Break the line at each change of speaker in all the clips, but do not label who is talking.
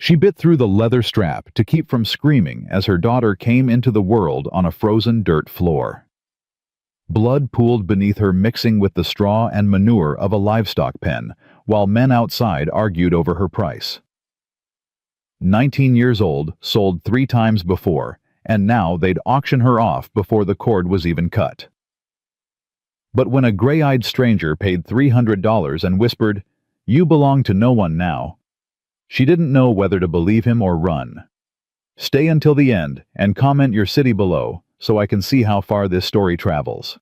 She bit through the leather strap to keep from screaming as her daughter came into the world on a frozen dirt floor. Blood pooled beneath her, mixing with the straw and manure of a livestock pen, while men outside argued over her price. 19 years old, sold 3 times before, and now they'd auction her off before the cord was even cut. But when a gray-eyed stranger paid $300 and whispered, "You belong to no one now," she didn't know whether to believe him or run. Stay until the end and comment your city below so I can see how far this story travels.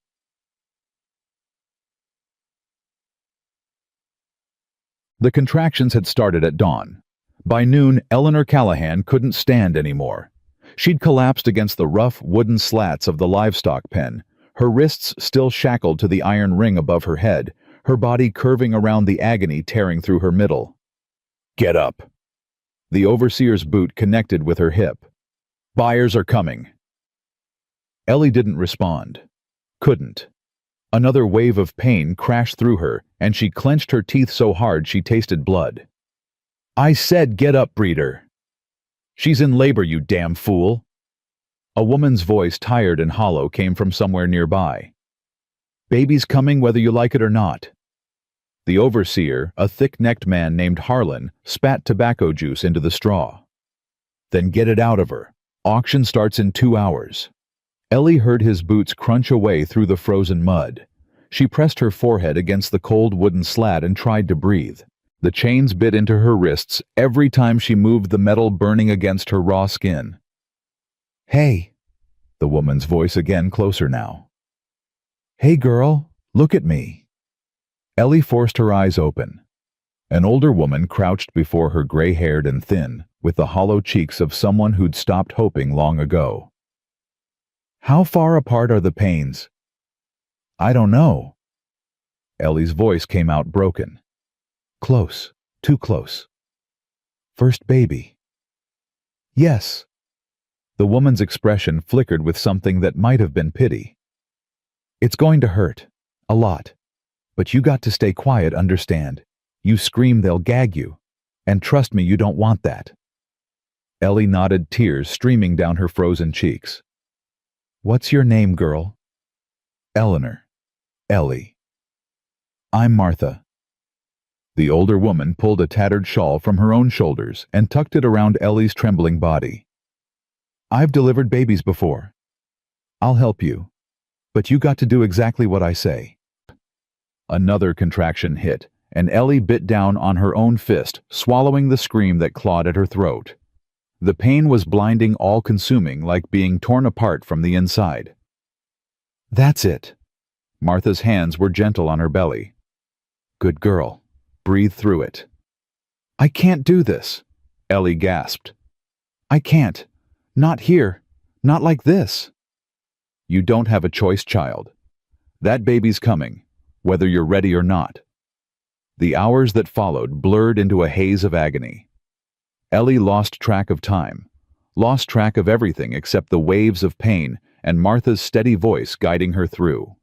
The contractions had started at dawn. By noon, Eleanor Callahan couldn't stand anymore. She'd collapsed against the rough wooden slats of the livestock pen, her wrists still shackled to the iron ring above her head, her body curving around the agony tearing through her middle. "Get up." The overseer's boot connected with her hip. "Buyers are coming." Ellie didn't respond. Couldn't. Another wave of pain crashed through her, and she clenched her teeth so hard she tasted blood. "I said get up, breeder." "She's in labor, you damn fool." A woman's voice, tired and hollow, came from somewhere nearby. "Baby's coming whether you like it or not." The overseer, a thick-necked man named Harlan, spat tobacco juice into the straw. "Then get it out of her. Auction starts in 2 hours." Ellie heard his boots crunch away through the frozen mud. She pressed her forehead against the cold wooden slat and tried to breathe. The chains bit into her wrists every time she moved, the metal burning against her raw skin. "Hey," the woman's voice again, closer now. "Hey girl, look at me." Ellie forced her eyes open. An older woman crouched before her, gray-haired and thin, with the hollow cheeks of someone who'd stopped hoping long ago. "How far apart are the pains?" "I don't know." Ellie's voice came out broken. "Close, too close." "First baby?" "Yes." The woman's expression flickered with something that might have been pity. "It's going to hurt. A lot. But you got to stay quiet, understand? You scream, they'll gag you. And trust me, you don't want that." Ellie nodded, tears streaming down her frozen cheeks. "What's your name, girl?" "Eleanor." "Ellie." "I'm Martha." The older woman pulled a tattered shawl from her own shoulders and tucked it around Ellie's trembling body. "I've delivered babies before. I'll help you. But you got to do exactly what I say." Another contraction hit, and Ellie bit down on her own fist, swallowing the scream that clawed at her throat. The pain was blinding, all-consuming, like being torn apart from the inside. "That's it." Martha's hands were gentle on her belly. "Good girl. Breathe through it." "I can't do this," Ellie gasped. "I can't. Not here. Not like this." "You don't have a choice, child. That baby's coming, whether you're ready or not." The hours that followed blurred into a haze of agony. Ellie lost track of time, lost track of everything except the waves of pain and Martha's steady voice guiding her through.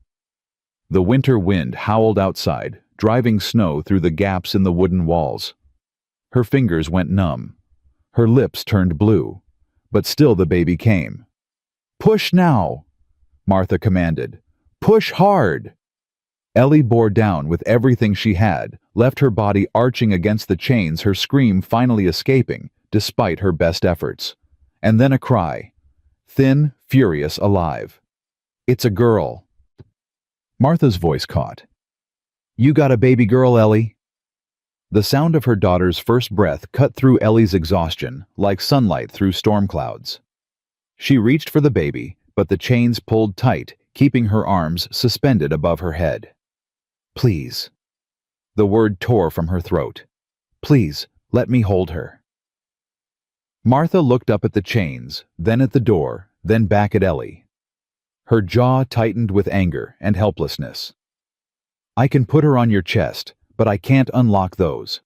The winter wind howled outside, driving snow through the gaps in the wooden walls. Her fingers went numb. Her lips turned blue, but still the baby came. "Push now," Martha commanded. "Push hard." Ellie bore down with everything she had, left her body arching against the chains, her scream finally escaping, despite her best efforts. And then a cry. Thin, furious, alive. "It's a girl." Martha's voice caught. "You got a baby girl, Ellie?" The sound of her daughter's first breath cut through Ellie's exhaustion, like sunlight through storm clouds. She reached for the baby, but the chains pulled tight, keeping her arms suspended above her head. "Please." The word tore from her throat. "Please, let me hold her." Martha looked up at the chains, then at the door, then back at Ellie. Her jaw tightened with anger and helplessness. "I can put her on your chest, but I can't unlock those."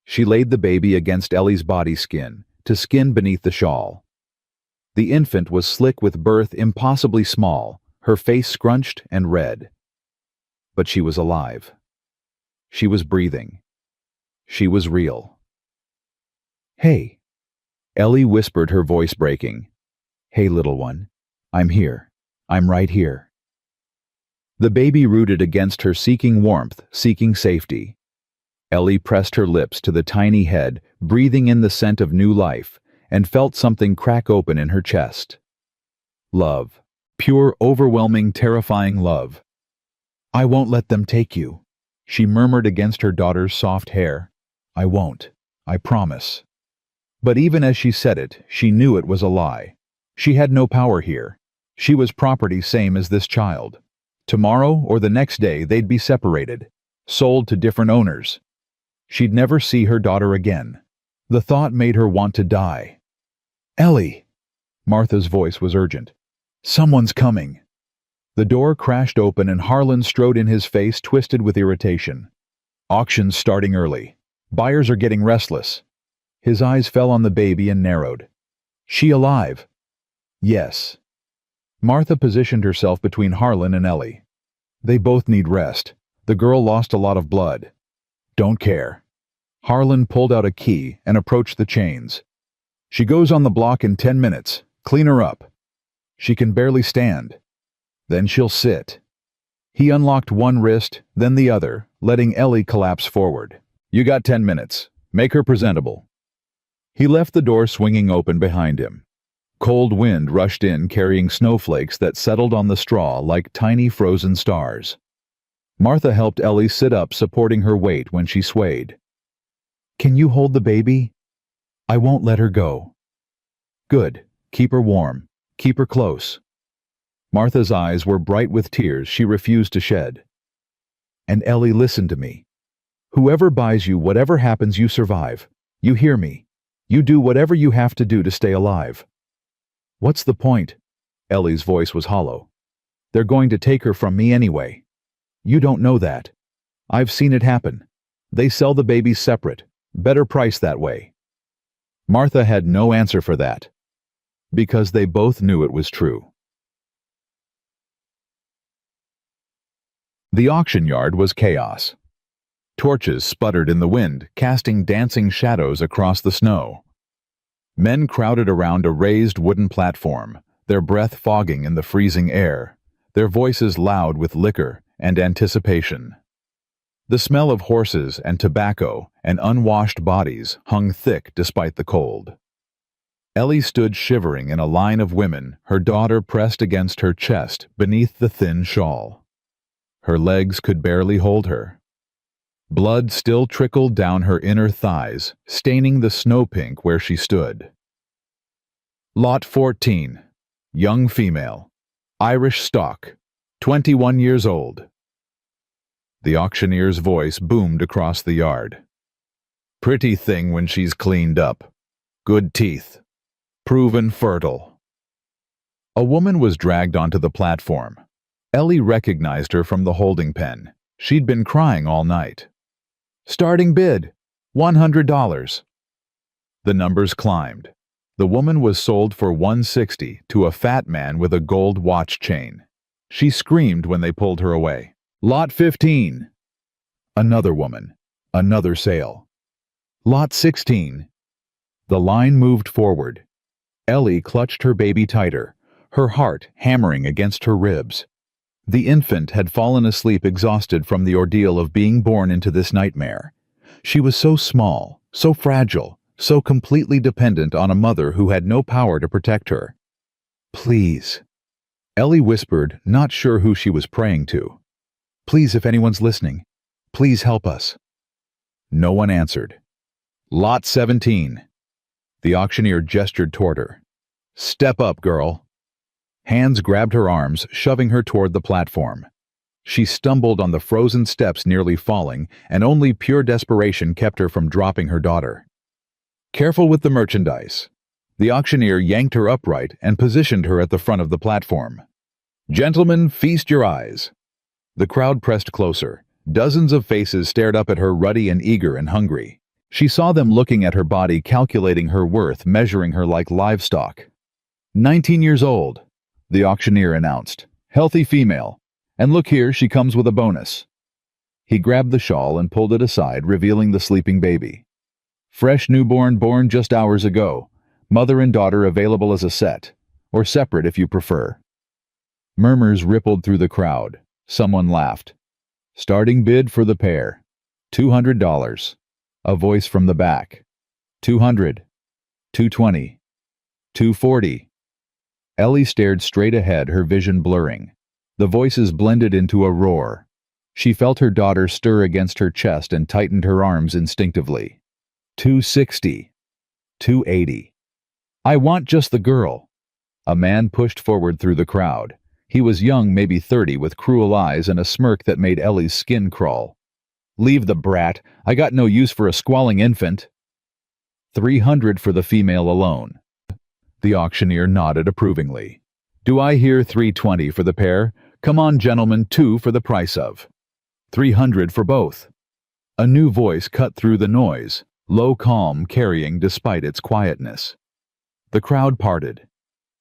She laid the baby against Ellie's body, skin to skin beneath the shawl. The infant was slick with birth, impossibly small, her face scrunched and red. But she was alive. She was breathing. She was real. Hey, Ellie whispered, her voice breaking. Hey, little one. I'm here. I'm right here. The baby rooted against her, seeking warmth, seeking safety. Ellie pressed her lips to the tiny head, breathing in the scent of new life, and felt something crack open in her chest. Love. Pure, overwhelming, terrifying love. I won't let them take you, she murmured against her daughter's soft hair. I won't. I promise. But even as she said it, she knew it was a lie. She had no power here. She was property same as this child. Tomorrow or the next day they'd be separated, sold to different owners. She'd never see her daughter again. The thought made her want to die. Ellie! Martha's voice was urgent. Someone's coming. The door crashed open and Harlan strode in, his face twisted with irritation. Auction's starting early. Buyers are getting restless. His eyes fell on the baby and narrowed. She alive? Yes. Martha positioned herself between Harlan and Ellie. They both need rest. The girl lost a lot of blood. Don't care. Harlan pulled out a key and approached the chains. She goes on the block in 10 minutes. Clean her up. She can barely stand. Then she'll sit. He unlocked one wrist, then the other, letting Ellie collapse forward. You got 10 minutes. Make her presentable. He left the door swinging open behind him. Cold wind rushed in, carrying snowflakes that settled on the straw like tiny frozen stars. Martha helped Ellie sit up, supporting her weight when she swayed. Can you hold the baby? I won't let her go. Good. Keep her warm. Keep her close. Martha's eyes were bright with tears she refused to shed. And Ellie, listen to me. Whoever buys you, whatever happens, you survive. You hear me? You do whatever you have to do to stay alive. What's the point? Ellie's voice was hollow. They're going to take her from me anyway. You don't know that. I've seen it happen. They sell the babies separate. Better price that way. Martha had no answer for that. Because they both knew it was true. The auction yard was chaos. Torches sputtered in the wind, casting dancing shadows across the snow. Men crowded around a raised wooden platform, their breath fogging in the freezing air, their voices loud with liquor and anticipation. The smell of horses and tobacco and unwashed bodies hung thick despite the cold. Ellie stood shivering in a line of women, her daughter pressed against her chest beneath the thin shawl. Her legs could barely hold her. Blood still trickled down her inner thighs, staining the snow pink where she stood. Lot 14. Young female. Irish stock. 21 years old. The auctioneer's voice boomed across the yard. Pretty thing when she's cleaned up. Good teeth. Proven fertile. A woman was dragged onto the platform. Ellie recognized her from the holding pen. She'd been crying all night. Starting bid, $100. The numbers climbed. The woman was sold for $160 to a fat man with a gold watch chain. She screamed when they pulled her away. Lot 15. Another woman. Another sale. Lot 16. The line moved forward. Ellie clutched her baby tighter, her heart hammering against her ribs. The infant had fallen asleep, exhausted from the ordeal of being born into this nightmare. She was so small, so fragile, so completely dependent on a mother who had no power to protect her. Please, Ellie whispered, not sure who she was praying to. Please, if anyone's listening, please help us. No one answered. Lot 17. The auctioneer gestured toward her. Step up, girl. Hands grabbed her arms, shoving her toward the platform. She stumbled on the frozen steps, nearly falling, and only pure desperation kept her from dropping her daughter. Careful with the merchandise. The auctioneer yanked her upright and positioned her at the front of the platform. Gentlemen, feast your eyes. The crowd pressed closer. Dozens of faces stared up at her, ruddy and eager and hungry. She saw them looking at her body, calculating her worth, measuring her like livestock. 19 years old, the auctioneer announced. Healthy female. And look here, she comes with a bonus. He grabbed the shawl and pulled it aside, revealing the sleeping baby. Fresh newborn born just hours ago. Mother and daughter available as a set, or separate if you prefer. Murmurs rippled through the crowd. Someone laughed. Starting bid for the pair. $200. A voice from the back. 200. 220. 240. Ellie stared straight ahead, her vision blurring. The voices blended into a roar. She felt her daughter stir against her chest and tightened her arms instinctively. 260. 280. I want just the girl. A man pushed forward through the crowd. He was young, maybe 30, with cruel eyes and a smirk that made Ellie's skin crawl. Leave the brat. I got no use for a squalling infant. 300 for the female alone. The auctioneer nodded approvingly. Do I hear 320 for the pair? Come on, gentlemen, 2 for the price of. 300 for both. A new voice cut through the noise, low calm carrying despite its quietness. The crowd parted.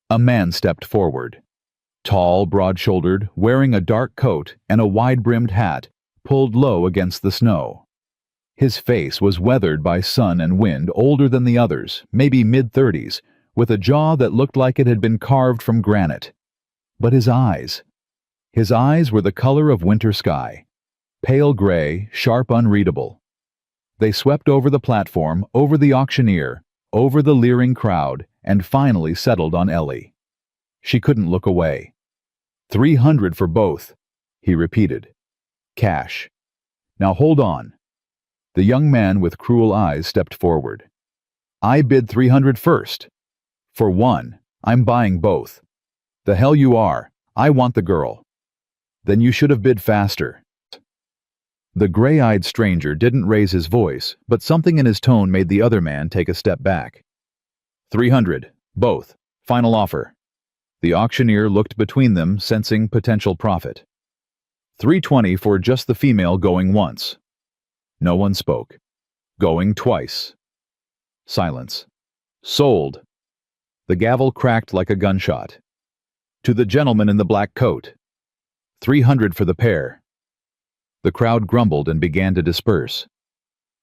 A man stepped forward. Tall, broad-shouldered, wearing a dark coat and a wide-brimmed hat, pulled low against the snow. His face was weathered by sun and wind, older than the others, maybe mid-30s, with a jaw that looked like it had been carved from granite. But his eyes were the color of winter sky, pale gray, sharp, unreadable. They swept over the platform, over the auctioneer, over the leering crowd, and finally settled on Ellie. She couldn't look away. 300 for both, he repeated. Cash. Now hold on. The young man with cruel eyes stepped forward. I bid 300 first. For one, I'm buying both. The hell you are. I want the girl. Then you should have bid faster. The gray-eyed stranger didn't raise his voice, but something in his tone made the other man take a step back. 300. Both. Final offer. The auctioneer looked between them, sensing potential profit. 320 for just the female going once. No one spoke. Going twice. Silence. Sold. The gavel cracked like a gunshot. To the gentleman in the black coat. 300 for the pair. The crowd grumbled and began to disperse.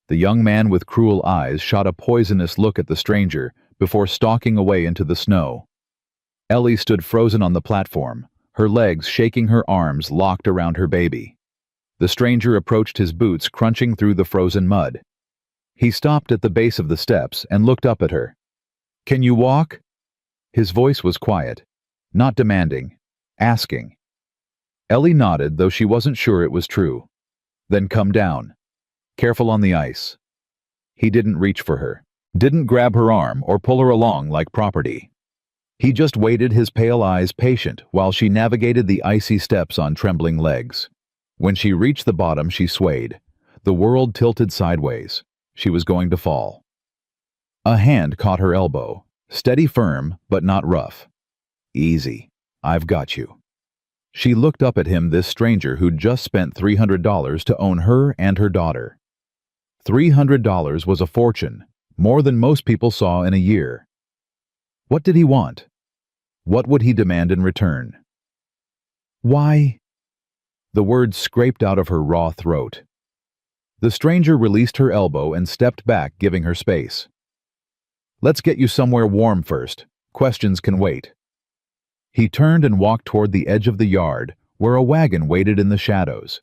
The young man with cruel eyes shot a poisonous look at the stranger before stalking away into the snow. Ellie stood frozen on the platform, her legs shaking, her arms locked around her baby. The stranger approached, his boots crunching through the frozen mud. He stopped at the base of the steps and looked up at her. Can you walk? His voice was quiet, not demanding, asking. Ellie nodded, though she wasn't sure it was true. Then come down. Careful on the ice. He didn't reach for her, didn't grab her arm or pull her along like property. He just waited, his pale eyes patient, while she navigated the icy steps on trembling legs. When she reached the bottom, she swayed. The world tilted sideways. She was going to fall. A hand caught her elbow, steady, firm, but not rough. Easy. I've got you. She looked up at him, this stranger who'd just spent $300 to own her and her daughter. $300 was a fortune, more than most people saw in a year. What did he want? What would he demand in return? Why? The words scraped out of her raw throat. The stranger released her elbow and stepped back, giving her space. Let's get you somewhere warm first. Questions can wait. He turned and walked toward the edge of the yard, where a wagon waited in the shadows.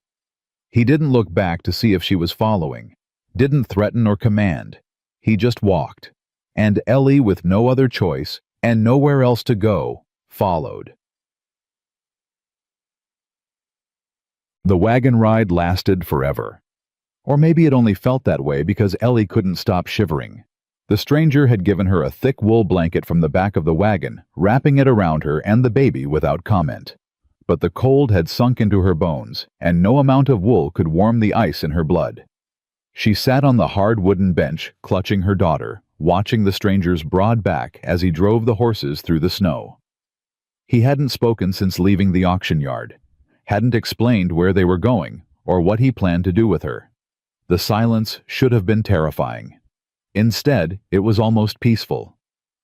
He didn't look back to see if she was following, didn't threaten or command. He just walked, and Ellie, with no other choice and nowhere else to go, followed. The wagon ride lasted forever. Or maybe it only felt that way because Ellie couldn't stop shivering. The stranger had given her a thick wool blanket from the back of the wagon, wrapping it around her and the baby without comment. But the cold had sunk into her bones, and no amount of wool could warm the ice in her blood. She sat on the hard wooden bench, clutching her daughter, watching the stranger's broad back as he drove the horses through the snow. He hadn't spoken since leaving the auction yard, hadn't explained where they were going or what he planned to do with her. The silence should have been terrifying. Instead, it was almost peaceful.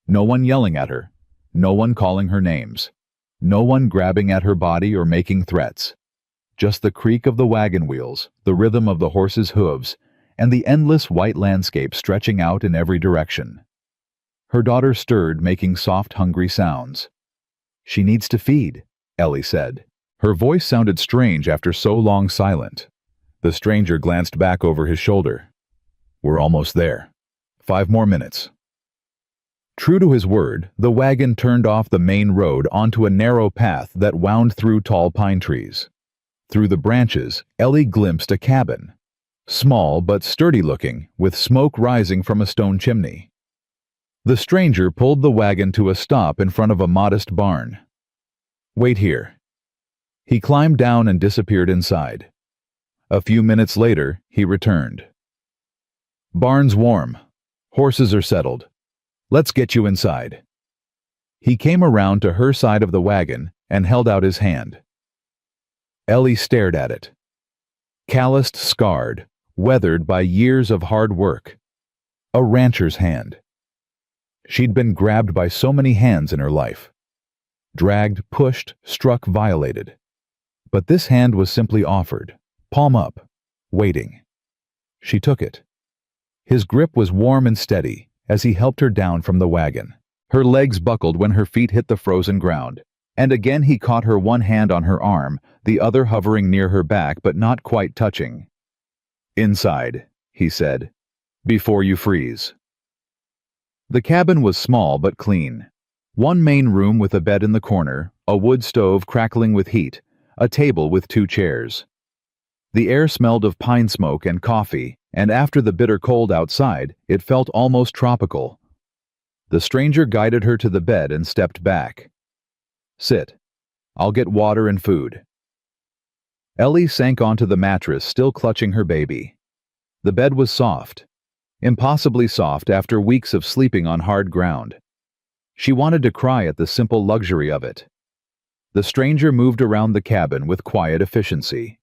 No one yelling at her, no one calling her names, no one grabbing at her body or making threats. Just the creak of the wagon wheels, the rhythm of the horses' hooves, and the endless white landscape stretching out in every direction. Her daughter stirred, making soft, hungry sounds. "She needs to feed," Ellie said. Her voice sounded strange after so long silent. The stranger glanced back over his shoulder. "We're almost there. 5 more minutes." True to his word, the wagon turned off the main road onto a narrow path that wound through tall pine trees. Through the branches, Ellie glimpsed a cabin. Small but sturdy-looking, with smoke rising from a stone chimney. The stranger pulled the wagon to a stop in front of a modest barn. "Wait here." He climbed down and disappeared inside. A few minutes later, he returned. "Barn's warm. Horses are settled. Let's get you inside." He came around to her side of the wagon and held out his hand. Ellie stared at it. Calloused, scarred, weathered by years of hard work. A rancher's hand. She'd been grabbed by so many hands in her life. Dragged, pushed, struck, violated. But this hand was simply offered, palm up, waiting. She took it. His grip was warm and steady as he helped her down from the wagon. Her legs buckled when her feet hit the frozen ground, and again he caught her, one hand on her arm, the other hovering near her back but not quite touching. "Inside," he said, "before you freeze." The cabin was small but clean. One main room with a bed in the corner, a wood stove crackling with heat, a table with 2 chairs. The air smelled of pine smoke and coffee, and after the bitter cold outside, it felt almost tropical. The stranger guided her to the bed and stepped back. "Sit. I'll get water and food." Ellie sank onto the mattress, still clutching her baby. The bed was soft. Impossibly soft after weeks of sleeping on hard ground. She wanted to cry at the simple luxury of it. The stranger moved around the cabin with quiet efficiency.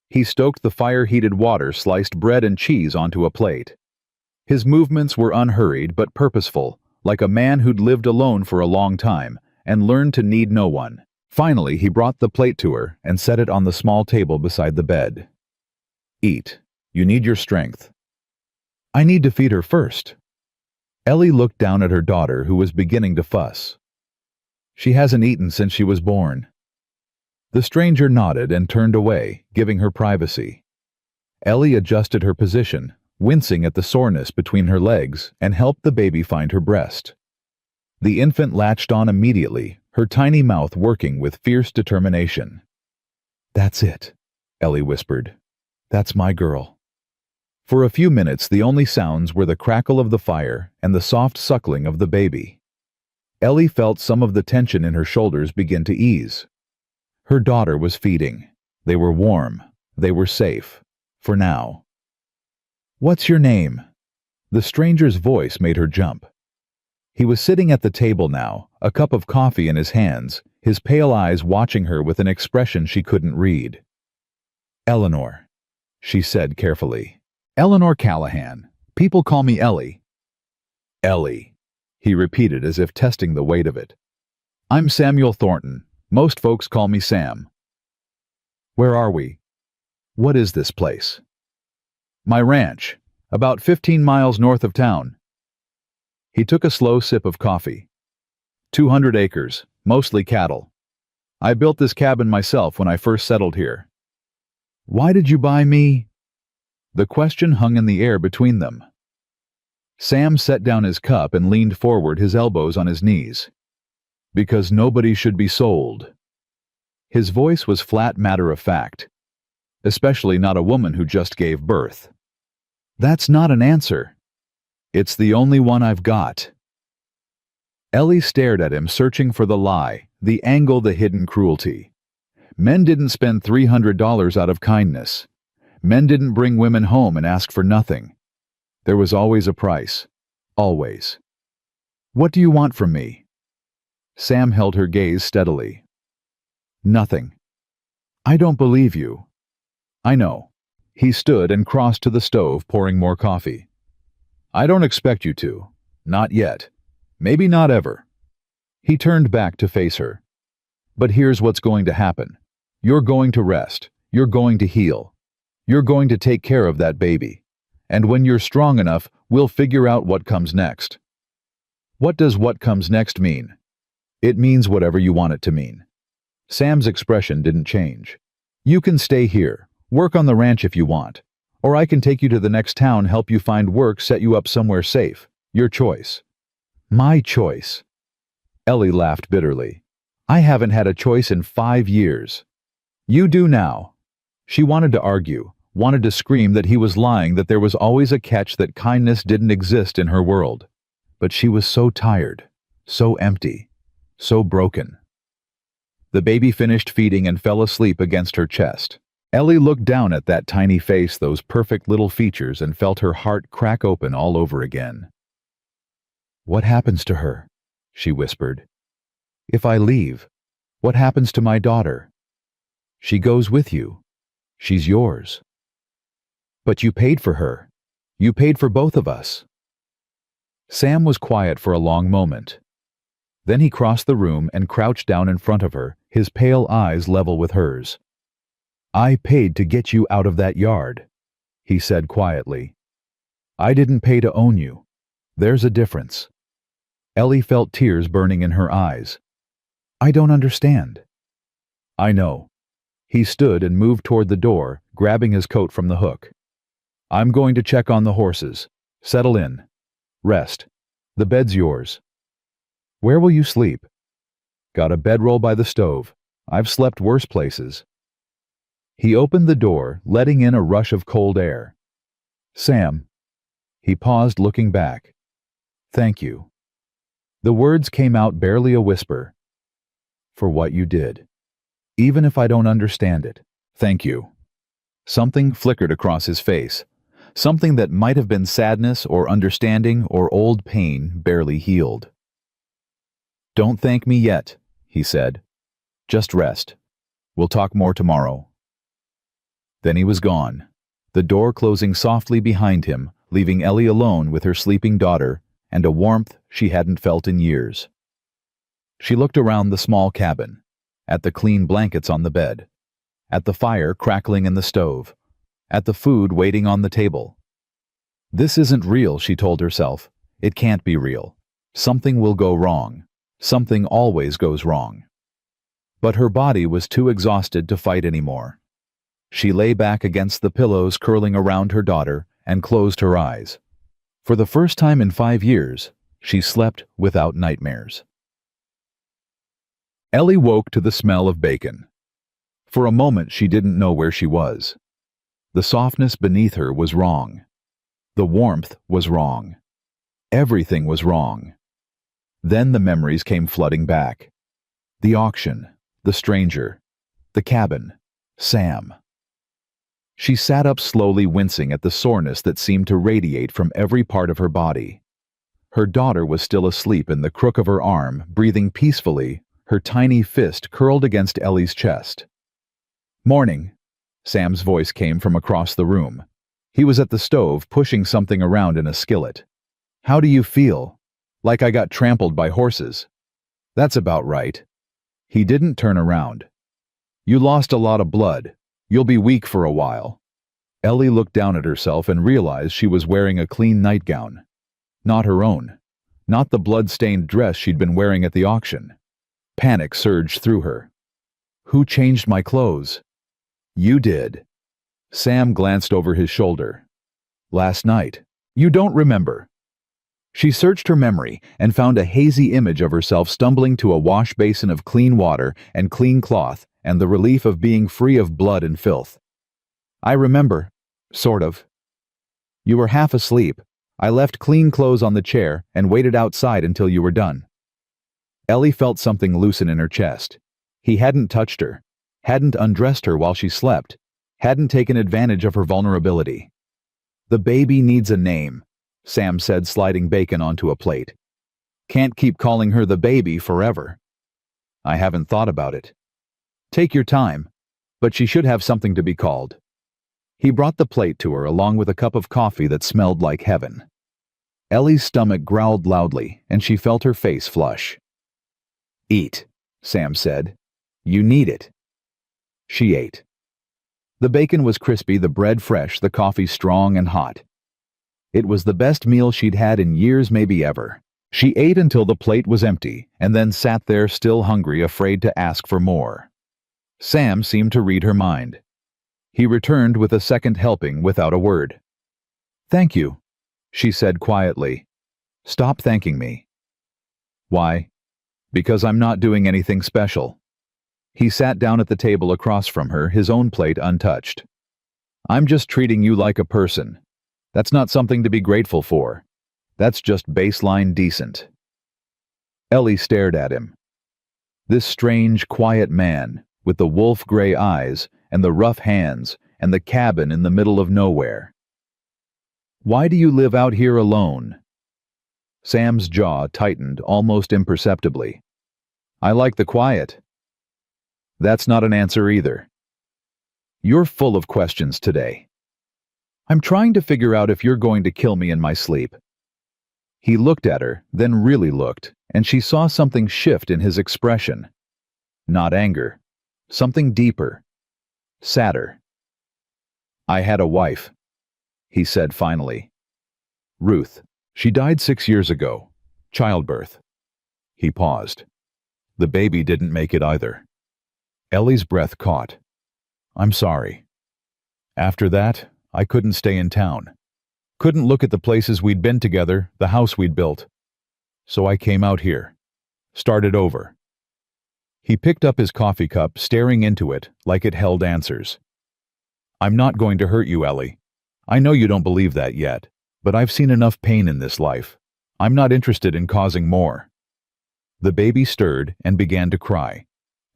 He stoked the fire-heated water, sliced bread and cheese onto a plate. His movements were unhurried but purposeful, like a man who'd lived alone for a long time and learned to need no one. Finally, he brought the plate to her and set it on the small table beside the bed. "Eat. You need your strength." "I need to feed her first." Ellie looked down at her daughter, who was beginning to fuss. "She hasn't eaten since she was born." The stranger nodded and turned away, giving her privacy. Ellie adjusted her position, wincing at the soreness between her legs, and helped the baby find her breast. The infant latched on immediately, her tiny mouth working with fierce determination. "That's it," Ellie whispered. "That's my girl." For a few minutes, the only sounds were the crackle of the fire and the soft suckling of the baby. Ellie felt some of the tension in her shoulders begin to ease. Her daughter was feeding. They were warm. They were safe. For now. "What's your name?" The stranger's voice made her jump. He was sitting at the table now, a cup of coffee in his hands, his pale eyes watching her with an expression she couldn't read. "Eleanor," she said carefully. "Eleanor Callahan. People call me Ellie." "Ellie," he repeated as if testing the weight of it. "I'm Samuel Thornton. Most folks call me Sam." "Where are we? What is this place?" "My ranch, about 15 miles north of town." He took a slow sip of coffee. 200 acres, mostly cattle. I built this cabin myself when I first settled here." "Why did you buy me?" The question hung in the air between them. Sam set down his cup and leaned forward, his elbows on his knees. "Because nobody should be sold." His voice was flat matter-of-fact. Especially not a woman who just gave birth. "That's not an answer." "It's the only one I've got." Ellie stared at him, searching for the lie, the angle, the hidden cruelty. Men didn't spend $300 out of kindness. Men didn't bring women home and ask for nothing. There was always a price. Always. "What do you want from me?" Sam held her gaze steadily. "Nothing." "I don't believe you." "I know." He stood and crossed to the stove, pouring more coffee. "I don't expect you to. Not yet. Maybe not ever." He turned back to face her. "But here's what's going to happen. You're going to rest. You're going to heal. You're going to take care of that baby. And when you're strong enough, we'll figure out what comes next." What does what comes next mean? It means whatever you want it to mean. Sam's expression didn't change. "You can stay here, work on the ranch if you want. Or I can take you to the next town, help you find work, set you up somewhere safe. Your choice." "My choice." Ellie laughed bitterly. "I haven't had a choice in 5 years. You do now." She wanted to argue, wanted to scream that he was lying, that there was always a catch, that kindness didn't exist in her world. But she was so tired, so empty, so broken. The baby finished feeding and fell asleep against her chest. Ellie looked down at that tiny face, those perfect little features, and felt her heart crack open all over again. "What happens to her?" she whispered. "If I leave, what happens to my daughter?" "She goes with you. She's yours." "But you paid for her. You paid for both of us." Sam was quiet for a long moment. Then he crossed the room and crouched down in front of her, his pale eyes level with hers. "I paid to get you out of that yard," he said quietly. "I didn't pay to own you. There's a difference." Ellie felt tears burning in her eyes. "I don't understand." "I know." He stood and moved toward the door, grabbing his coat from the hook. "I'm going to check on the horses. Settle in. Rest. The bed's yours." "Where will you sleep?" "Got a bedroll by the stove. I've slept worse places." He opened the door, letting in a rush of cold air. "Sam." He paused, looking back. "Thank you." The words came out barely a whisper. "For what you did. Even if I don't understand it, thank you." Something flickered across his face. Something that might have been sadness or understanding or old pain barely healed. "Don't thank me yet," he said. "Just rest. We'll talk more tomorrow." Then he was gone, the door closing softly behind him, leaving Ellie alone with her sleeping daughter and a warmth she hadn't felt in years. She looked around the small cabin, at the clean blankets on the bed, at the fire crackling in the stove, at the food waiting on the table. This isn't real, she told herself. It can't be real. Something will go wrong. Something always goes wrong. But her body was too exhausted to fight anymore. She lay back against the pillows curling around her daughter and closed her eyes. For the first time in 5 years, she slept without nightmares. Ellie woke to the smell of bacon. For a moment she didn't know where she was. The softness beneath her was wrong. The warmth was wrong. Everything was wrong. Then the memories came flooding back. The auction, the stranger, the cabin, Sam. She sat up slowly, wincing at the soreness that seemed to radiate from every part of her body. Her daughter was still asleep in the crook of her arm, breathing peacefully, her tiny fist curled against Ellie's chest. "Morning," Sam's voice came from across the room. He was at the stove, pushing something around in a skillet. "How do you feel?" "Like I got trampled by horses." "That's about right." He didn't turn around. "You lost a lot of blood. You'll be weak for a while." Ellie looked down at herself and realized she was wearing a clean nightgown. Not her own. Not the blood-stained dress she'd been wearing at the auction. Panic surged through her. "Who changed my clothes?" "You did." Sam glanced over his shoulder. "Last night. You don't remember." She searched her memory and found a hazy image of herself stumbling to a wash basin of clean water and clean cloth and the relief of being free of blood and filth. "I remember. Sort of. You were half asleep. I left clean clothes on the chair and waited outside until you were done." Ellie felt something loosen in her chest. He hadn't touched her, hadn't undressed her while she slept, hadn't taken advantage of her vulnerability. "The baby needs a name," Sam said, sliding bacon onto a plate. "Can't keep calling her the baby forever." "I haven't thought about it." "Take your time, but she should have something to be called." He brought the plate to her along with a cup of coffee that smelled like heaven. Ellie's stomach growled loudly, and she felt her face flush. "Eat," Sam said. "You need it." She ate. The bacon was crispy, the bread fresh, the coffee strong and hot. It was the best meal she'd had in years, maybe ever. She ate until the plate was empty, and then sat there still hungry, afraid to ask for more. Sam seemed to read her mind. He returned with a second helping without a word. "Thank you," she said quietly. "Stop thanking me." "Why?" "Because I'm not doing anything special." He sat down at the table across from her, his own plate untouched. "I'm just treating you like a person. That's not something to be grateful for. That's just baseline decent." Ellie stared at him. This strange, quiet man, with the wolf-gray eyes, and the rough hands, and the cabin in the middle of nowhere. "Why do you live out here alone?" Sam's jaw tightened almost imperceptibly. "I like the quiet." That's not an answer either. "You're full of questions today." "I'm trying to figure out if you're going to kill me in my sleep." He looked at her, then really looked, and she saw something shift in his expression. Not anger. Something deeper. Sadder. "I had a wife," he said finally. "Ruth. She died 6 years ago. Childbirth." He paused. "The baby didn't make it either." Ellie's breath caught. "I'm sorry. After that, I couldn't stay in town. Couldn't look at the places we'd been together, the house we'd built. So I came out here. Started over." He picked up his coffee cup, staring into it like it held answers. "I'm not going to hurt you, Ellie. I know you don't believe that yet, but I've seen enough pain in this life. I'm not interested in causing more." The baby stirred and began to cry.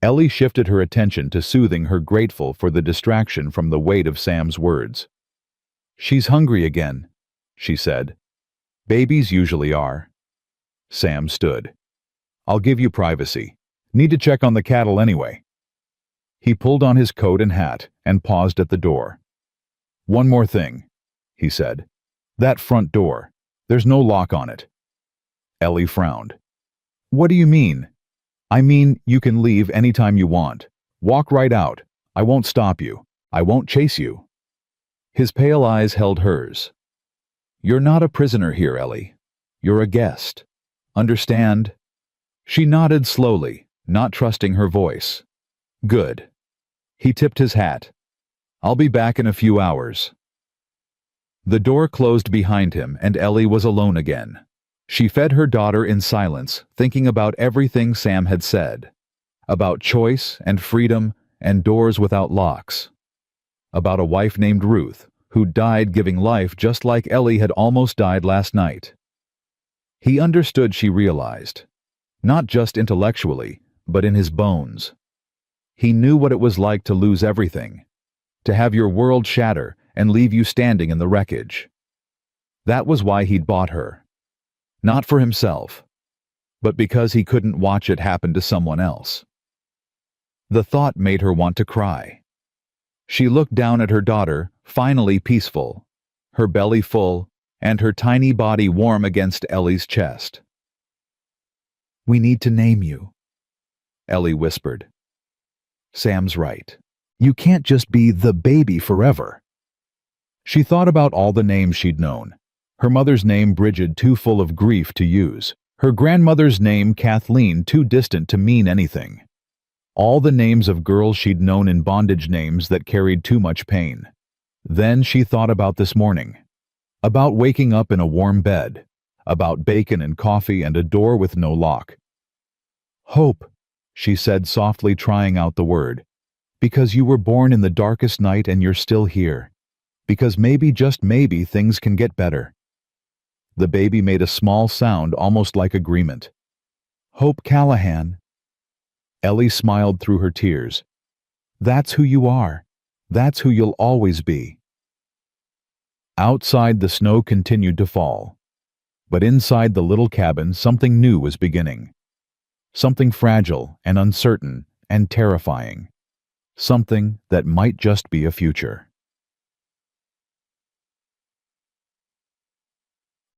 Ellie shifted her attention to soothing her, grateful for the distraction from the weight of Sam's words. "She's hungry again," she said. "Babies usually are." Sam stood. "I'll give you privacy. Need to check on the cattle anyway." He pulled on his coat and hat and paused at the door. "One more thing," he said. "That front door. There's no lock on it." Ellie frowned. "What do you mean?" "I mean, you can leave anytime you want. Walk right out. I won't stop you. I won't chase you." His pale eyes held hers. "You're not a prisoner here, Ellie. You're a guest. Understand?" She nodded slowly, not trusting her voice. "Good." He tipped his hat. "I'll be back in a few hours." The door closed behind him, and Ellie was alone again. She fed her daughter in silence, thinking about everything Sam had said. About choice and freedom and doors without locks. About a wife named Ruth, who died giving life just like Ellie had almost died last night. He understood, she realized. Not just intellectually, but in his bones. He knew what it was like to lose everything. To have your world shatter and leave you standing in the wreckage. That was why he'd bought her. Not for himself, but because he couldn't watch it happen to someone else. The thought made her want to cry. She looked down at her daughter, finally peaceful, her belly full, and her tiny body warm against Ellie's chest. "We need to name you," Ellie whispered. "Sam's right. You can't just be the baby forever." She thought about all the names she'd known. Her mother's name, Bridget, too full of grief to use. Her grandmother's name, Kathleen, too distant to mean anything. All the names of girls she'd known in bondage, names that carried too much pain. Then she thought about this morning. About waking up in a warm bed. About bacon and coffee and a door with no lock. "Hope," she said softly, trying out the word. "Because you were born in the darkest night and you're still here. Because maybe, just maybe, things can get better." The baby made a small sound, almost like agreement. "Hope Callahan." Ellie smiled through her tears. "That's who you are. That's who you'll always be." Outside, the snow continued to fall. But inside the little cabin, something new was beginning. Something fragile and uncertain and terrifying. Something that might just be a future.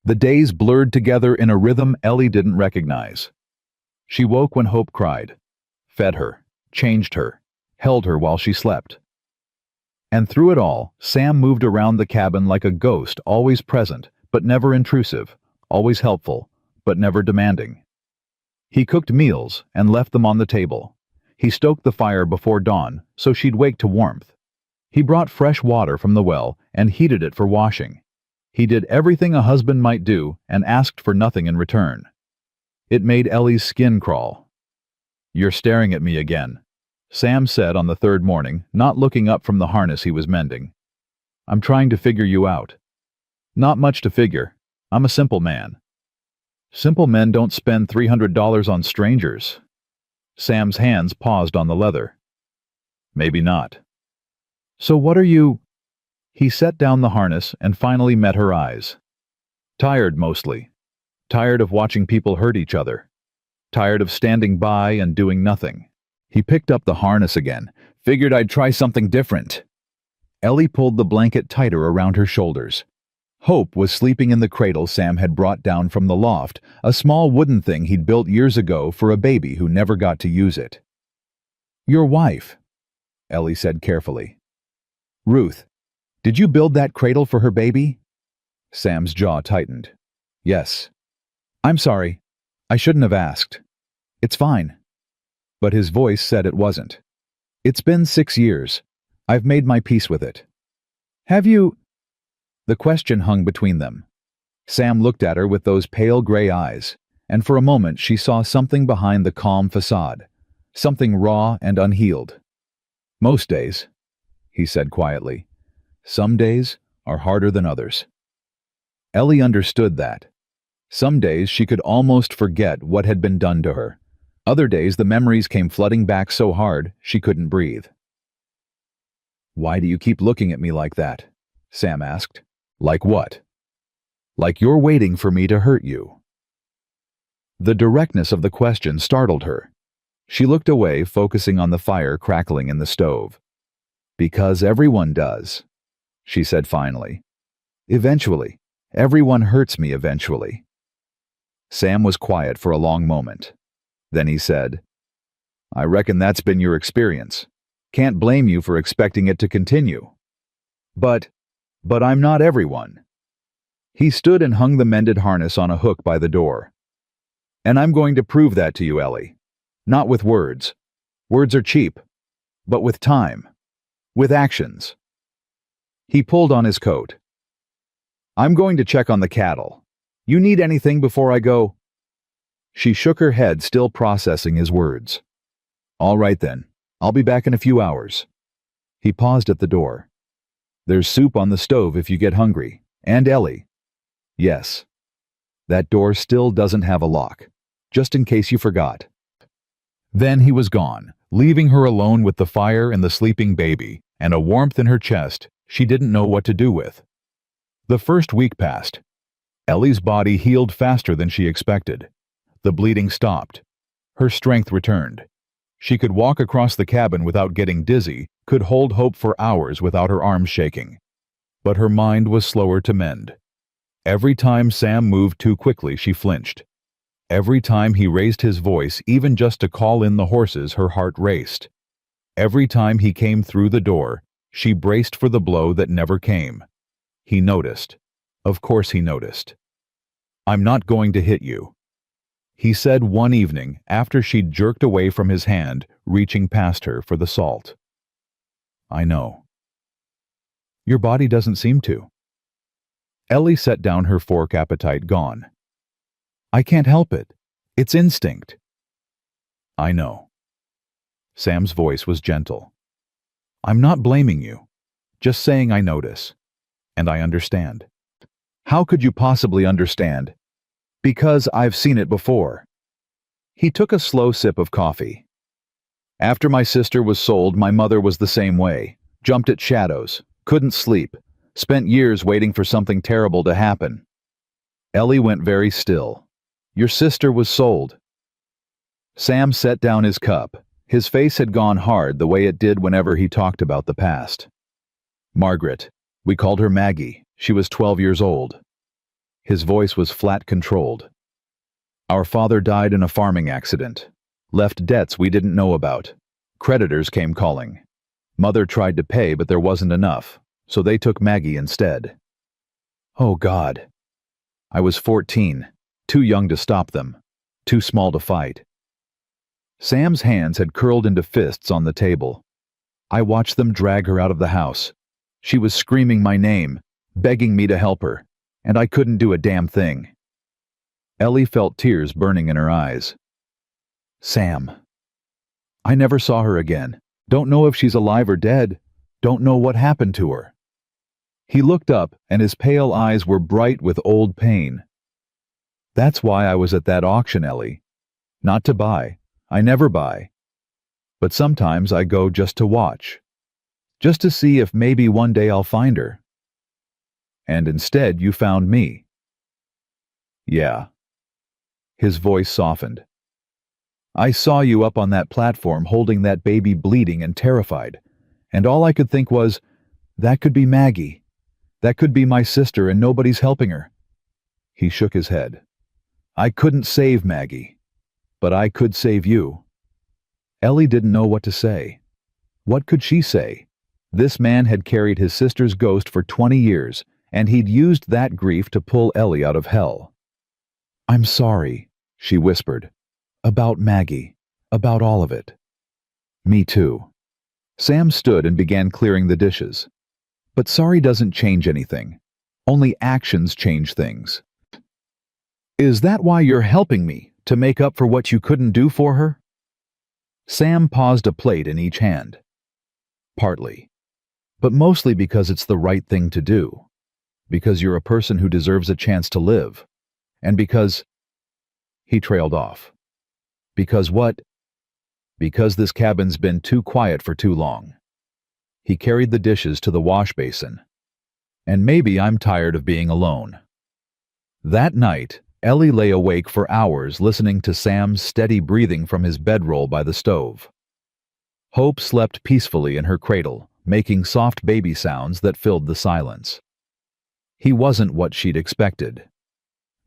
The days blurred together in a rhythm Ellie didn't recognize. She woke when Hope cried, fed her, changed her, held her while she slept. And through it all, Sam moved around the cabin like a ghost, always present, but never intrusive, always helpful, but never demanding. He cooked meals and left them on the table. He stoked the fire before dawn so she'd wake to warmth. He brought fresh water from the well and heated it for washing. He did everything a husband might do and asked for nothing in return. It made Ellie's skin crawl. "You're staring at me again," Sam said on the third morning, not looking up from the harness he was mending. "I'm trying to figure you out." "Not much to figure. I'm a simple man." "Simple men don't spend $300 on strangers." Sam's hands paused on the leather. "Maybe not." "So what are you—" He set down the harness and finally met her eyes. "Tired, mostly. Tired of watching people hurt each other. Tired of standing by and doing nothing." He picked up the harness again. "Figured I'd try something different." Ellie pulled the blanket tighter around her shoulders. Hope was sleeping in the cradle Sam had brought down from the loft, a small wooden thing he'd built years ago for a baby who never got to use it. "Your wife," Ellie said carefully. "Ruth, did you build that cradle for her baby?" Sam's jaw tightened. "Yes." "I'm sorry. I shouldn't have asked." "It's fine." But his voice said it wasn't. "It's been 6 years. I've made my peace with it." "Have you—" The question hung between them. Sam looked at her with those pale gray eyes, and for a moment she saw something behind the calm facade, something raw and unhealed. "Most days," he said quietly. "Some days are harder than others." Ellie understood that. Some days she could almost forget what had been done to her. Other days the memories came flooding back so hard she couldn't breathe. "Why do you keep looking at me like that?" Sam asked. "Like what?" "Like you're waiting for me to hurt you." The directness of the question startled her. She looked away, focusing on the fire crackling in the stove. "Because everyone does," she said finally. "Eventually. Everyone hurts me eventually." Sam was quiet for a long moment. Then he said, "I reckon that's been your experience. Can't blame you for expecting it to continue." But I'm not everyone." He stood and hung the mended harness on a hook by the door. "And I'm going to prove that to you, Ellie. Not with words. Words are cheap. But with time. With actions." He pulled on his coat. "I'm going to check on the cattle. You need anything before I go?" She shook her head, still processing his words. "All right then. I'll be back in a few hours." He paused at the door. "There's soup on the stove if you get hungry. And Ellie." "Yes." "That door still doesn't have a lock, just in case you forgot." Then he was gone, leaving her alone with the fire and the sleeping baby, and a warmth in her chest she didn't know what to do with. The first week passed. Ellie's body healed faster than she expected. The bleeding stopped. Her strength returned. She could walk across the cabin without getting dizzy, could hold Hope for hours without her arms shaking. But her mind was slower to mend. Every time Sam moved too quickly, she flinched. Every time he raised his voice, even just to call in the horses, her heart raced. Every time he came through the door, she braced for the blow that never came. He noticed. Of course he noticed. "I'm not going to hit you," he said one evening after she'd jerked away from his hand, reaching past her for the salt. "I know." "Your body doesn't seem to." Ellie set down her fork, appetite gone. "I can't help it. It's instinct." "I know." Sam's voice was gentle. "I'm not blaming you. Just saying I notice. And I understand." "How could you possibly understand?" "Because I've seen it before." He took a slow sip of coffee. "After my sister was sold, my mother was the same way. Jumped at shadows. Couldn't sleep. Spent years waiting for something terrible to happen." Ellie went very still. "Your sister was sold." Sam set down his cup. His face had gone hard the way it did whenever he talked about the past. "Margaret. We called her Maggie. She was 12 years old." His voice was flat, controlled. "Our father died in a farming accident. Left debts we didn't know about. Creditors came calling. Mother tried to pay, but there wasn't enough, so they took Maggie instead." "Oh, God." I was 14, too young to stop them, too small to fight. Sam's hands had curled into fists on the table. I watched them drag her out of the house. She was screaming my name, begging me to help her, and I couldn't do a damn thing. Ellie felt tears burning in her eyes. Sam. I never saw her again. Don't know if she's alive or dead. Don't know what happened to her. He looked up, and his pale eyes were bright with old pain. That's why I was at that auction, Ellie. Not to buy. I never buy. But sometimes I go just to watch. Just to see if maybe one day I'll find her. And instead you found me. Yeah. His voice softened. I saw you up on that platform holding that baby bleeding and terrified, and all I could think was, that could be Maggie. That could be my sister and nobody's helping her. He shook his head. I couldn't save Maggie, but I could save you. Ellie didn't know what to say. What could she say? This man had carried his sister's ghost for 20 years, and he'd used that grief to pull Ellie out of hell. I'm sorry, she whispered. About Maggie. About all of it. Me too. Sam stood and began clearing the dishes. But sorry doesn't change anything. Only actions change things. Is that why you're helping me, to make up for what you couldn't do for her? Sam paused a plate in each hand. Partly. But mostly because it's the right thing to do. Because you're a person who deserves a chance to live. And because... He trailed off. Because what? Because this cabin's been too quiet for too long. He carried the dishes to the wash basin. And maybe I'm tired of being alone. That night, Ellie lay awake for hours listening to Sam's steady breathing from his bedroll by the stove. Hope slept peacefully in her cradle, making soft baby sounds that filled the silence. He wasn't what she'd expected.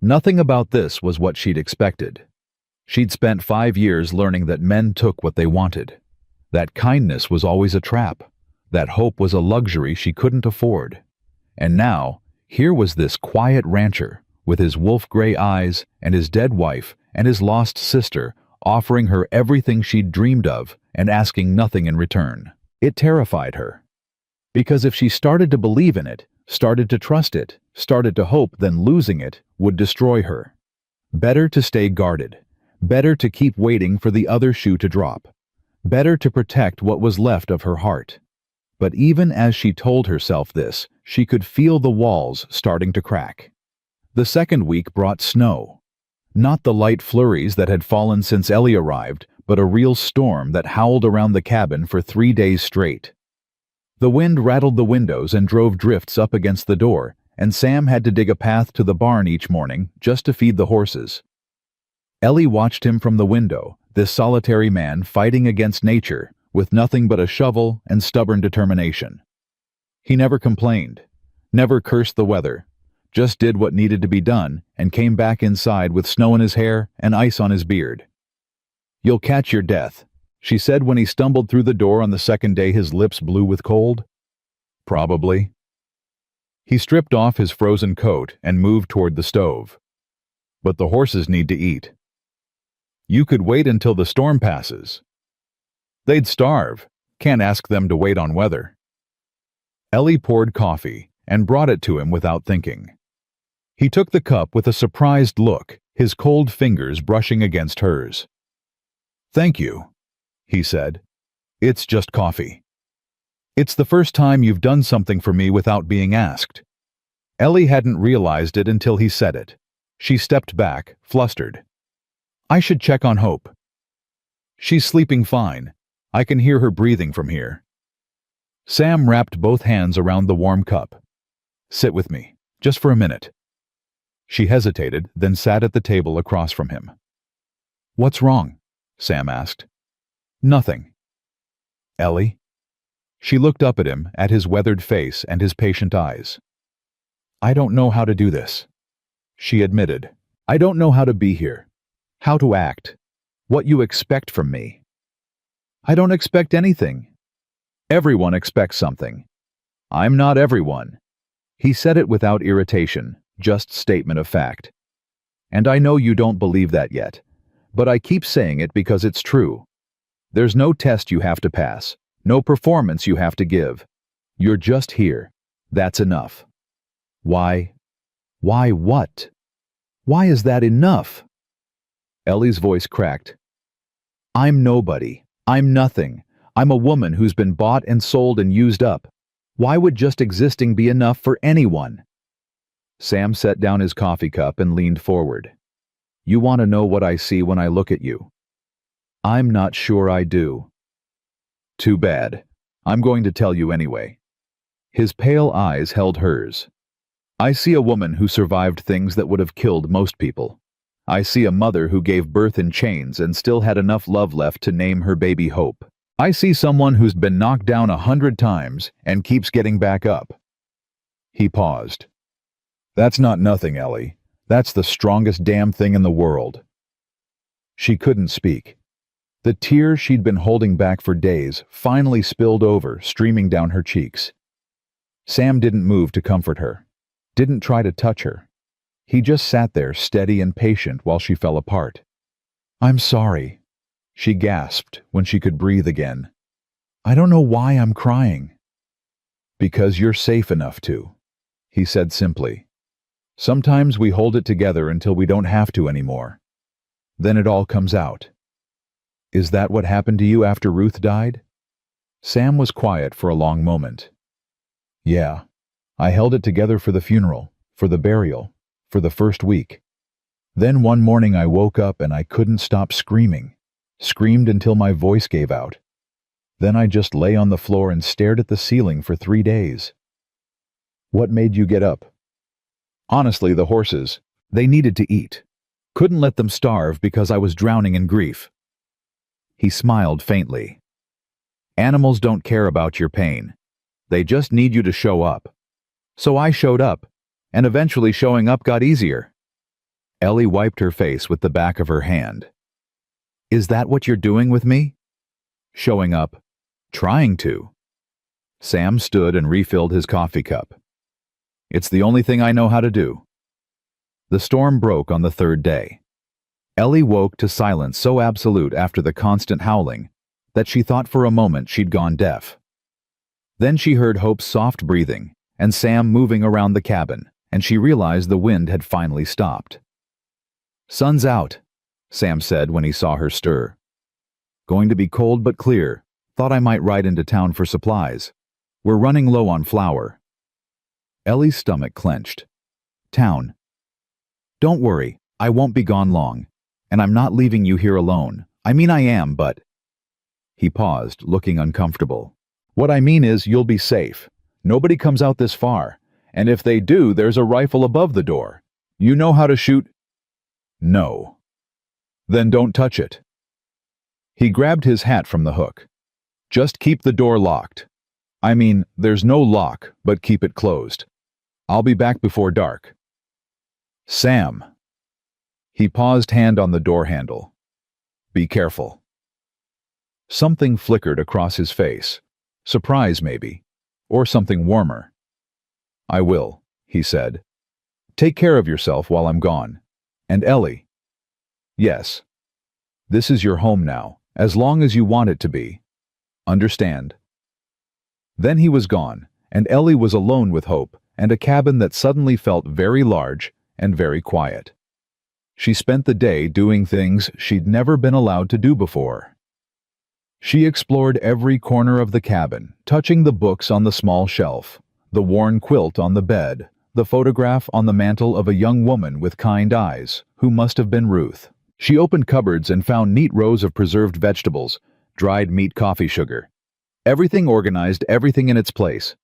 Nothing about this was what she'd expected. She'd spent 5 years learning that men took what they wanted, that kindness was always a trap, that hope was a luxury she couldn't afford. And now, here was this quiet rancher, with his wolf-gray eyes and his dead wife and his lost sister, offering her everything she'd dreamed of and asking nothing in return. It terrified her. Because if she started to believe in it, started to trust it, started to hope, then losing it would destroy her. Better to stay guarded. Better to keep waiting for the other shoe to drop. Better to protect what was left of her heart. But even as she told herself this, she could feel the walls starting to crack. The second week brought snow. Not the light flurries that had fallen since Ellie arrived, but a real storm that howled around the cabin for 3 days straight. The wind rattled the windows and drove drifts up against the door, and Sam had to dig a path to the barn each morning just to feed the horses. Ellie watched him from the window, this solitary man fighting against nature, with nothing but a shovel and stubborn determination. He never complained, never cursed the weather, just did what needed to be done and came back inside with snow in his hair and ice on his beard. You'll catch your death, she said when he stumbled through the door on the second day, his lips blue with cold. Probably. He stripped off his frozen coat and moved toward the stove. But the horses need to eat. You could wait until the storm passes. They'd starve. Can't ask them to wait on weather. Ellie poured coffee and brought it to him without thinking. He took the cup with a surprised look, his cold fingers brushing against hers. Thank you, he said. It's just coffee. It's the first time you've done something for me without being asked. Ellie hadn't realized it until he said it. She stepped back, flustered. I should check on Hope. She's sleeping fine. I can hear her breathing from here. Sam wrapped both hands around the warm cup. Sit with me, just for a minute. She hesitated, then sat at the table across from him. What's wrong? Sam asked. Nothing. Ellie? She looked up at him, at his weathered face and his patient eyes. I don't know how to do this. She admitted. I don't know how to be here. How to act. What you expect from me. I don't expect anything. Everyone expects something. I'm not everyone. He said it without irritation, just statement of fact. And I know you don't believe that yet, but I keep saying it because it's true. There's no test you have to pass, no performance you have to give. You're just here. That's enough. Why? Why what? Why is that enough? Ellie's voice cracked. I'm nobody. I'm nothing. I'm a woman who's been bought and sold and used up. Why would just existing be enough for anyone? Sam set down his coffee cup and leaned forward. You want to know what I see when I look at you? I'm not sure I do. Too bad. I'm going to tell you anyway. His pale eyes held hers. I see a woman who survived things that would have killed most people. I see a mother who gave birth in chains and still had enough love left to name her baby Hope. I see someone who's been knocked down 100 times and keeps getting back up. He paused. That's not nothing, Ellie. That's the strongest damn thing in the world. She couldn't speak. The tears she'd been holding back for days finally spilled over, streaming down her cheeks. Sam didn't move to comfort her, didn't try to touch her. He just sat there steady and patient while she fell apart. I'm sorry, she gasped when she could breathe again. I don't know why I'm crying. Because you're safe enough to, he said simply. Sometimes we hold it together until we don't have to anymore. Then it all comes out. Is that what happened to you after Ruth died? Sam was quiet for a long moment. Yeah, I held it together for the funeral, for the burial, for the first week. Then one morning I woke up and I couldn't stop screaming. Screamed until my voice gave out. Then I just lay on the floor and stared at the ceiling for 3 days. What made you get up? Honestly, the horses. They needed to eat. Couldn't let them starve because I was drowning in grief. He smiled faintly. Animals don't care about your pain. They just need you to show up. So I showed up, and eventually showing up got easier. Ellie wiped her face with the back of her hand. Is that what you're doing with me? Showing up. Trying to. Sam stood and refilled his coffee cup. It's the only thing I know how to do. The storm broke on the 3rd day. Ellie woke to silence so absolute after the constant howling that she thought for a moment she'd gone deaf. Then she heard Hope's soft breathing and Sam moving around the cabin, and she realized the wind had finally stopped. Sun's out, Sam said when he saw her stir. Going to be cold but clear. Thought I might ride into town for supplies. We're running low on flour. Ellie's stomach clenched. Town. Don't worry, I won't be gone long. And I'm not leaving you here alone. I mean I am, but... He paused, looking uncomfortable. What I mean is you'll be safe. Nobody comes out this far. And if they do, there's a rifle above the door. You know how to shoot? No. Then don't touch it. He grabbed his hat from the hook. Just keep the door locked. I mean, there's no lock, but keep it closed. I'll be back before dark. Sam. He paused, hand on the door handle. Be careful. Something flickered across his face. Surprise, maybe. Or something warmer. I will, he said. Take care of yourself while I'm gone. And Ellie. Yes. This is your home now, as long as you want it to be. Understand? Then he was gone, and Ellie was alone with Hope and a cabin that suddenly felt very large and very quiet. She spent the day doing things she'd never been allowed to do before. She explored every corner of the cabin, touching the books on the small shelf, the worn quilt on the bed, the photograph on the mantel of a young woman with kind eyes, who must have been Ruth. She opened cupboards and found neat rows of preserved vegetables, dried meat, coffee sugar. Everything organized, everything in its place.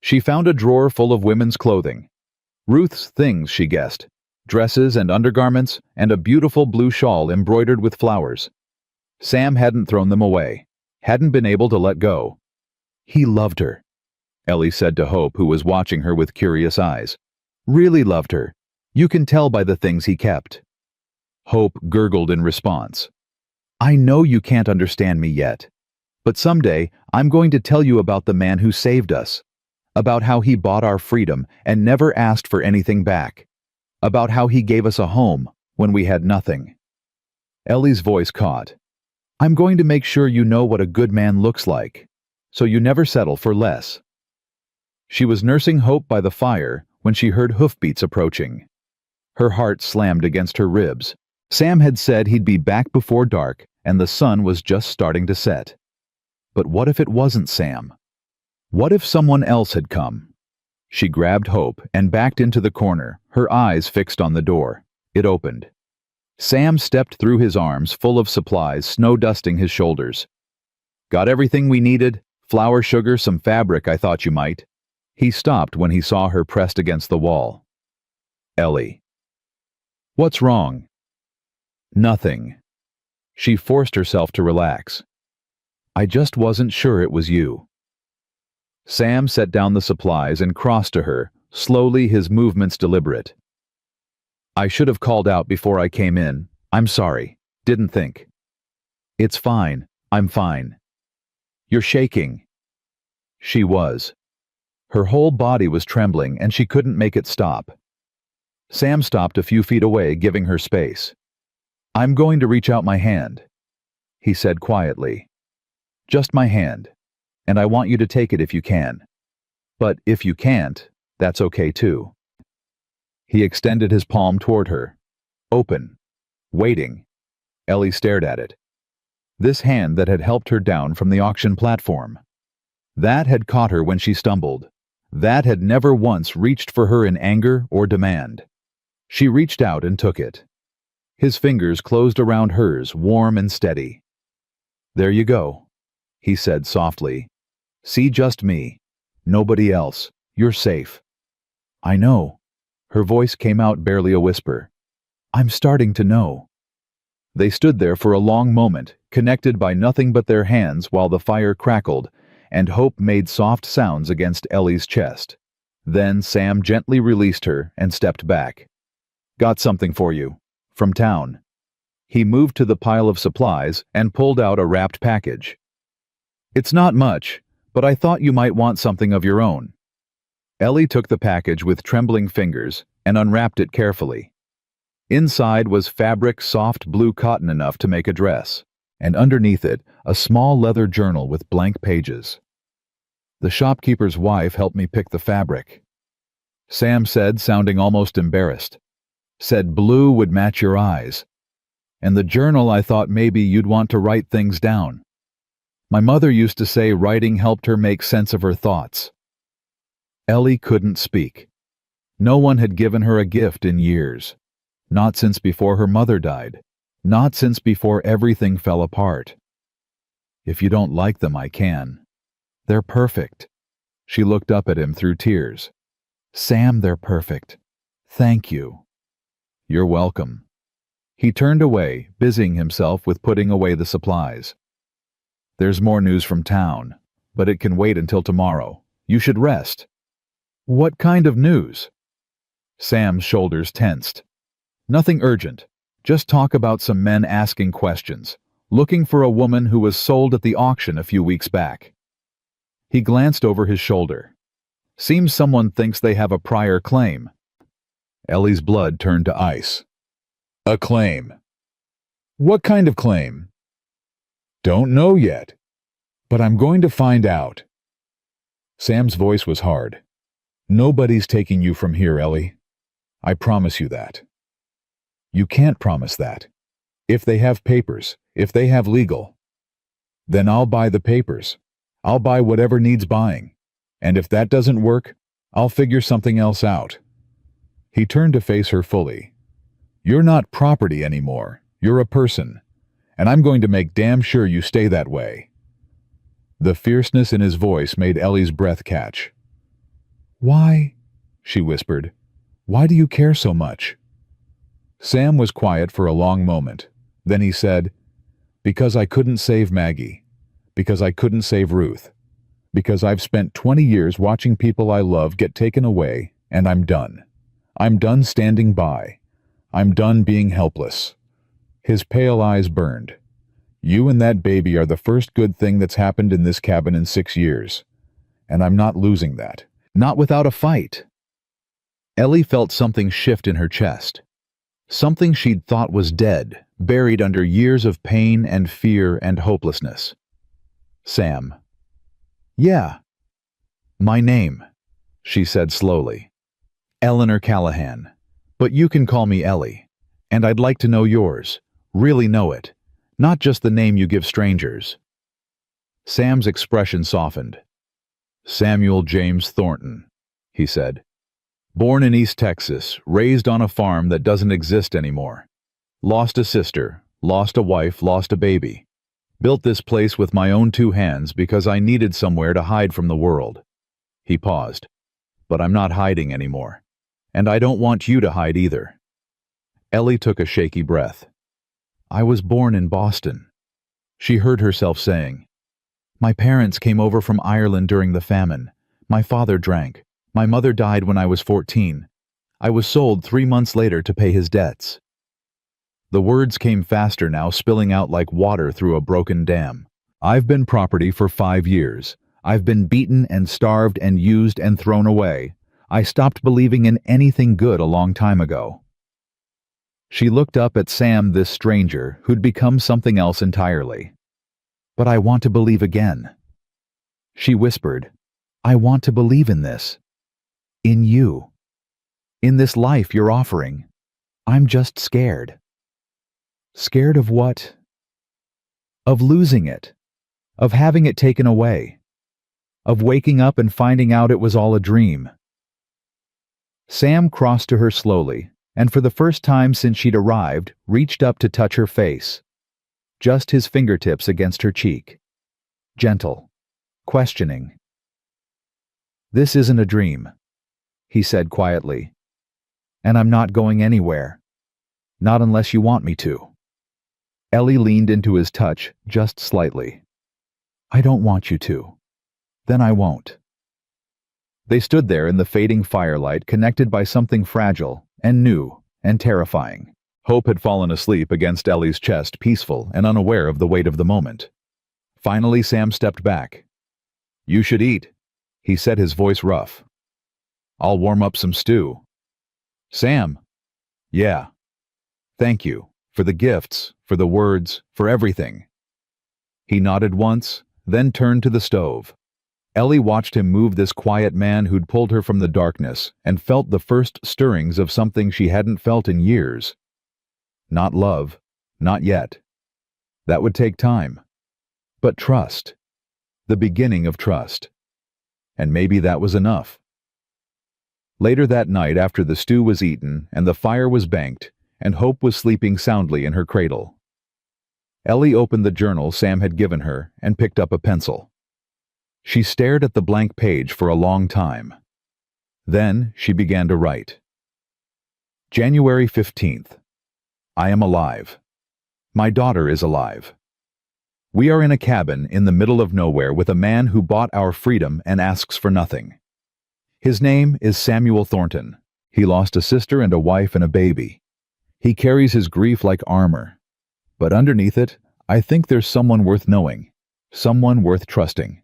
She found a drawer full of women's clothing. Ruth's things, she guessed. Dresses and undergarments, and a beautiful blue shawl embroidered with flowers. Sam hadn't thrown them away, hadn't been able to let go. He loved her, Ellie said to Hope, who was watching her with curious eyes. Really loved her. You can tell by the things he kept. Hope gurgled in response. I know you can't understand me yet, but someday I'm going to tell you about the man who saved us. about how he bought our freedom and never asked for anything back, about how he gave us a home when we had nothing. Ellie's voice caught. I'm going to make sure you know what a good man looks like, so you never settle for less. She was nursing Hope by the fire when she heard hoofbeats approaching. Her heart slammed against her ribs. Sam had said he'd be back before dark, and the sun was just starting to set. But what if it wasn't Sam? What if someone else had come? She grabbed Hope and backed into the corner, her eyes fixed on the door. It opened. Sam stepped through his arms full of supplies, snow-dusting his shoulders. Got everything we needed? Flour, sugar, some fabric, I thought you might. He stopped when he saw her pressed against the wall. Ellie. What's wrong? Nothing. She forced herself to relax. I just wasn't sure it was you. Sam set down the supplies and crossed to her, slowly, his movements deliberate. I should have called out before I came in. I'm sorry. Didn't think. It's fine. I'm fine. You're shaking. She was. Her whole body was trembling and she couldn't make it stop. Sam stopped a few feet away, giving her space. I'm going to reach out my hand, he said quietly. Just my hand, and I want you to take it if you can. But if you can't, that's okay too. He extended his palm toward her. Open. Waiting. Ellie stared at it. This hand that had helped her down from the auction platform. That had caught her when she stumbled. That had never once reached for her in anger or demand. She reached out and took it. His fingers closed around hers, warm and steady. There you go, he said softly. See, just me. Nobody else. You're safe. I know. Her voice came out barely a whisper. I'm starting to know. They stood there for a long moment, connected by nothing but their hands while the fire crackled, and Hope made soft sounds against Ellie's chest. Then Sam gently released her and stepped back. Got something for you. From town. He moved to the pile of supplies and pulled out a wrapped package. It's not much, but I thought you might want something of your own. Ellie took the package with trembling fingers and unwrapped it carefully. Inside was fabric, soft blue cotton enough to make a dress, and underneath it, a small leather journal with blank pages. The shopkeeper's wife helped me pick the fabric. Sam said, sounding almost embarrassed. Said blue would match your eyes. And the journal, I thought maybe you'd want to write things down. My mother used to say writing helped her make sense of her thoughts. Ellie couldn't speak. No one had given her a gift in years. Not since before her mother died. Not since before everything fell apart. If you don't like them, I can. They're perfect. She looked up at him through tears. Sam, they're perfect. Thank you. You're welcome. He turned away, busying himself with putting away the supplies. There's more news from town, but it can wait until tomorrow. You should rest. What kind of news? Sam's shoulders tensed. Nothing urgent. Just talk about some men asking questions, looking for a woman who was sold at the auction a few weeks back. He glanced over his shoulder. Seems someone thinks they have a prior claim. Ellie's blood turned to ice. A claim. What kind of claim? Don't know yet, but I'm going to find out. Sam's voice was hard. Nobody's taking you from here, Ellie. I promise you that. You can't promise that. If they have papers, if they have legal, then I'll buy the papers. I'll buy whatever needs buying. And if that doesn't work, I'll figure something else out. He turned to face her fully. You're not property anymore. You're a person. And I'm going to make damn sure you stay that way. The fierceness in his voice made Ellie's breath catch. Why? She whispered. Why do you care so much? Sam was quiet for a long moment. Then he said, Because I couldn't save Maggie. Because I couldn't save Ruth. Because I've spent 20 years watching people I love get taken away, and I'm done. I'm done standing by. I'm done being helpless. His pale eyes burned. You and that baby are the first good thing that's happened in this cabin in 6 years. And I'm not losing that. Not without a fight. Ellie felt something shift in her chest. Something she'd thought was dead, buried under years of pain and fear and hopelessness. Sam. Yeah. My name, she said slowly. Eleanor Callahan. But you can call me Ellie. And I'd like to know yours. Really know it. Not just the name you give strangers. Sam's expression softened. Samuel James Thornton, he said. Born in East Texas, raised on a farm that doesn't exist anymore. Lost a sister, lost a wife, lost a baby. Built this place with my own two hands because I needed somewhere to hide from the world. He paused. But I'm not hiding anymore. And I don't want you to hide either. Ellie took a shaky breath. I was born in Boston. She heard herself saying. My parents came over from Ireland during the famine. My father drank. My mother died when I was 14. I was sold 3 months later to pay his debts. The words came faster now, spilling out like water through a broken dam. I've been property for 5 years. I've been beaten and starved and used and thrown away. I stopped believing in anything good a long time ago. She looked up at Sam, this stranger, who'd become something else entirely. But I want to believe again. She whispered, I want to believe in this. In you. In this life you're offering. I'm just scared. Scared of what? Of losing it. Of having it taken away. Of waking up and finding out it was all a dream. Sam crossed to her slowly, and for the first time since she'd arrived, reached up to touch her face. Just his fingertips against her cheek. Gentle. Questioning. This isn't a dream, he said quietly. And I'm not going anywhere. Not unless you want me to. Ellie leaned into his touch just slightly. I don't want you to. Then I won't. They stood there in the fading firelight, connected by something fragile and new and terrifying. Hope had fallen asleep against Ellie's chest, peaceful and unaware of the weight of the moment. Finally, Sam stepped back. You should eat, he said, his voice rough. I'll warm up some stew. Sam. Yeah. Thank you. For the gifts, for the words, for everything. He nodded once, then turned to the stove. Ellie watched him move, this quiet man who'd pulled her from the darkness, and felt the first stirrings of something she hadn't felt in years. Not love, not yet. That would take time. But trust. The beginning of trust. And maybe that was enough. Later that night, after the stew was eaten and the fire was banked, and Hope was sleeping soundly in her cradle, Ellie opened the journal Sam had given her and picked up a pencil. She stared at the blank page for a long time. Then she began to write. January 15th. I am alive. My daughter is alive. We are in a cabin in the middle of nowhere with a man who bought our freedom and asks for nothing. His name is Samuel Thornton. He lost a sister and a wife and a baby. He carries his grief like armor. But underneath it, I think there's someone worth knowing, someone worth trusting.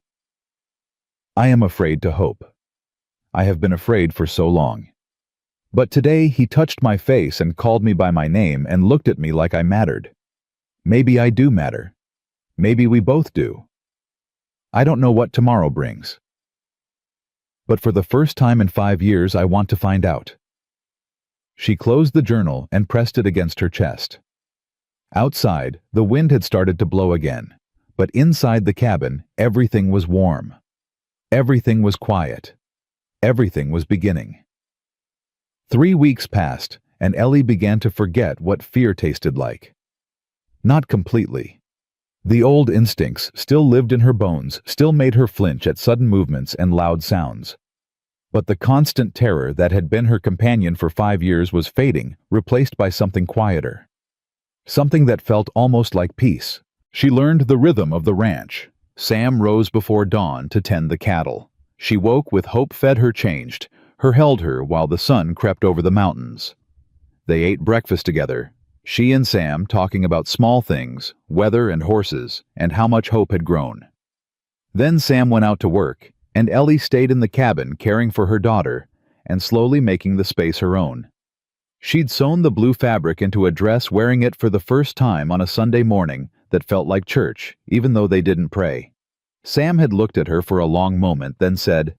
I am afraid to hope. I have been afraid for so long. But today he touched my face and called me by my name and looked at me like I mattered. Maybe I do matter. Maybe we both do. I don't know what tomorrow brings. But for the first time in 5 years, I want to find out. She closed the journal and pressed it against her chest. Outside, the wind had started to blow again, but inside the cabin, everything was warm. Everything was quiet. Everything was beginning. 3 weeks passed, and Ellie began to forget what fear tasted like. Not completely. The old instincts still lived in her bones, still made her flinch at sudden movements and loud sounds. But the constant terror that had been her companion for 5 years was fading, replaced by something quieter. Something that felt almost like peace. She learned the rhythm of the ranch. Sam rose before dawn to tend the cattle. She woke with hope fed her changed, her held her while the sun crept over the mountains. They ate breakfast together, she and Sam talking about small things, weather and horses, and how much hope had grown. Then Sam went out to work, and Ellie stayed in the cabin caring for her daughter and slowly making the space her own. She'd sewn the blue fabric into a dress, wearing it for the first time on a Sunday morning that felt like church, even though they didn't pray. Sam had looked at her for a long moment, then said,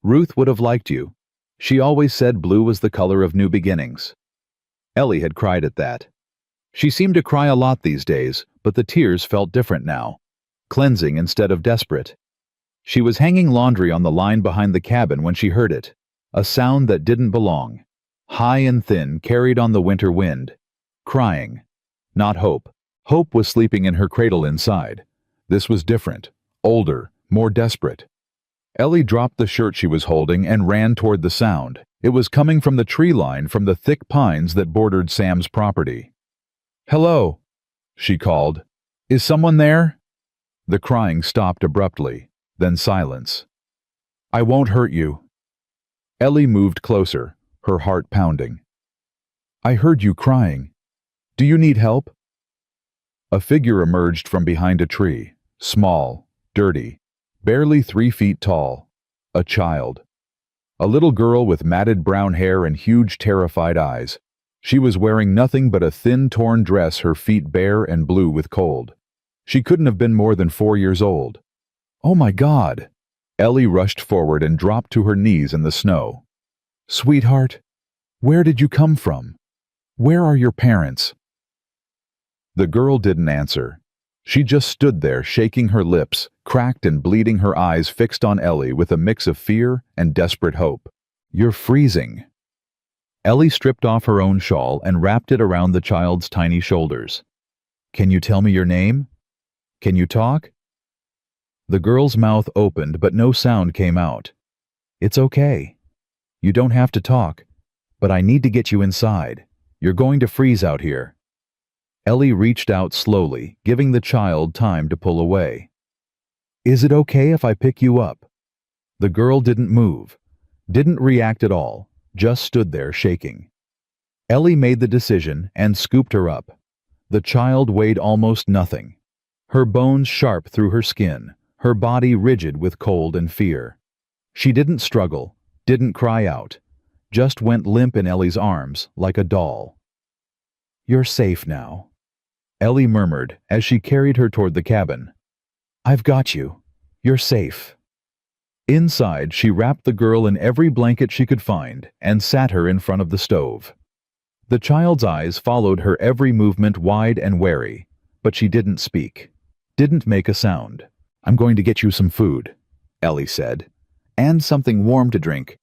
"Ruth would have liked you. She always said blue was the color of new beginnings." Ellie had cried at that. She seemed to cry a lot these days, but the tears felt different now, cleansing instead of desperate. She was hanging laundry on the line behind the cabin when she heard it, a sound that didn't belong, high and thin, carried on the winter wind. Crying. Not Hope. Hope was sleeping in her cradle inside. This was different, older, more desperate. Ellie dropped the shirt she was holding and ran toward the sound. It was coming from the tree line, from the thick pines that bordered Sam's property. "Hello," she called. "Is someone there?" The crying stopped abruptly, then silence. "I won't hurt you." Ellie moved closer, her heart pounding. "I heard you crying. Do you need help?" A figure emerged from behind a tree, small, dirty, barely 3 feet tall. A child. A little girl with matted brown hair and huge, terrified eyes. She was wearing nothing but a thin, torn dress, her feet bare and blue with cold. She couldn't have been more than 4 years old. "Oh my God!" Ellie rushed forward and dropped to her knees in the snow. "Sweetheart, where did you come from? Where are your parents?" The girl didn't answer. She just stood there, shaking her lips, cracked and bleeding, her eyes fixed on Ellie with a mix of fear and desperate hope. "You're freezing." Ellie stripped off her own shawl and wrapped it around the child's tiny shoulders. "Can you tell me your name? Can you talk?" The girl's mouth opened, but no sound came out. "It's okay. You don't have to talk, but I need to get you inside. You're going to freeze out here." Ellie reached out slowly, giving the child time to pull away. "Is it okay if I pick you up?" The girl didn't move, didn't react at all, just stood there shaking. Ellie made the decision and scooped her up. The child weighed almost nothing, her bones sharp through her skin, her body rigid with cold and fear. She didn't struggle, didn't cry out, just went limp in Ellie's arms like a doll. "You're safe now," Ellie murmured as she carried her toward the cabin. "I've got you. You're safe." Inside, she wrapped the girl in every blanket she could find and sat her in front of the stove. The child's eyes followed her every movement, wide and wary, but she didn't speak, didn't make a sound. "I'm going to get you some food," Ellie said, "and something warm to drink.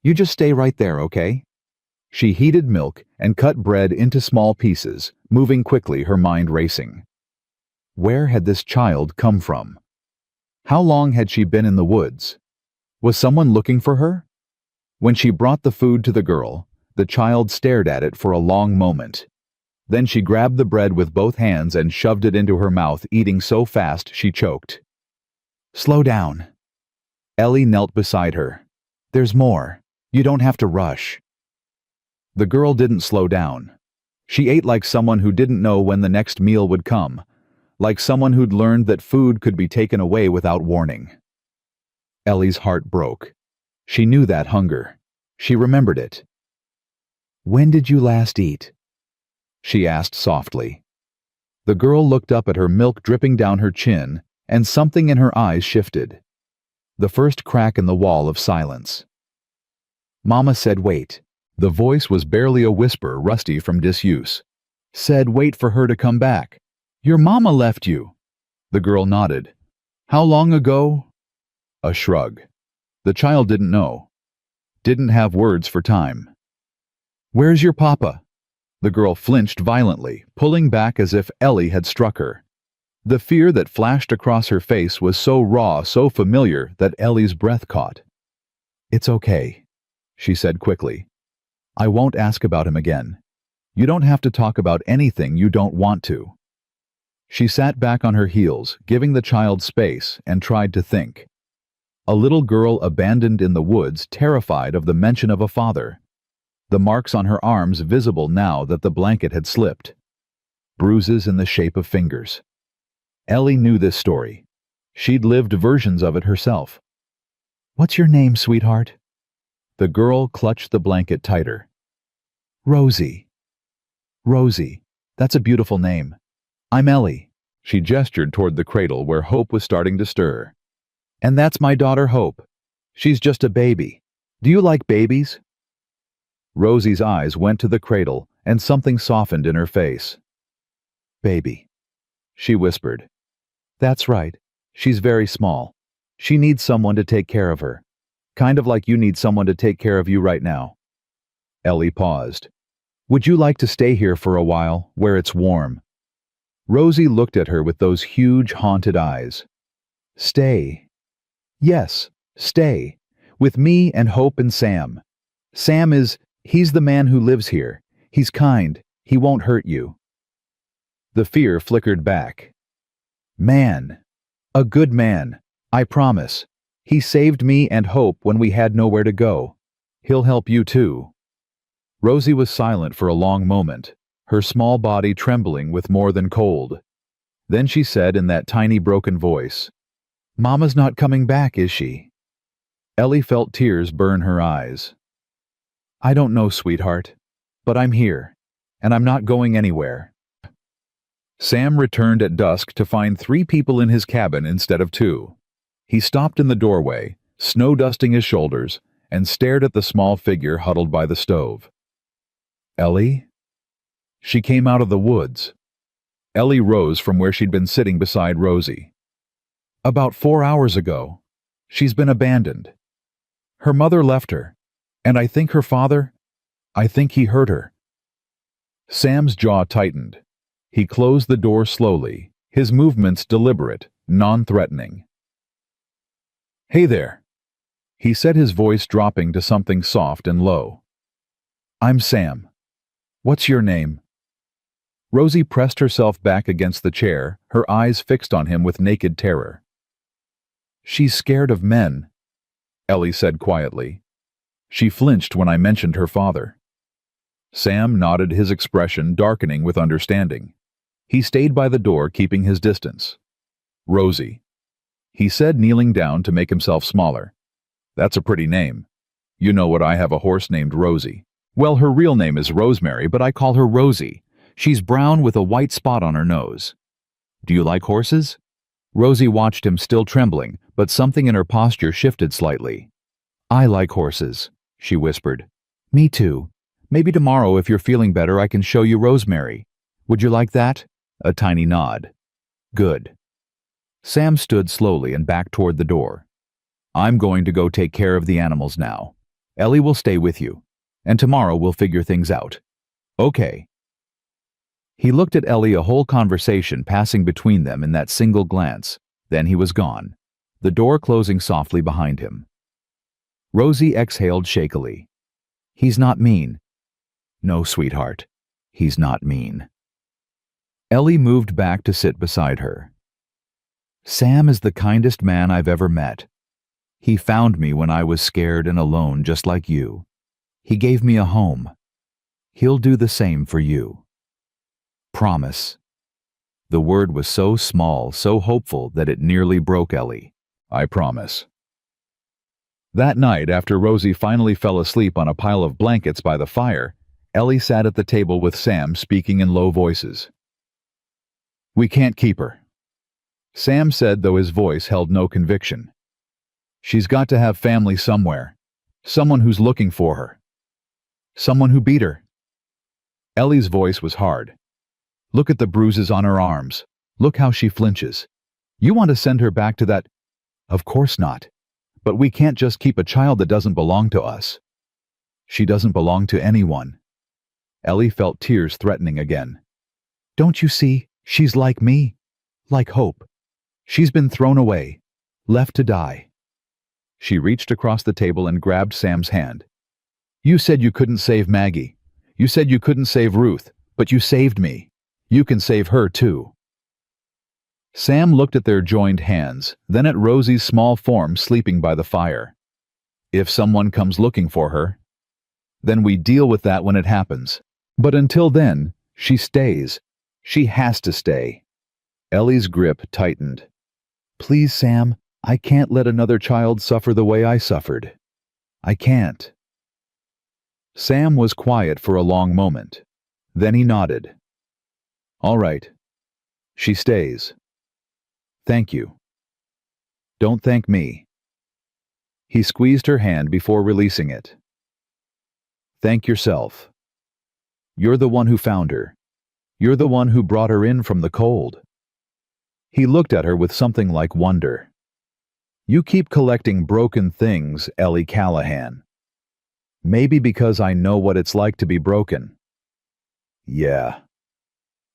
You just stay right there, okay?" She heated milk and cut bread into small pieces, moving quickly, her mind racing. Where had this child come from? How long had she been in the woods? Was someone looking for her? When she brought the food to the girl, the child stared at it for a long moment. Then she grabbed the bread with both hands and shoved it into her mouth, eating so fast she choked. "Slow down." Ellie knelt beside her. "There's more. You don't have to rush." The girl didn't slow down. She ate like someone who didn't know when the next meal would come, like someone who'd learned that food could be taken away without warning. Ellie's heart broke. She knew that hunger. She remembered it. "When did you last eat?" she asked softly. The girl looked up at her, milk dripping down her chin, and something in her eyes shifted. The first crack in the wall of silence. "Mama said wait." The voice was barely a whisper, rusty from disuse. "Said wait for her to come back. Your mama left you." The girl nodded. "How long ago?" A shrug. The child didn't know. Didn't have words for time. "Where's your papa?" The girl flinched violently, pulling back as if Ellie had struck her. The fear that flashed across her face was so raw, so familiar, that Ellie's breath caught. "It's okay," she said quickly. "I won't ask about him again. You don't have to talk about anything you don't want to." She sat back on her heels, giving the child space, and tried to think. A little girl abandoned in the woods, terrified of the mention of a father. The marks on her arms visible now that the blanket had slipped. Bruises in the shape of fingers. Ellie knew this story. She'd lived versions of it herself. What's your name, sweetheart? The girl clutched the blanket tighter. Rosie. Rosie. That's a beautiful name. I'm Ellie. She gestured toward the cradle where Hope was starting to stir. And that's my daughter Hope. She's just a baby. Do you like babies? Rosie's eyes went to the cradle, and something softened in her face. Baby, she whispered. That's right. She's very small. She needs someone to take care of her. Kind of like you need someone to take care of you right now. Ellie paused. Would you like to stay here for a while, where it's warm? Rosie looked at her with those huge, haunted eyes. Stay. Yes, stay. With me and Hope and Sam. He's the man who lives here. He's kind. He won't hurt you. The fear flickered back. Man. A good man. I promise. He saved me and Hope when we had nowhere to go. He'll help you too. Rosie was silent for a long moment, her small body trembling with more than cold. Then she said in that tiny broken voice, Mama's not coming back, is she? Ellie felt tears burn her eyes. I don't know, sweetheart, but I'm here, and I'm not going anywhere. Sam returned at dusk to find 3 people in his cabin instead of 2. He stopped in the doorway, snow-dusting his shoulders, and stared at the small figure huddled by the stove. Ellie? She came out of the woods. Ellie rose from where she'd been sitting beside Rosie. About 4 hours ago. She's been abandoned. Her mother left her, and I think he hurt her. Sam's jaw tightened. He closed the door slowly, his movements deliberate, non-threatening. Hey there, he said, his voice dropping to something soft and low. I'm Sam. What's your name? Rosie pressed herself back against the chair, her eyes fixed on him with naked terror. She's scared of men, Ellie said quietly. She flinched when I mentioned her father. Sam nodded, his expression darkening with understanding. He stayed by the door, keeping his distance. Rosie, he said, kneeling down to make himself smaller. That's a pretty name. You know what, I have a horse named Rosie. Well, her real name is Rosemary, but I call her Rosie. She's brown with a white spot on her nose. Do you like horses? Rosie watched him, still trembling, but something in her posture shifted slightly. I like horses, she whispered. Me too. Maybe tomorrow, if you're feeling better, I can show you Rosemary. Would you like that? A tiny nod. Good. Sam stood slowly and backed toward the door. I'm going to go take care of the animals now. Ellie will stay with you, and tomorrow we'll figure things out. Okay. He looked at Ellie, a whole conversation passing between them in that single glance. Then he was gone, the door closing softly behind him. Rosie exhaled shakily. He's not mean. No, sweetheart, he's not mean. Ellie moved back to sit beside her. Sam is the kindest man I've ever met. He found me when I was scared and alone, just like you. He gave me a home. He'll do the same for you. Promise. The word was so small, so hopeful, that it nearly broke Ellie. I promise. That night, after Rosie finally fell asleep on a pile of blankets by the fire, Ellie sat at the table with Sam, speaking in low voices. We can't keep her, Sam said, though his voice held no conviction. She's got to have family somewhere. Someone who's looking for her. Someone who beat her. Ellie's voice was hard. Look at the bruises on her arms. Look how she flinches. You want to send her back to that? Of course not. But we can't just keep a child that doesn't belong to us. She doesn't belong to anyone. Ellie felt tears threatening again. Don't you see? She's like me. Like Hope. She's been thrown away. Left to die. She reached across the table and grabbed Sam's hand. You said you couldn't save Maggie. You said you couldn't save Ruth, but you saved me. You can save her too. Sam looked at their joined hands, then at Rosie's small form sleeping by the fire. If someone comes looking for her, then we deal with that when it happens. But until then, she stays. She has to stay. Ellie's grip tightened. Please, Sam, I can't let another child suffer the way I suffered. I can't." Sam was quiet for a long moment. Then he nodded. "All right. She stays. Thank you." "Don't thank me." He squeezed her hand before releasing it. "Thank yourself. You're the one who found her. You're the one who brought her in from the cold." He looked at her with something like wonder. "You keep collecting broken things, Ellie Callahan. Maybe because I know what it's like to be broken." "Yeah."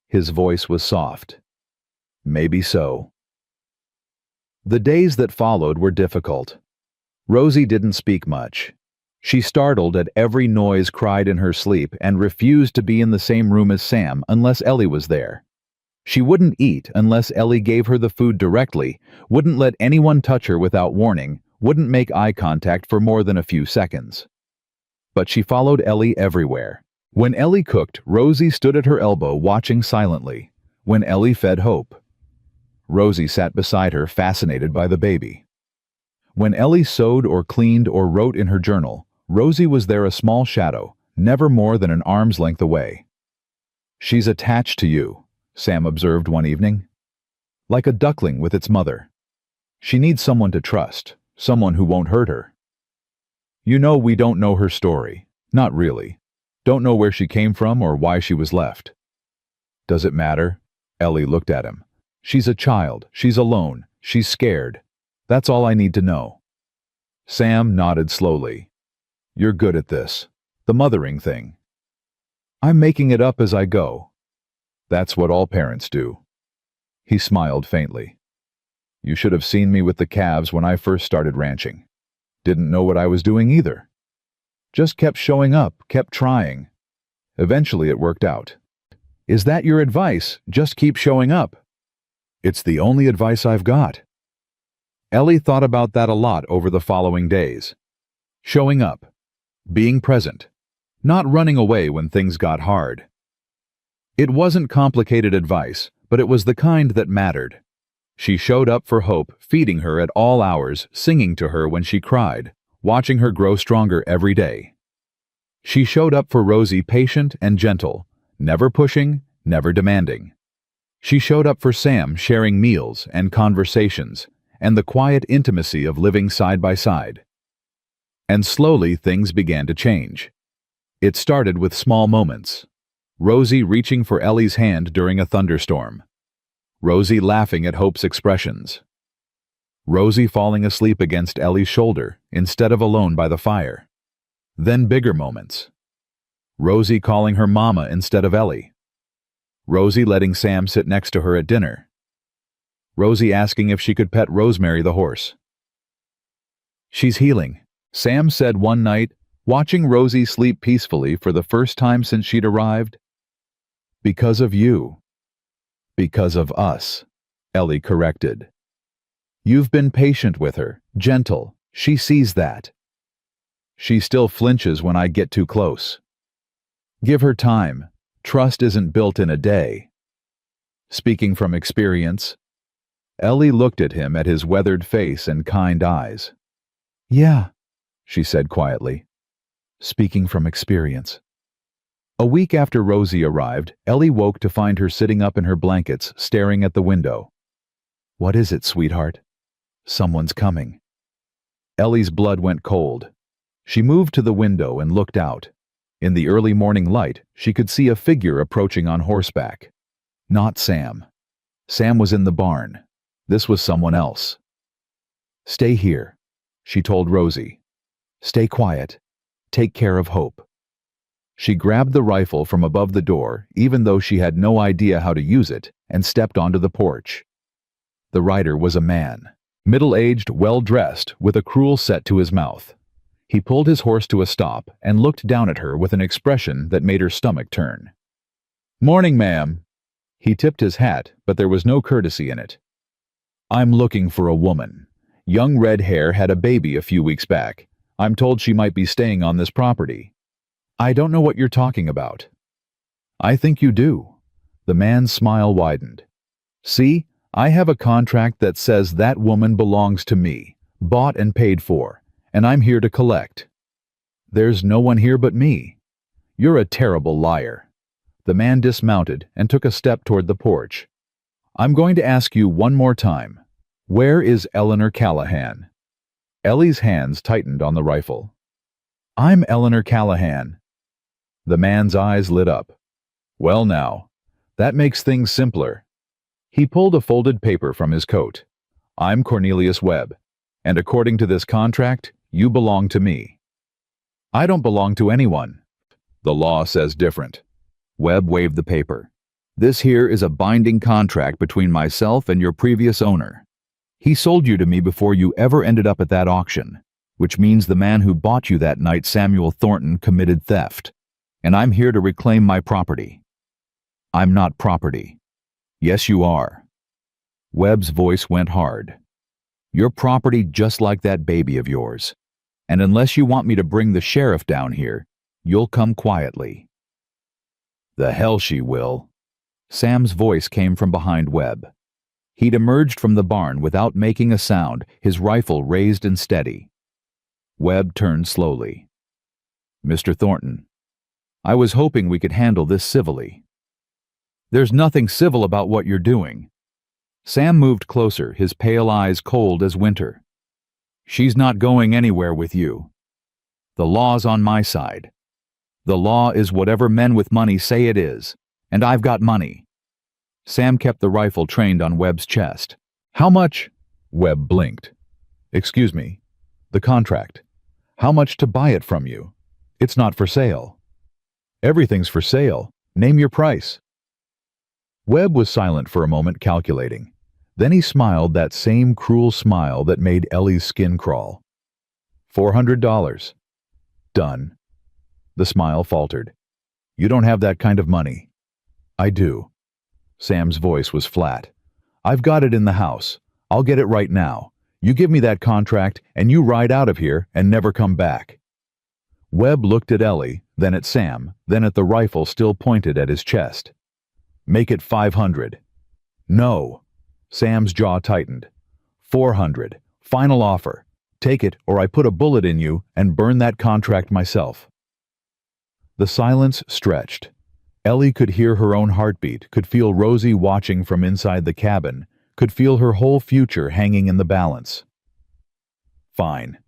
His voice was soft. "Maybe so." The days that followed were difficult. Rosie didn't speak much. She startled at every noise, cried in her sleep, and refused to be in the same room as Sam unless Ellie was there. She wouldn't eat unless Ellie gave her the food directly, wouldn't let anyone touch her without warning, wouldn't make eye contact for more than a few seconds. But she followed Ellie everywhere. When Ellie cooked, Rosie stood at her elbow watching silently. When Ellie fed Hope, Rosie sat beside her, fascinated by the baby. When Ellie sewed or cleaned or wrote in her journal, Rosie was there, a small shadow, never more than an arm's length away. "She's attached to you," Sam observed one evening. "Like a duckling with its mother. She needs someone to trust, someone who won't hurt her." "You know, we don't know her story. Not really. Don't know where she came from or why she was left." "Does it matter?" Ellie looked at him. "She's a child. She's alone. She's scared. That's all I need to know." Sam nodded slowly. "You're good at this. The mothering thing." "I'm making it up as I go." "That's what all parents do." He smiled faintly. "You should have seen me with the calves when I first started ranching. Didn't know what I was doing either. Just kept showing up, kept trying. Eventually it worked out." "Is that your advice? Just keep showing up?" "It's the only advice I've got." Ellie thought about that a lot over the following days. Showing up. Being present. Not running away when things got hard. It wasn't complicated advice, but it was the kind that mattered. She showed up for Hope, feeding her at all hours, singing to her when she cried, watching her grow stronger every day. She showed up for Rosie, patient and gentle, never pushing, never demanding. She showed up for Sam, sharing meals and conversations, and the quiet intimacy of living side by side. And slowly things began to change. It started with small moments. Rosie reaching for Ellie's hand during a thunderstorm. Rosie laughing at Hope's expressions. Rosie falling asleep against Ellie's shoulder instead of alone by the fire. Then bigger moments. Rosie calling her mama instead of Ellie. Rosie letting Sam sit next to her at dinner. Rosie asking if she could pet Rosemary the horse. "She's healing," Sam said one night, watching Rosie sleep peacefully for the first time since she'd arrived. "Because of you." "Because of us," Ellie corrected. "You've been patient with her, gentle. She sees that. She still flinches when I get too close. Give her time. Trust isn't built in a day." Speaking from experience, Ellie looked at him, at his weathered face and kind eyes. "Yeah," she said quietly. "Speaking from experience." A week after Rosie arrived, Ellie woke to find her sitting up in her blankets, staring at the window. "What is it, sweetheart?" "Someone's coming." Ellie's blood went cold. She moved to the window and looked out. In the early morning light, she could see a figure approaching on horseback. Not Sam. Sam was in the barn. This was someone else. "Stay here," she told Rosie. "Stay quiet. Take care of Hope." She grabbed the rifle from above the door, even though she had no idea how to use it, and stepped onto the porch. The rider was a man, middle-aged, well-dressed, with a cruel set to his mouth. He pulled his horse to a stop and looked down at her with an expression that made her stomach turn. "Morning, ma'am." He tipped his hat, but there was no courtesy in it. "I'm looking for a woman. Young red hair, had a baby a few weeks back. I'm told she might be staying on this property." "I don't know what you're talking about." "I think you do." The man's smile widened. "See, I have a contract that says that woman belongs to me, bought and paid for, and I'm here to collect. There's no one here but me. You're a terrible liar. The man dismounted and took a step toward the porch. I'm going to ask you one more time. Where is Eleanor Callahan? Ellie's hands tightened on the rifle. I'm Eleanor Callahan. The man's eyes lit up. Well now, that makes things simpler. He pulled a folded paper from his coat. I'm Cornelius Webb, and according to this contract, you belong to me. I don't belong to anyone. The law says different. Webb waved the paper. This here is a binding contract between myself and your previous owner. He sold you to me before you ever ended up at that auction, which means the man who bought you that night, Samuel Thornton, committed theft, and I'm here to reclaim my property. I'm not property. Yes, you are. Webb's voice went hard. You're property just like that baby of yours, and unless you want me to bring the sheriff down here, you'll come quietly. The hell she will. Sam's voice came from behind Webb. He'd emerged from the barn without making a sound, his rifle raised and steady. Webb turned slowly. Mr. Thornton, I was hoping we could handle this civilly. There's nothing civil about what you're doing. Sam moved closer, his pale eyes cold as winter. She's not going anywhere with you. The law's on my side. The law is whatever men with money say it is, and I've got money. Sam kept the rifle trained on Webb's chest. How much? Webb blinked. Excuse me. The contract. How much to buy it from you? It's not for sale. Everything's for sale. Name your price. Webb was silent for a moment, calculating. Then he smiled that same cruel smile that made Ellie's skin crawl. $400. Done. The smile faltered. You don't have that kind of money. I do. Sam's voice was flat. I've got it in the house. I'll get it right now. You give me that contract, and you ride out of here and never come back. Webb looked at Ellie, then at Sam, then at the rifle still pointed at his chest. Make it 500. No. Sam's jaw tightened. 400. Final offer. Take it or I put a bullet in you and burn that contract myself. The silence stretched. Ellie could hear her own heartbeat, could feel Rosie watching from inside the cabin, could feel her whole future hanging in the balance. Fine.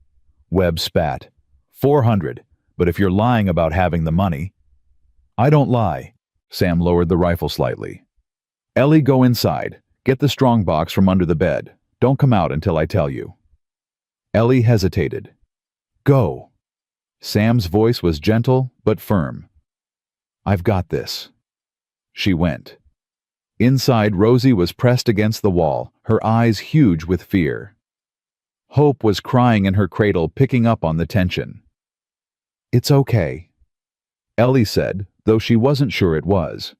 Webb spat. 400, but if you're lying about having the money. I don't lie. Sam lowered the rifle slightly. Ellie, go inside. Get the strongbox from under the bed. Don't come out until I tell you. Ellie hesitated. Go. Sam's voice was gentle but firm. I've got this. She went. Inside, Rosie was pressed against the wall, her eyes huge with fear. Hope was crying in her cradle, picking up on the tension. It's okay, Ellie said, though she wasn't sure it was.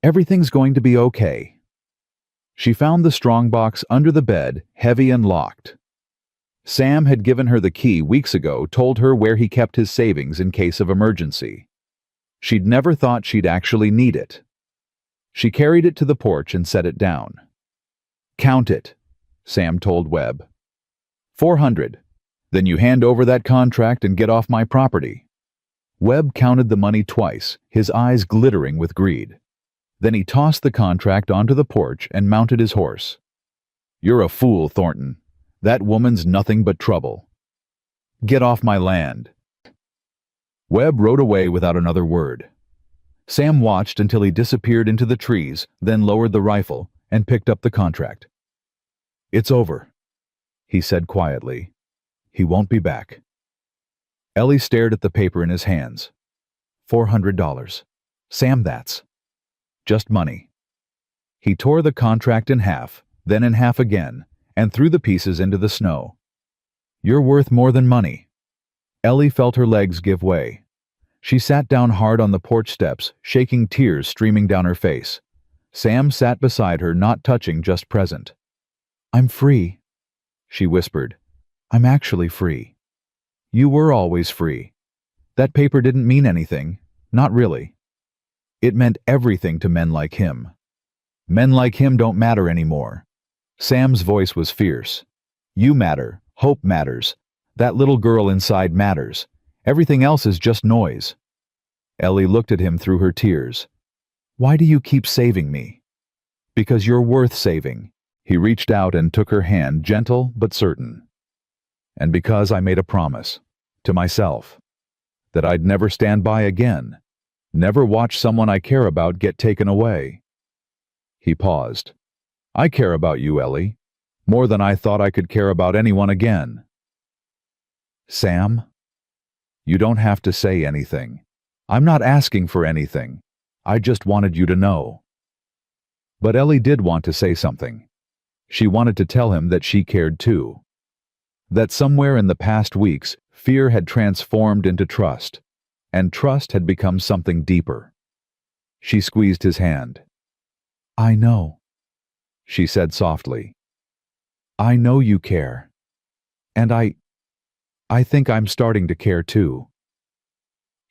Everything's going to be okay. She found the strongbox under the bed, heavy and locked. Sam had given her the key weeks ago, told her where he kept his savings in case of emergency. She'd never thought she'd actually need it. She carried it to the porch and set it down. Count it, Sam told Webb. 400. Then you hand over that contract and get off my property. Webb counted the money twice, his eyes glittering with greed. Then he tossed the contract onto the porch and mounted his horse. You're a fool, Thornton. That woman's nothing but trouble. Get off my land. Webb rode away without another word. Sam watched until he disappeared into the trees, then lowered the rifle and picked up the contract. It's over, he said quietly. He won't be back. Ellie stared at the paper in his hands. $400. Sam, that's just money. He tore the contract in half, then in half again, and threw the pieces into the snow. You're worth more than money. Ellie felt her legs give way. She sat down hard on the porch steps, shaking, tears streaming down her face. Sam sat beside her, not touching, just present. I'm free, she whispered. I'm actually free. You were always free. That paper didn't mean anything, not really. It meant everything to men like him. Men like him don't matter anymore. Sam's voice was fierce. You matter. Hope matters. That little girl inside matters. Everything else is just noise. Ellie looked at him through her tears. Why do you keep saving me? Because you're worth saving. He reached out and took her hand, gentle but certain. And because I made a promise, to myself, that I'd never stand by again, never watch someone I care about get taken away. He paused. I care about you, Ellie, more than I thought I could care about anyone again. Sam, you don't have to say anything. I'm not asking for anything. I just wanted you to know. But Ellie did want to say something. She wanted to tell him that she cared too. That somewhere in the past weeks, fear had transformed into trust, and trust had become something deeper. She squeezed his hand. I know, she said softly. I know you care. And I think I'm starting to care too.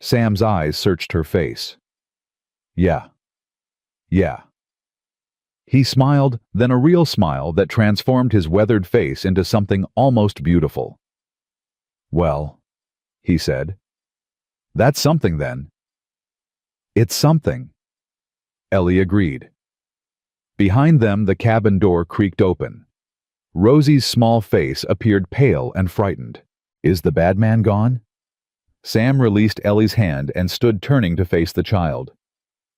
Sam's eyes searched her face. Yeah. He smiled, then a real smile that transformed his weathered face into something almost beautiful. Well, he said. That's something then. It's something. Ellie agreed. Behind them, the cabin door creaked open. Rosie's small face appeared pale and frightened. Is the bad man gone? Sam released Ellie's hand and stood turning to face the child.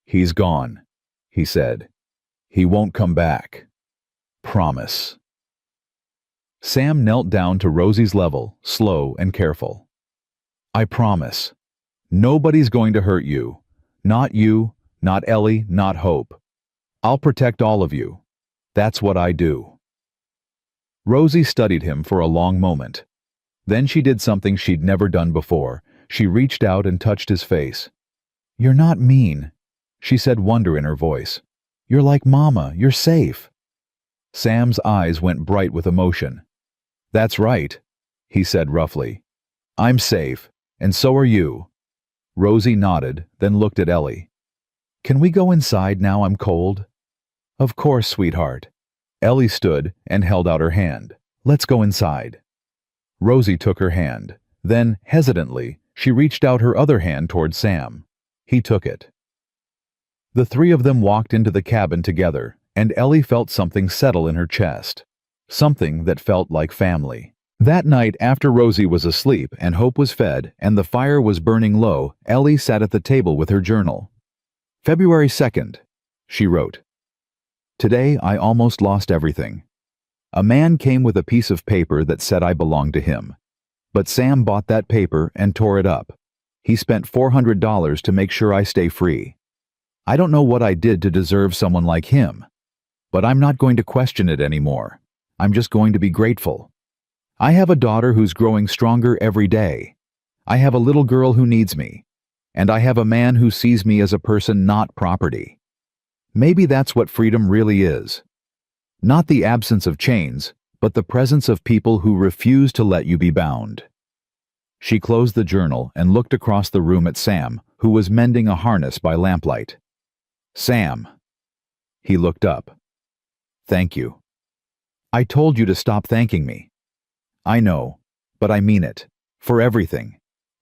He's gone, he said. He won't come back. Promise. Sam knelt down to Rosie's level, slow and careful. I promise. Nobody's going to hurt you. Not you, not Ellie, not Hope. I'll protect all of you. That's what I do. Rosie studied him for a long moment. Then she did something she'd never done before. She reached out and touched his face. You're not mean, she said, wonder in her voice. You're like Mama, you're safe. Sam's eyes went bright with emotion. That's right, he said roughly. I'm safe, and so are you. Rosie nodded, then looked at Ellie. Can we go inside now? I'm cold. Of course, sweetheart. Ellie stood and held out her hand. Let's go inside. Rosie took her hand. Then, hesitantly, she reached out her other hand toward Sam. He took it. The three of them walked into the cabin together, and Ellie felt something settle in her chest. Something that felt like family. That night, after Rosie was asleep and Hope was fed and the fire was burning low, Ellie sat at the table with her journal. February 2nd, she wrote. Today I almost lost everything. A man came with a piece of paper that said I belonged to him. But Sam bought that paper and tore it up. He spent $400 to make sure I stay free. I don't know what I did to deserve someone like him, but I'm not going to question it anymore. I'm just going to be grateful. I have a daughter who's growing stronger every day. I have a little girl who needs me. And I have a man who sees me as a person, not property. Maybe that's what freedom really is. Not the absence of chains, but the presence of people who refuse to let you be bound. She closed the journal and looked across the room at Sam, who was mending a harness by lamplight. Sam. He looked up. Thank you. I told you to stop thanking me. I know, but I mean it. For everything.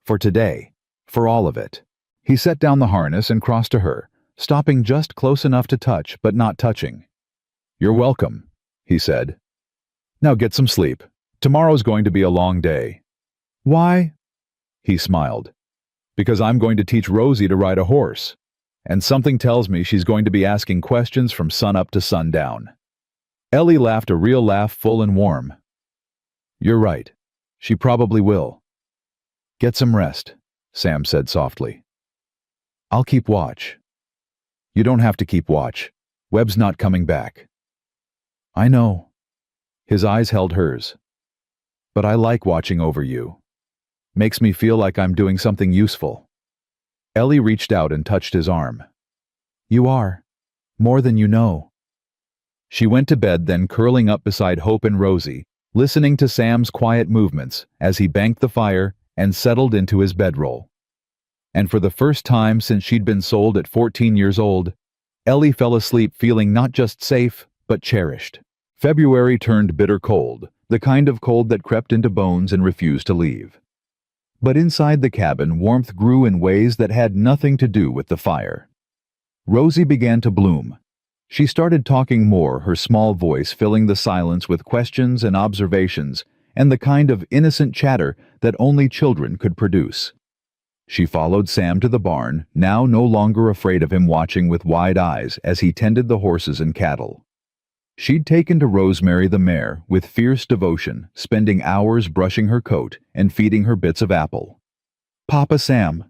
For today. For all of it. He set down the harness and crossed to her, stopping just close enough to touch but not touching. You're welcome, he said. Now get some sleep. Tomorrow's going to be a long day. Why? He smiled. Because I'm going to teach Rosie to ride a horse. And something tells me she's going to be asking questions from sunup to sundown. Ellie laughed a real laugh, full and warm. You're right. She probably will. Get some rest, Sam said softly. I'll keep watch. You don't have to keep watch. Webb's not coming back. I know. His eyes held hers. But I like watching over you. Makes me feel like I'm doing something useful. Ellie reached out and touched his arm. You are. More than you know. She went to bed, then curling up beside Hope and Rosie, listening to Sam's quiet movements as he banked the fire and settled into his bedroll. And for the first time since she'd been sold at 14 years old, Ellie fell asleep feeling not just safe, but cherished. February turned bitter cold, the kind of cold that crept into bones and refused to leave. But inside the cabin, warmth grew in ways that had nothing to do with the fire. Rosie began to bloom. She started talking more, her small voice filling the silence with questions and observations, and the kind of innocent chatter that only children could produce. She followed Sam to the barn, now no longer afraid of him watching with wide eyes as he tended the horses and cattle. She'd taken to Rosemary the mare with fierce devotion, spending hours brushing her coat and feeding her bits of apple. "Papa Sam."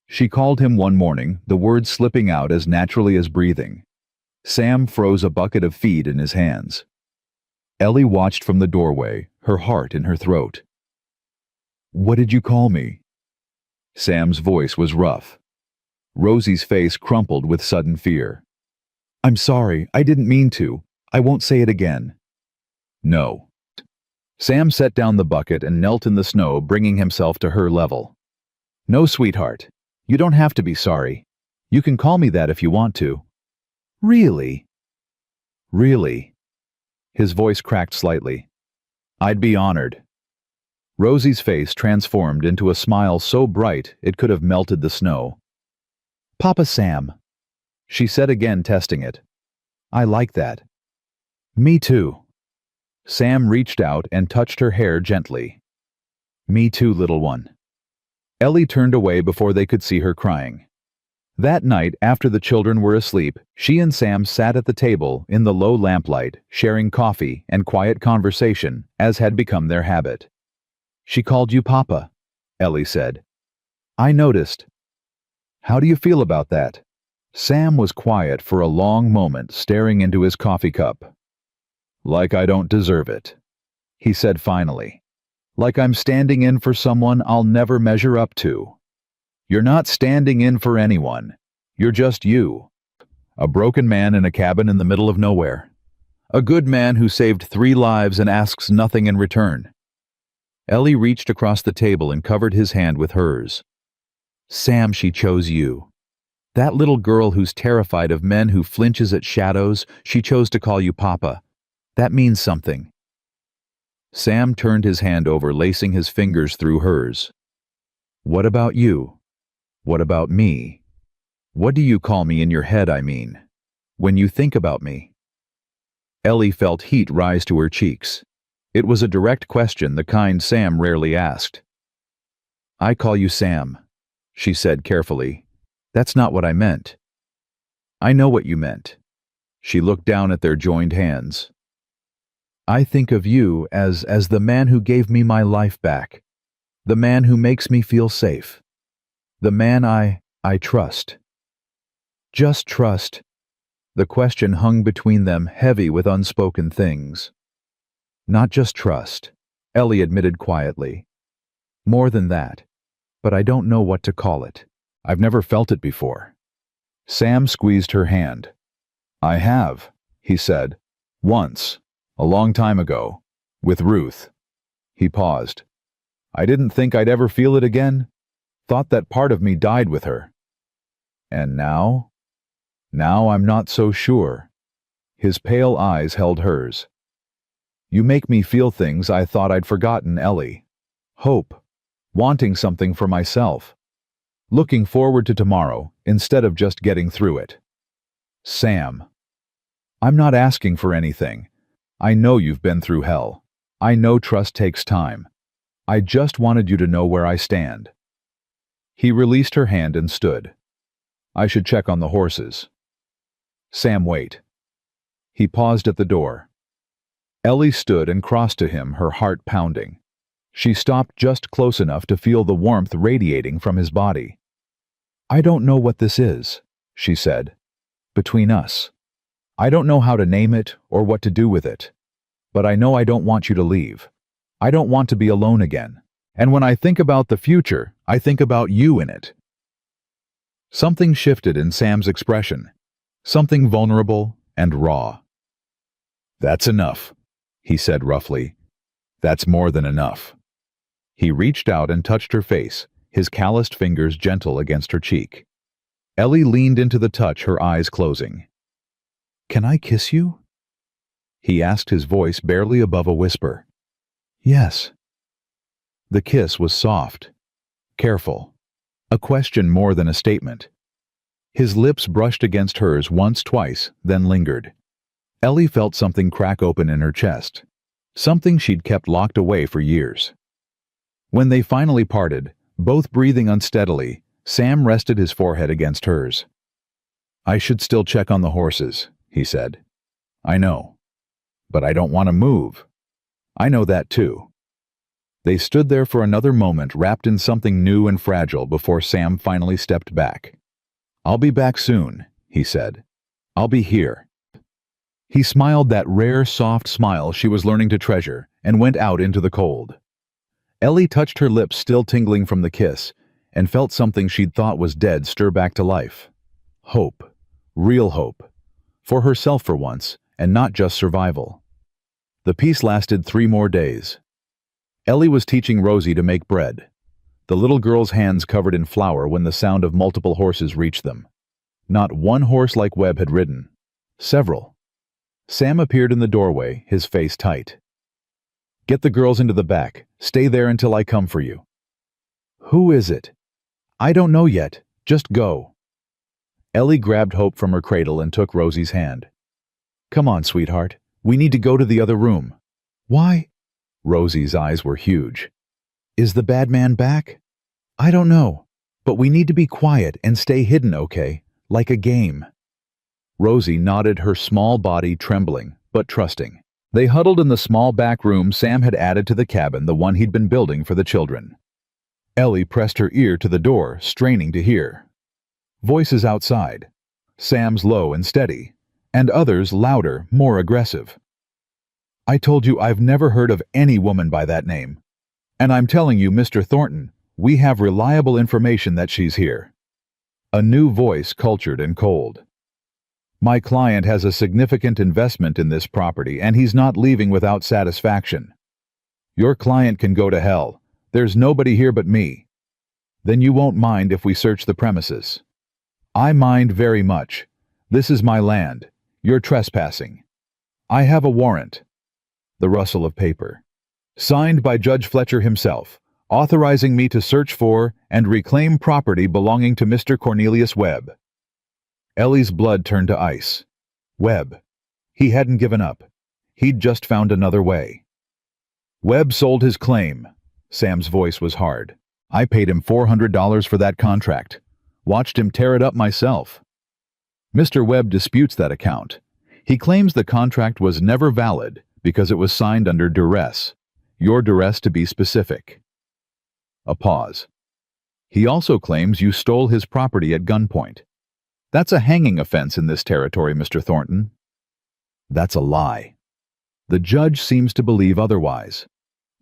She called him one morning, the words slipping out as naturally as breathing. Sam froze a bucket of feed in his hands. Ellie watched from the doorway, her heart in her throat. "What did you call me?" Sam's voice was rough. Rosie's face crumpled with sudden fear. "I'm sorry, I didn't mean to. I won't say it again." "No." Sam set down the bucket and knelt in the snow, bringing himself to her level. "No, sweetheart. You don't have to be sorry. You can call me that if you want to." "Really?" "Really." His voice cracked slightly. "I'd be honored." Rosie's face transformed into a smile so bright it could have melted the snow. "Papa Sam," she said again, testing it. "I like that." "Me too." Sam reached out and touched her hair gently. "Me too, little one." Ellie turned away before they could see her crying. That night, after the children were asleep, she and Sam sat at the table in the low lamplight, sharing coffee and quiet conversation, as had become their habit. "She called you Papa," Ellie said. "I noticed." "How do you feel about that?" Sam was quiet for a long moment, staring into his coffee cup. "Like I don't deserve it," he said finally. "Like I'm standing in for someone I'll never measure up to." "You're not standing in for anyone. You're just you. A broken man in a cabin in the middle of nowhere. A good man who saved 3 lives and asks nothing in return." Ellie reached across the table and covered his hand with hers. "Sam, she chose you. That little girl who's terrified of men, who flinches at shadows, she chose to call you Papa. That means something." Sam turned his hand over, lacing his fingers through hers. "What about you? What about me? What do you call me in your head, I mean? When you think about me?" Ellie felt heat rise to her cheeks. It was a direct question, the kind Sam rarely asked. "I call you Sam," she said carefully. "That's not what I meant." "I know what you meant." She looked down at their joined hands. "I think of you as the man who gave me my life back, the man who makes me feel safe, the man I trust." "Just trust." The question hung between them, heavy with unspoken things. "Not just trust," Ellie admitted quietly. "More than that, but I don't know what to call it. I've never felt it before." Sam squeezed her hand. "I have," he said. "Once. A long time ago. With Ruth." He paused. "I didn't think I'd ever feel it again. Thought that part of me died with her. And now? Now I'm not so sure." His pale eyes held hers. "You make me feel things I thought I'd forgotten, Ellie. Hope. Wanting something for myself. Looking forward to tomorrow instead of just getting through it." "Sam." "I'm not asking for anything. I know you've been through hell. I know trust takes time. I just wanted you to know where I stand." He released her hand and stood. "I should check on the horses." "Sam, wait." He paused at the door. Ellie stood and crossed to him, her heart pounding. She stopped just close enough to feel the warmth radiating from his body. "I don't know what this is," she said. "Between us. I don't know how to name it or what to do with it. But I know I don't want you to leave. I don't want to be alone again. And when I think about the future, I think about you in it." Something shifted in Sam's expression. Something vulnerable and raw. "That's enough," he said roughly. "That's more than enough." He reached out and touched her face, his calloused fingers gentle against her cheek. Ellie leaned into the touch, her eyes closing. "Can I kiss you?" he asked, his voice barely above a whisper. "Yes." The kiss was soft, careful, a question more than a statement. His lips brushed against hers once, twice, then lingered. Ellie felt something crack open in her chest, something she'd kept locked away for years. When they finally parted, both breathing unsteadily, Sam rested his forehead against hers. "I should still check on the horses," he said. "I know. But I don't want to move." "I know that too." They stood there for another moment, wrapped in something new and fragile, before Sam finally stepped back. "I'll be back soon," he said. "I'll be here." He smiled, that rare, soft smile she was learning to treasure, and went out into the cold. Ellie touched her lips, still tingling from the kiss, and felt something she'd thought was dead stir back to life. Hope. Real hope. For herself for once, and not just survival. The peace lasted 3 more days. Ellie was teaching Rosie to make bread. The little girl's hands covered in flour when the sound of multiple horses reached them. Not one horse like Webb had ridden. Several. Sam appeared in the doorway, his face tight. "Get the girls into the back. Stay there until I come for you." "Who is it?" "I don't know yet. Just go." Ellie grabbed Hope from her cradle and took Rosie's hand. "Come on, sweetheart. We need to go to the other room." "Why?" Rosie's eyes were huge. "Is the bad man back?" "I don't know. But we need to be quiet and stay hidden, okay? Like a game." Rosie nodded, her small body trembling, but trusting. They huddled in the small back room Sam had added to the cabin, the one he'd been building for the children. Ellie pressed her ear to the door, straining to hear. Voices outside. Sam's low and steady, and others louder, more aggressive. "I told you I've never heard of any woman by that name. And I'm telling you, Mr. Thornton, we have reliable information that she's here." A new voice, cultured and cold. "My client has a significant investment in this property, and he's not leaving without satisfaction. Your client can go to hell. There's nobody here but me. Then you won't mind if we search the premises." "I mind very much. This is my land. You're trespassing. I have a warrant." The rustle of paper. "Signed by Judge Fletcher himself, authorizing me to search for and reclaim property belonging to Mr. Cornelius Webb." Ellie's blood turned to ice. Webb. He hadn't given up. He'd just found another way. "Webb sold his claim." Sam's voice was hard. "I paid him $400 for that contract. Watched him tear it up myself." Mr. Webb disputes that account. He claims the contract was never valid because it was signed under duress. Your duress, to be specific. A pause. "He also claims you stole his property at gunpoint. That's a hanging offense in this territory, Mr. Thornton." "That's a lie." "The judge seems to believe otherwise.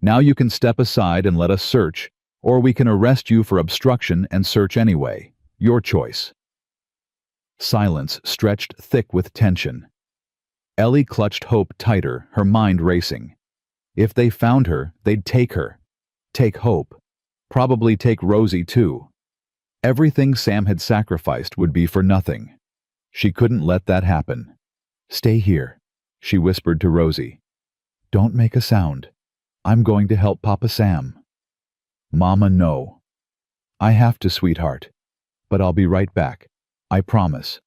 Now you can step aside and let us search, or we can arrest you for obstruction and search anyway. Your choice." Silence stretched thick with tension. Ellie clutched Hope tighter, her mind racing. If they found her, they'd take her. Take Hope. Probably take Rosie too. Everything Sam had sacrificed would be for nothing. She couldn't let that happen. "Stay here," she whispered to Rosie. "Don't make a sound. I'm going to help Papa Sam." "Mama, no." "I have to, sweetheart. But I'll be right back. I promise."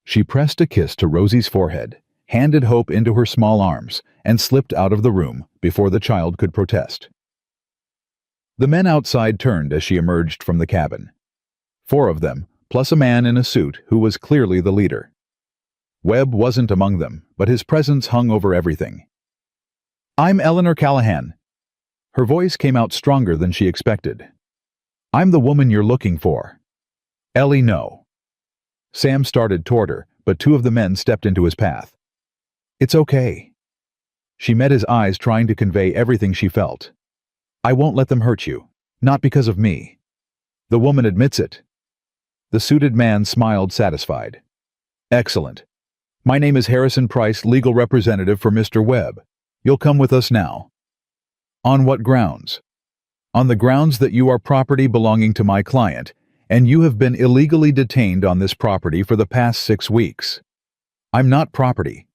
She pressed a kiss to Rosie's forehead, handed Hope into her small arms, and slipped out of the room before the child could protest. The men outside turned as she emerged from the cabin. 4 of them, plus a man in a suit who was clearly the leader. Webb wasn't among them, but his presence hung over everything. "I'm Eleanor Callahan." Her voice came out stronger than she expected. "I'm the woman you're looking for." "Ellie, no." Sam started toward her, but 2 of the men stepped into his path. "It's okay." She met his eyes, trying to convey everything she felt. "I won't let them hurt you. Not because of me." The woman admits it. The suited man smiled, satisfied. "Excellent. My name is Harrison Price, legal representative for Mr. Webb. You'll come with us now." "On what grounds?" "On the grounds that you are property belonging to my client, And you have been illegally detained on this property for the past 6 weeks. I'm not property.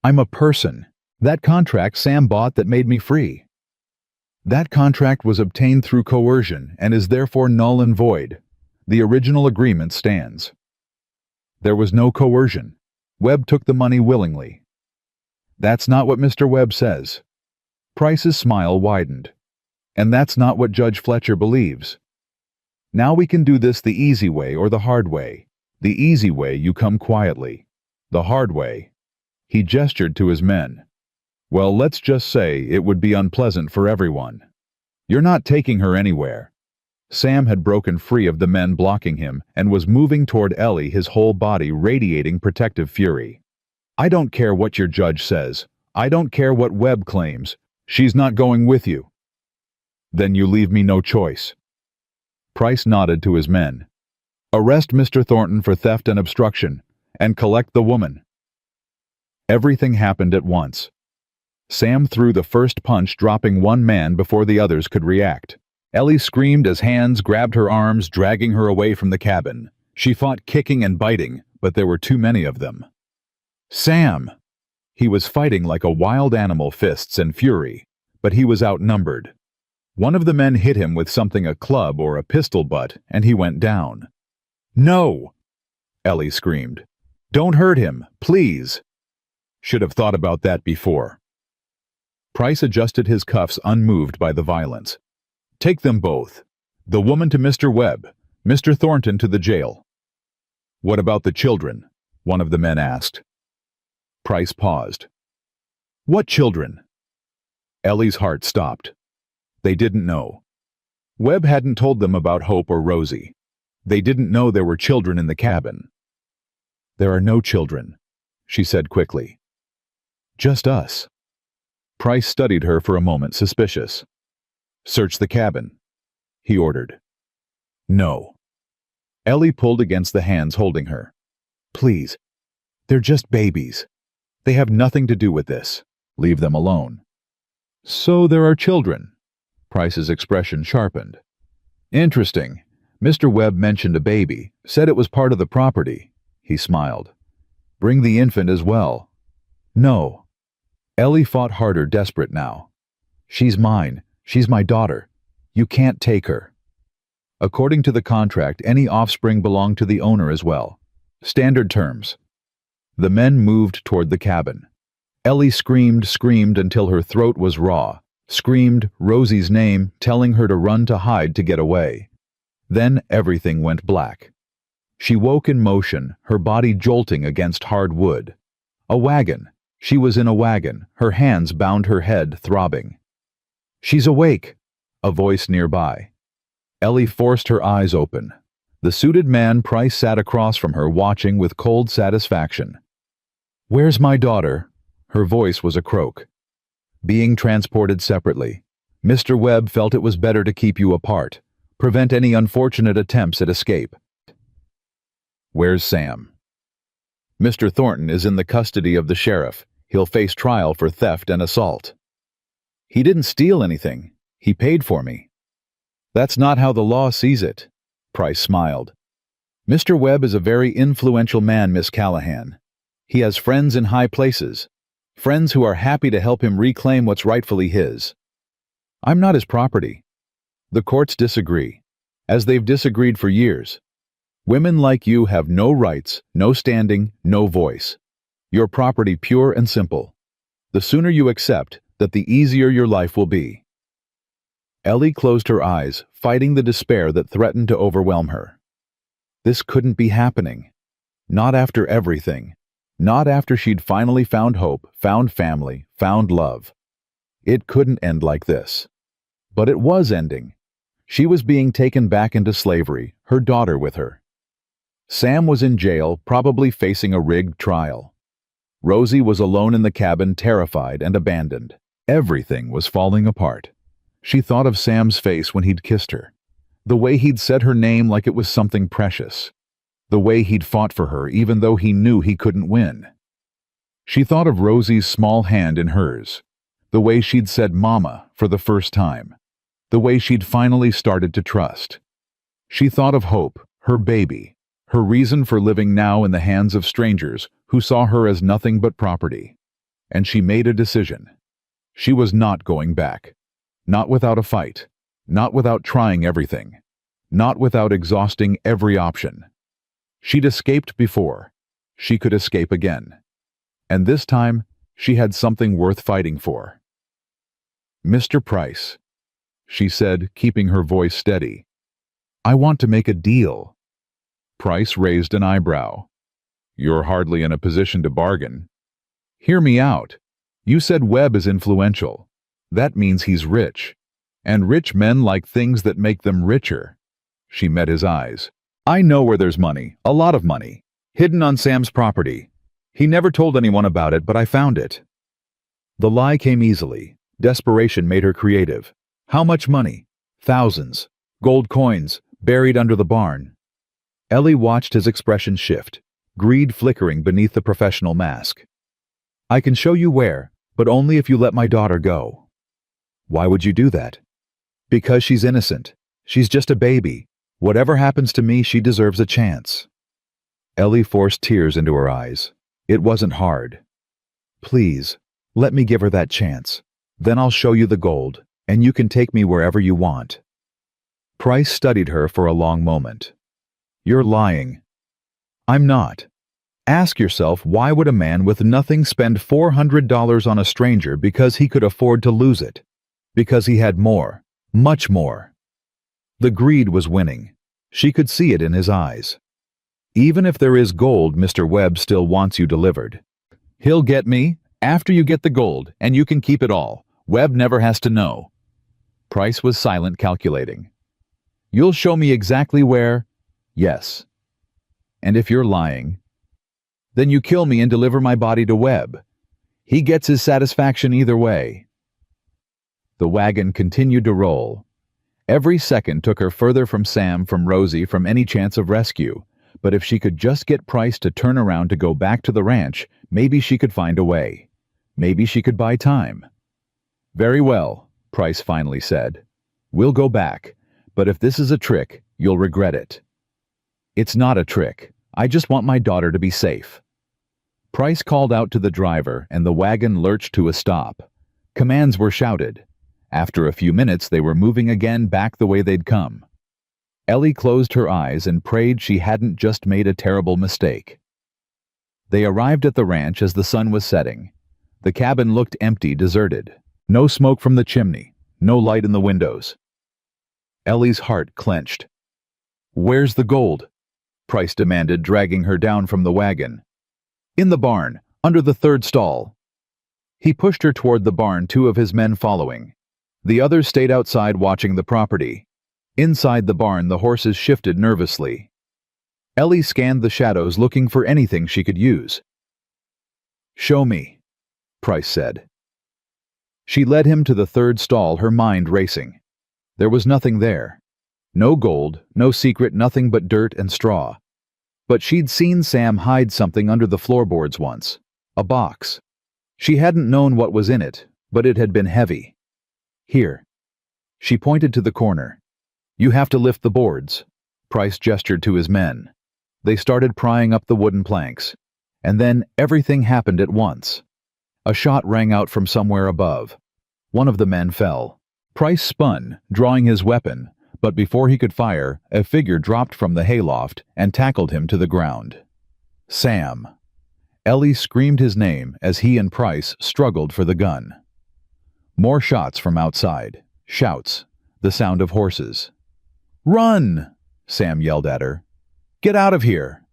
I'm a person. That contract Sam bought that made me free. That contract was obtained through coercion and is therefore null and void. The original agreement stands. There was no coercion. Webb took the money willingly. That's not what Mr. Webb says. Price's smile widened. And that's not what Judge Fletcher believes. Now we can do this the easy way or the hard way. The easy way, you come quietly. The hard way. He gestured to his men. Well, let's just say it would be unpleasant for everyone. You're not taking her anywhere. Sam had broken free of the men blocking him and was moving toward Ellie, his whole body radiating protective fury. I don't care what your judge says. I don't care what Webb claims. She's not going with you. Then you leave me no choice. Price nodded to his men. Arrest Mr. Thornton for theft and obstruction, and collect the woman. Everything happened at once. Sam threw the first punch, dropping one man before the others could react. Ellie screamed as hands grabbed her arms, dragging her away from the cabin. She fought kicking and biting, but there were too many of them. Sam! He was fighting like a wild animal, fists and fury, but he was outnumbered. One of the men hit him with something, a club or a pistol butt, and he went down. No! Ellie screamed. Don't hurt him, please! Should have thought about that before. Price adjusted his cuffs, unmoved by the violence. Take them both. The woman to Mr. Webb, Mr. Thornton to the jail. What about the children? One of the men asked. Price paused. What children? Ellie's heart stopped. They didn't know. Webb hadn't told them about Hope or Rosie. They didn't know there were children in the cabin. There are no children, she said quickly. Just us. Price studied her for a moment, suspicious. Search the cabin, he ordered. No. Ellie pulled against the hands holding her. Please. They're just babies. They have nothing to do with this. Leave them alone. So there are children. Price's expression sharpened. Interesting. Mr. Webb mentioned a baby, said it was part of the property. He smiled. Bring the infant as well. No. Ellie fought harder, desperate now. She's mine. She's my daughter. You can't take her. According to the contract, any offspring belong to the owner as well. Standard terms. The men moved toward the cabin. Ellie screamed until her throat was raw. Screamed Rosie's name, telling her to run, to hide, to get away. Then everything went black. She woke in motion, her body jolting against hard wood. A wagon. She was in a wagon, her hands bound her head, throbbing. She's awake, a voice nearby. Ellie forced her eyes open. The suited man Price sat across from her, watching with cold satisfaction. Where's my daughter? Her voice was a croak. Being transported separately. Mr. Webb felt it was better to keep you apart. Prevent any unfortunate attempts at escape. Where's Sam? Mr. Thornton is in the custody of the sheriff. He'll face trial for theft and assault. He didn't steal anything. He paid for me. That's not how the law sees it. Price smiled. Mr. Webb is a very influential man, Miss Callahan. He has friends in high places. Friends who are happy to help him reclaim what's rightfully his. I'm not his property. The courts disagree, as they've disagreed for years. Women like you have no rights, no standing, no voice. Your property pure and simple. The sooner you accept that, the easier your life will be. Ellie closed her eyes, fighting the despair that threatened to overwhelm her. This couldn't be happening. Not after everything. Not after she'd finally found hope, found family, found love. It couldn't end like this. But it was ending. She was being taken back into slavery, her daughter with her. Sam was in jail, probably facing a rigged trial. Rosie was alone in the cabin, terrified and abandoned. Everything was falling apart. She thought of Sam's face when he'd kissed her. The way he'd said her name like it was something precious. The way he'd fought for her even though he knew he couldn't win. She thought of Rosie's small hand in hers. The way she'd said "Mama" for the first time. The way she'd finally started to trust. She thought of Hope, Her baby. Her reason for living now in the hands of strangers who saw her as nothing but property. And she made a decision. She was not going back. Not without a fight. Not without trying everything. Not without exhausting every option. She'd escaped before. She could escape again. And this time, she had something worth fighting for. "Mr. Price," she said, keeping her voice steady, "I want to make a deal." Price raised an eyebrow. "You're hardly in a position to bargain." "Hear me out. You said Webb is influential. That means he's rich. And rich men like things that make them richer." She met his eyes. "I know where there's money, a lot of money, hidden on Sam's property. He never told anyone about it, but I found it." The lie came easily. Desperation made her creative. "How much money?" "Thousands. Gold coins, buried under the barn." Ellie watched his expression shift, greed flickering beneath the professional mask. "I can show you where, but only if you let my daughter go." "Why would you do that?" "Because she's innocent. She's just a baby. Whatever happens to me, she deserves a chance." Ellie forced tears into her eyes. It wasn't hard. "Please, let me give her that chance. Then I'll show you the gold, and you can take me wherever you want." Price studied her for a long moment. "You're lying." "I'm not. Ask yourself, why would a man with nothing spend $400 on a stranger because he could afford to lose it? Because he had more, much more." The greed was winning. She could see it in his eyes. "Even if there is gold, Mr. Webb still wants you delivered." "He'll get me after you get the gold, and you can keep it all. Webb never has to know." Price was silent, calculating. "You'll show me exactly where?" "Yes." "And if you're lying?" "Then you kill me and deliver my body to Webb. He gets his satisfaction either way." The wagon continued to roll. Every second took her further from Sam, from Rosie, from any chance of rescue. But if she could just get Price to turn around to go back to the ranch, maybe she could find a way. Maybe she could buy time. "Very well," Price finally said. "We'll go back, but if this is a trick, you'll regret it." "It's not a trick. I just want my daughter to be safe." Price called out to the driver, and the wagon lurched to a stop. Commands were shouted. After a few minutes, they were moving again back the way they'd come. Ellie closed her eyes and prayed she hadn't just made a terrible mistake. They arrived at the ranch as the sun was setting. The cabin looked empty, deserted. No smoke from the chimney, no light in the windows. Ellie's heart clenched. "Where's the gold?" Price demanded, dragging her down from the wagon. "In the barn, under the third stall." He pushed her toward the barn, two of his men following. The others stayed outside watching the property. Inside the barn, the horses shifted nervously. Ellie scanned the shadows, looking for anything she could use. "Show me," Price said. She led him to the third stall, her mind racing. There was nothing there. No gold, no secret, nothing but dirt and straw. But she'd seen Sam hide something under the floorboards once. A box. She hadn't known what was in it, but it had been heavy. "Here." She pointed to the corner. "You have to lift the boards." Price gestured to his men. They started prying up the wooden planks. And then everything happened at once. A shot rang out from somewhere above. One of the men fell. Price spun, drawing his weapon, but before he could fire, a figure dropped from the hayloft and tackled him to the ground. "Sam." Ellie screamed his name as he and Price struggled for the gun. More shots from outside. Shouts. The sound of horses. "Run!" Sam yelled at her. "Get out of here!"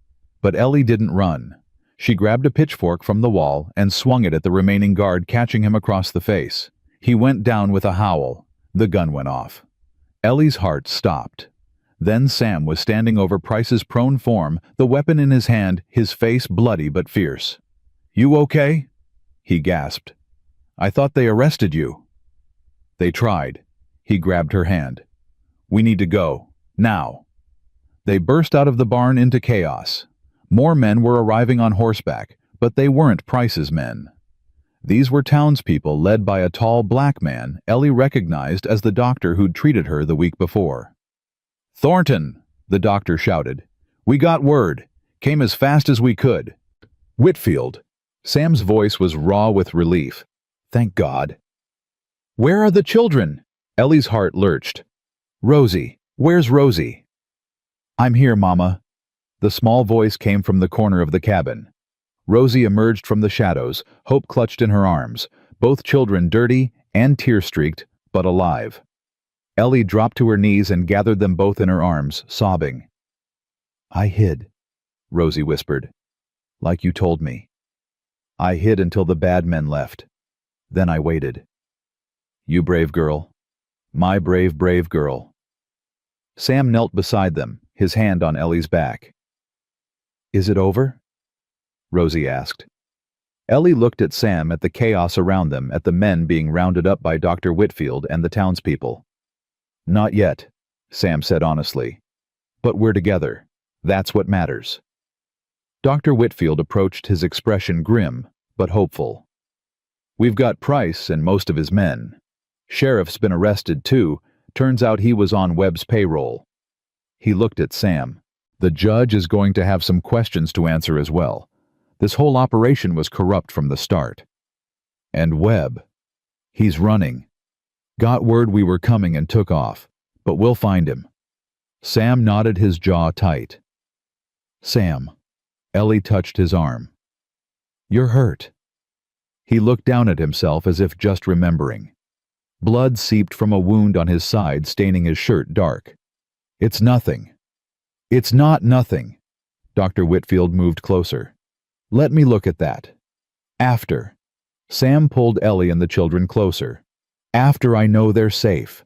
But Ellie didn't run. She grabbed a pitchfork from the wall and swung it at the remaining guard, catching him across the face. He went down with a howl. The gun went off. Ellie's heart stopped. Then Sam was standing over Price's prone form, the weapon in his hand, his face bloody but fierce. "You okay?" he gasped. "I thought they arrested you." "They tried." He grabbed her hand. "We need to go. Now." They burst out of the barn into chaos. More men were arriving on horseback, but they weren't Price's men. These were townspeople led by a tall black man Ellie recognized as the doctor who'd treated her the week before. "Thornton!" The doctor shouted. "We got word. Came as fast as we could." "Whitfield." Sam's voice was raw with relief. "Thank God." "Where are the children?" Ellie's heart lurched. "Rosie. Where's Rosie?" "I'm here, Mama." The small voice came from the corner of the cabin. Rosie emerged from the shadows, Hope clutched in her arms, both children dirty and tear-streaked, but alive. Ellie dropped to her knees and gathered them both in her arms, sobbing. "I hid," Rosie whispered, "like you told me. I hid until the bad men left. Then I waited. You brave girl. My brave, brave girl." Sam knelt beside them, his hand on Ellie's back. "Is it over?" Rosie asked. Ellie looked at Sam, at the chaos around them, at the men being rounded up by Dr. Whitfield and the townspeople. "Not yet," Sam said honestly. "But we're together. That's what matters." Dr. Whitfield approached, his expression grim, but hopeful. "We've got Price and most of his men. Sheriff's been arrested too. Turns out he was on Webb's payroll." He looked at Sam. "The judge is going to have some questions to answer as well. This whole operation was corrupt from the start. And Webb. He's running. Got word we were coming and took off, but we'll find him." Sam nodded, his jaw tight. "Sam." Ellie touched his arm. "You're hurt." He looked down at himself as if just remembering. Blood seeped from a wound on his side, staining his shirt dark. "It's nothing." "It's not nothing." Dr. Whitfield moved closer. "Let me look at that." "After." Sam pulled Ellie and the children closer. "After I know they're safe."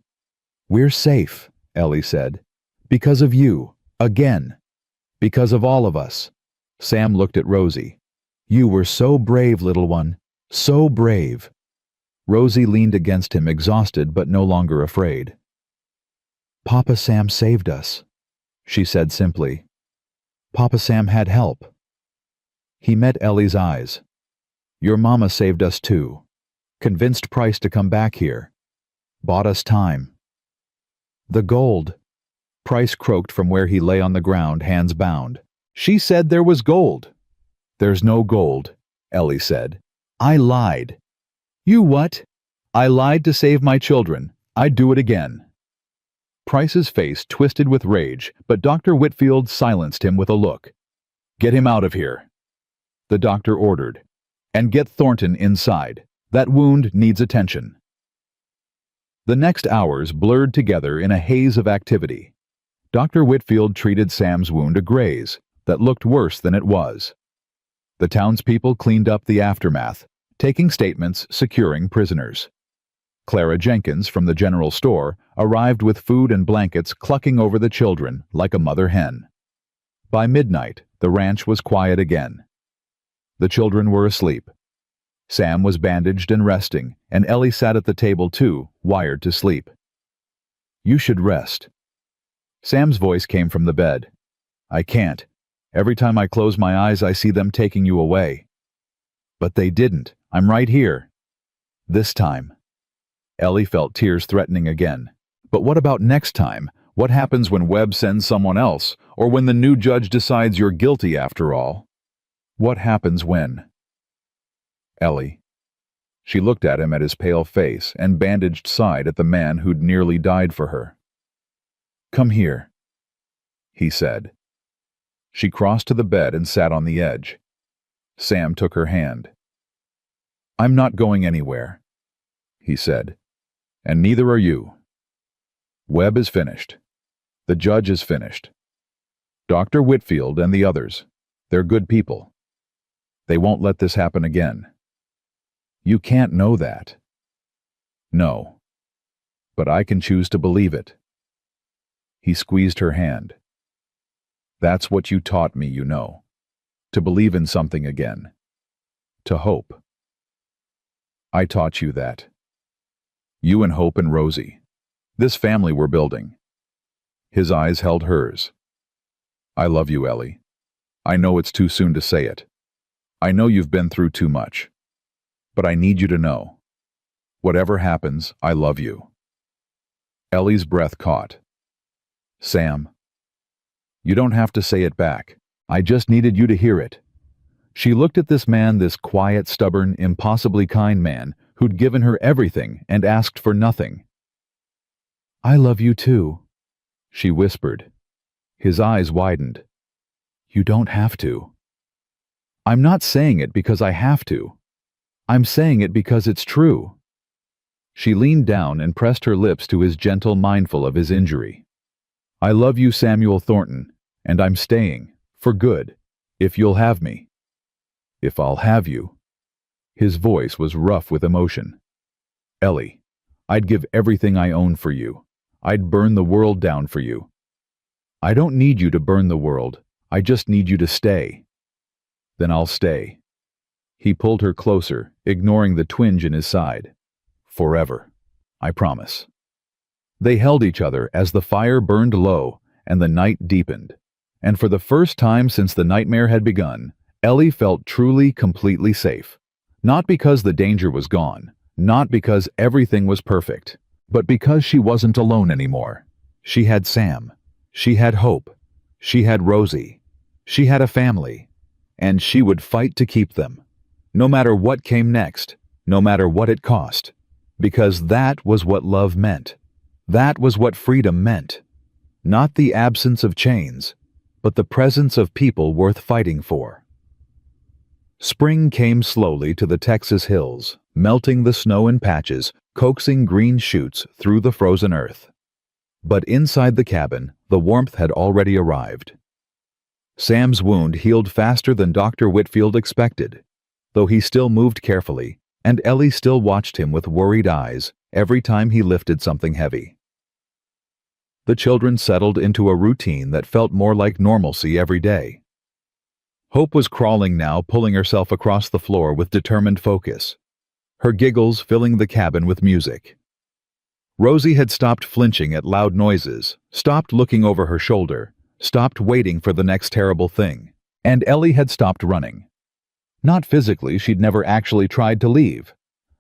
"We're safe," Ellie said. "Because of you. Again. Because of all of us." Sam looked at Rosie. "You were so brave, little one. So brave." Rosie leaned against him, exhausted but no longer afraid. "Papa Sam saved us," she said simply. "Papa Sam had help." He met Ellie's eyes. "Your mama saved us too. Convinced Price to come back here. Bought us time." "The gold," Price croaked from where he lay on the ground, hands bound. "She said there was gold." "There's no gold," Ellie said. "I lied." "You what?" "I lied to save my children. I'd do it again." Price's face twisted with rage, but Dr. Whitfield silenced him with a look. "Get him out of here," the doctor ordered. "And get Thornton inside. That wound needs attention." The next hours blurred together in a haze of activity. Dr. Whitfield treated Sam's wound, a graze that looked worse than it was. The townspeople cleaned up the aftermath, taking statements, securing prisoners. Clara Jenkins from the general store arrived with food and blankets, clucking over the children like a mother hen. By midnight, the ranch was quiet again. The children were asleep. Sam was bandaged and resting, and Ellie sat at the table too, wired to sleep. "You should rest." Sam's voice came from the bed. "I can't. Every time I close my eyes, I see them taking you away." "But they didn't. I'm right here." "This time." Ellie felt tears threatening again. "But what about next time? What happens when Webb sends someone else, or when the new judge decides you're guilty after all? What happens when?" "Ellie." She looked at him, at his pale face and bandaged side, at the man who'd nearly died for her. "Come here," he said. She crossed to the bed and sat on the edge. Sam took her hand. "I'm not going anywhere," he said. "And neither are you. Webb is finished. The judge is finished. Dr. Whitfield and the others, they're good people. They won't let this happen again. You can't know that." "No. But I can choose to believe it." He squeezed her hand. "That's what you taught me, you know. To believe in something again. To hope. I taught you that. You and Hope and Rosie. This family we're building." His eyes held hers. "I love you, Ellie. I know it's too soon to say it. I know you've been through too much. But I need you to know. Whatever happens, I love you." Ellie's breath caught. "Sam." You don't have to say it back. I just needed you to hear it." She looked at this man, this quiet, stubborn, impossibly kind man who'd given her everything and asked for nothing. "I love you too," she whispered. His eyes widened. "You don't have to." "I'm not saying it because I have to. I'm saying it because it's true." She leaned down and pressed her lips to his gentle, mindful of his injury. "I love you, Samuel Thornton, and I'm staying, for good, if you'll have me." "If I'll have you." His voice was rough with emotion. "Ellie, I'd give everything I own for you. I'd burn the world down for you." "I don't need you to burn the world. I just need you to stay." "Then I'll stay." He pulled her closer, ignoring the twinge in his side. "Forever. I promise." They held each other as the fire burned low and the night deepened. And for the first time since the nightmare had begun, Ellie felt truly, completely safe. Not because the danger was gone, not because everything was perfect, but because she wasn't alone anymore. She had Sam. She had hope. She had Rosie. She had a family. And she would fight to keep them. No matter what came next, no matter what it cost. Because that was what love meant. That was what freedom meant. Not the absence of chains, but the presence of people worth fighting for. Spring came slowly to the Texas hills, melting the snow in patches, coaxing green shoots through the frozen earth. But inside the cabin, the warmth had already arrived. Sam's wound healed faster than Dr. Whitfield expected, though he still moved carefully, and Ellie still watched him with worried eyes every time he lifted something heavy. The children settled into a routine that felt more like normalcy every day. Hope was crawling now, pulling herself across the floor with determined focus, her giggles filling the cabin with music. Rosie had stopped flinching at loud noises, stopped looking over her shoulder, stopped waiting for the next terrible thing, and Ellie had stopped running. Not physically, she'd never actually tried to leave,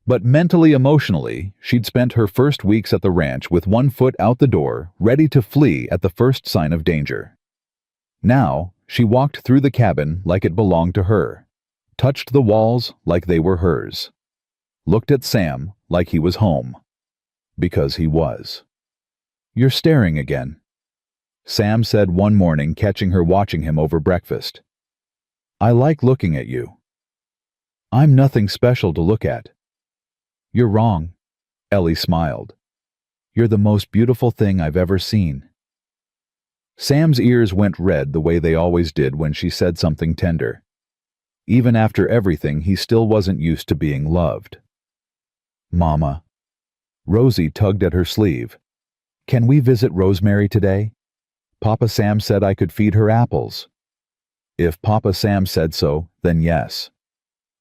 but mentally, emotionally, she'd spent her first weeks at the ranch with one foot out the door, ready to flee at the first sign of danger. Now, she walked through the cabin like it belonged to her, touched the walls like they were hers, looked at Sam like he was home. Because he was. "You're staring again," Sam said one morning, catching her watching him over breakfast. "I like looking at you." "I'm nothing special to look at." "You're wrong," Ellie smiled. "You're the most beautiful thing I've ever seen." Sam's ears went red the way they always did when she said something tender. Even after everything, he still wasn't used to being loved. "Mama." Rosie tugged at her sleeve. "Can we visit Rosemary today? Papa Sam said I could feed her apples." "If Papa Sam said so, then yes.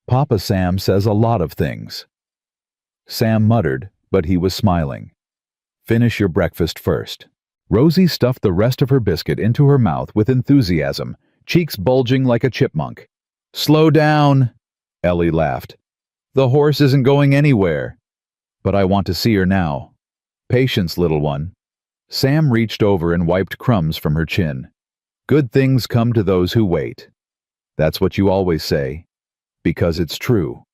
Papa Sam says a lot of things." Sam muttered, but he was smiling. "Finish your breakfast first." Rosie stuffed the rest of her biscuit into her mouth with enthusiasm, cheeks bulging like a chipmunk. "Slow down," Ellie laughed. "The horse isn't going anywhere." "But I want to see her now." "Patience, little one." Sam reached over and wiped crumbs from her chin. "Good things come to those who wait. That's what you always say. Because it's true."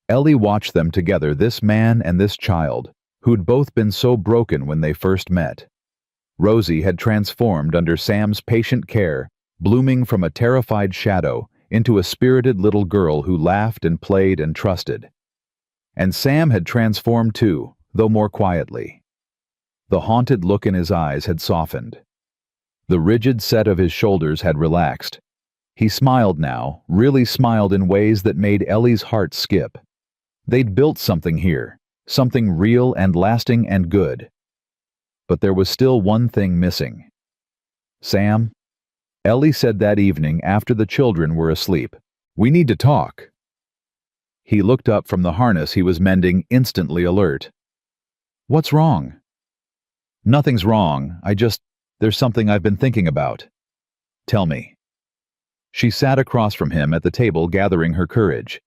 Ellie watched them together, this man and this child, who'd both been so broken when they first met. Rosie had transformed under Sam's patient care, blooming from a terrified shadow into a spirited little girl who laughed and played and trusted. And Sam had transformed too, though more quietly. The haunted look in his eyes had softened. The rigid set of his shoulders had relaxed. He smiled now, really smiled in ways that made Ellie's heart skip. They'd built something here, something real and lasting and good. But there was still one thing missing. "Sam," Ellie said that evening after the children were asleep, "we need to talk." He looked up from the harness he was mending, instantly alert. "What's wrong?" "Nothing's wrong. There's something I've been thinking about." "Tell me." She sat across from him at the table, gathering her courage.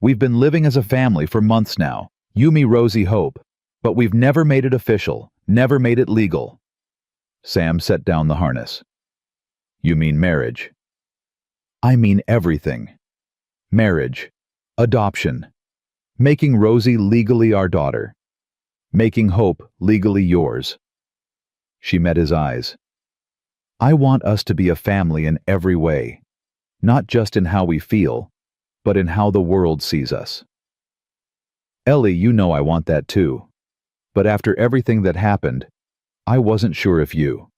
"We've been living as a family for months now, you, me, Rosie, Hope, but we've never made it official, never made it legal." Sam set down the harness. You mean marriage. I mean everything. Marriage, adoption, making Rosie legally our daughter, making Hope legally yours. She met his eyes. I want us to be a family in every way, not just in how we feel, but in how the world sees us. Ellie, you know I want that too. But after everything that happened, I wasn't sure if you.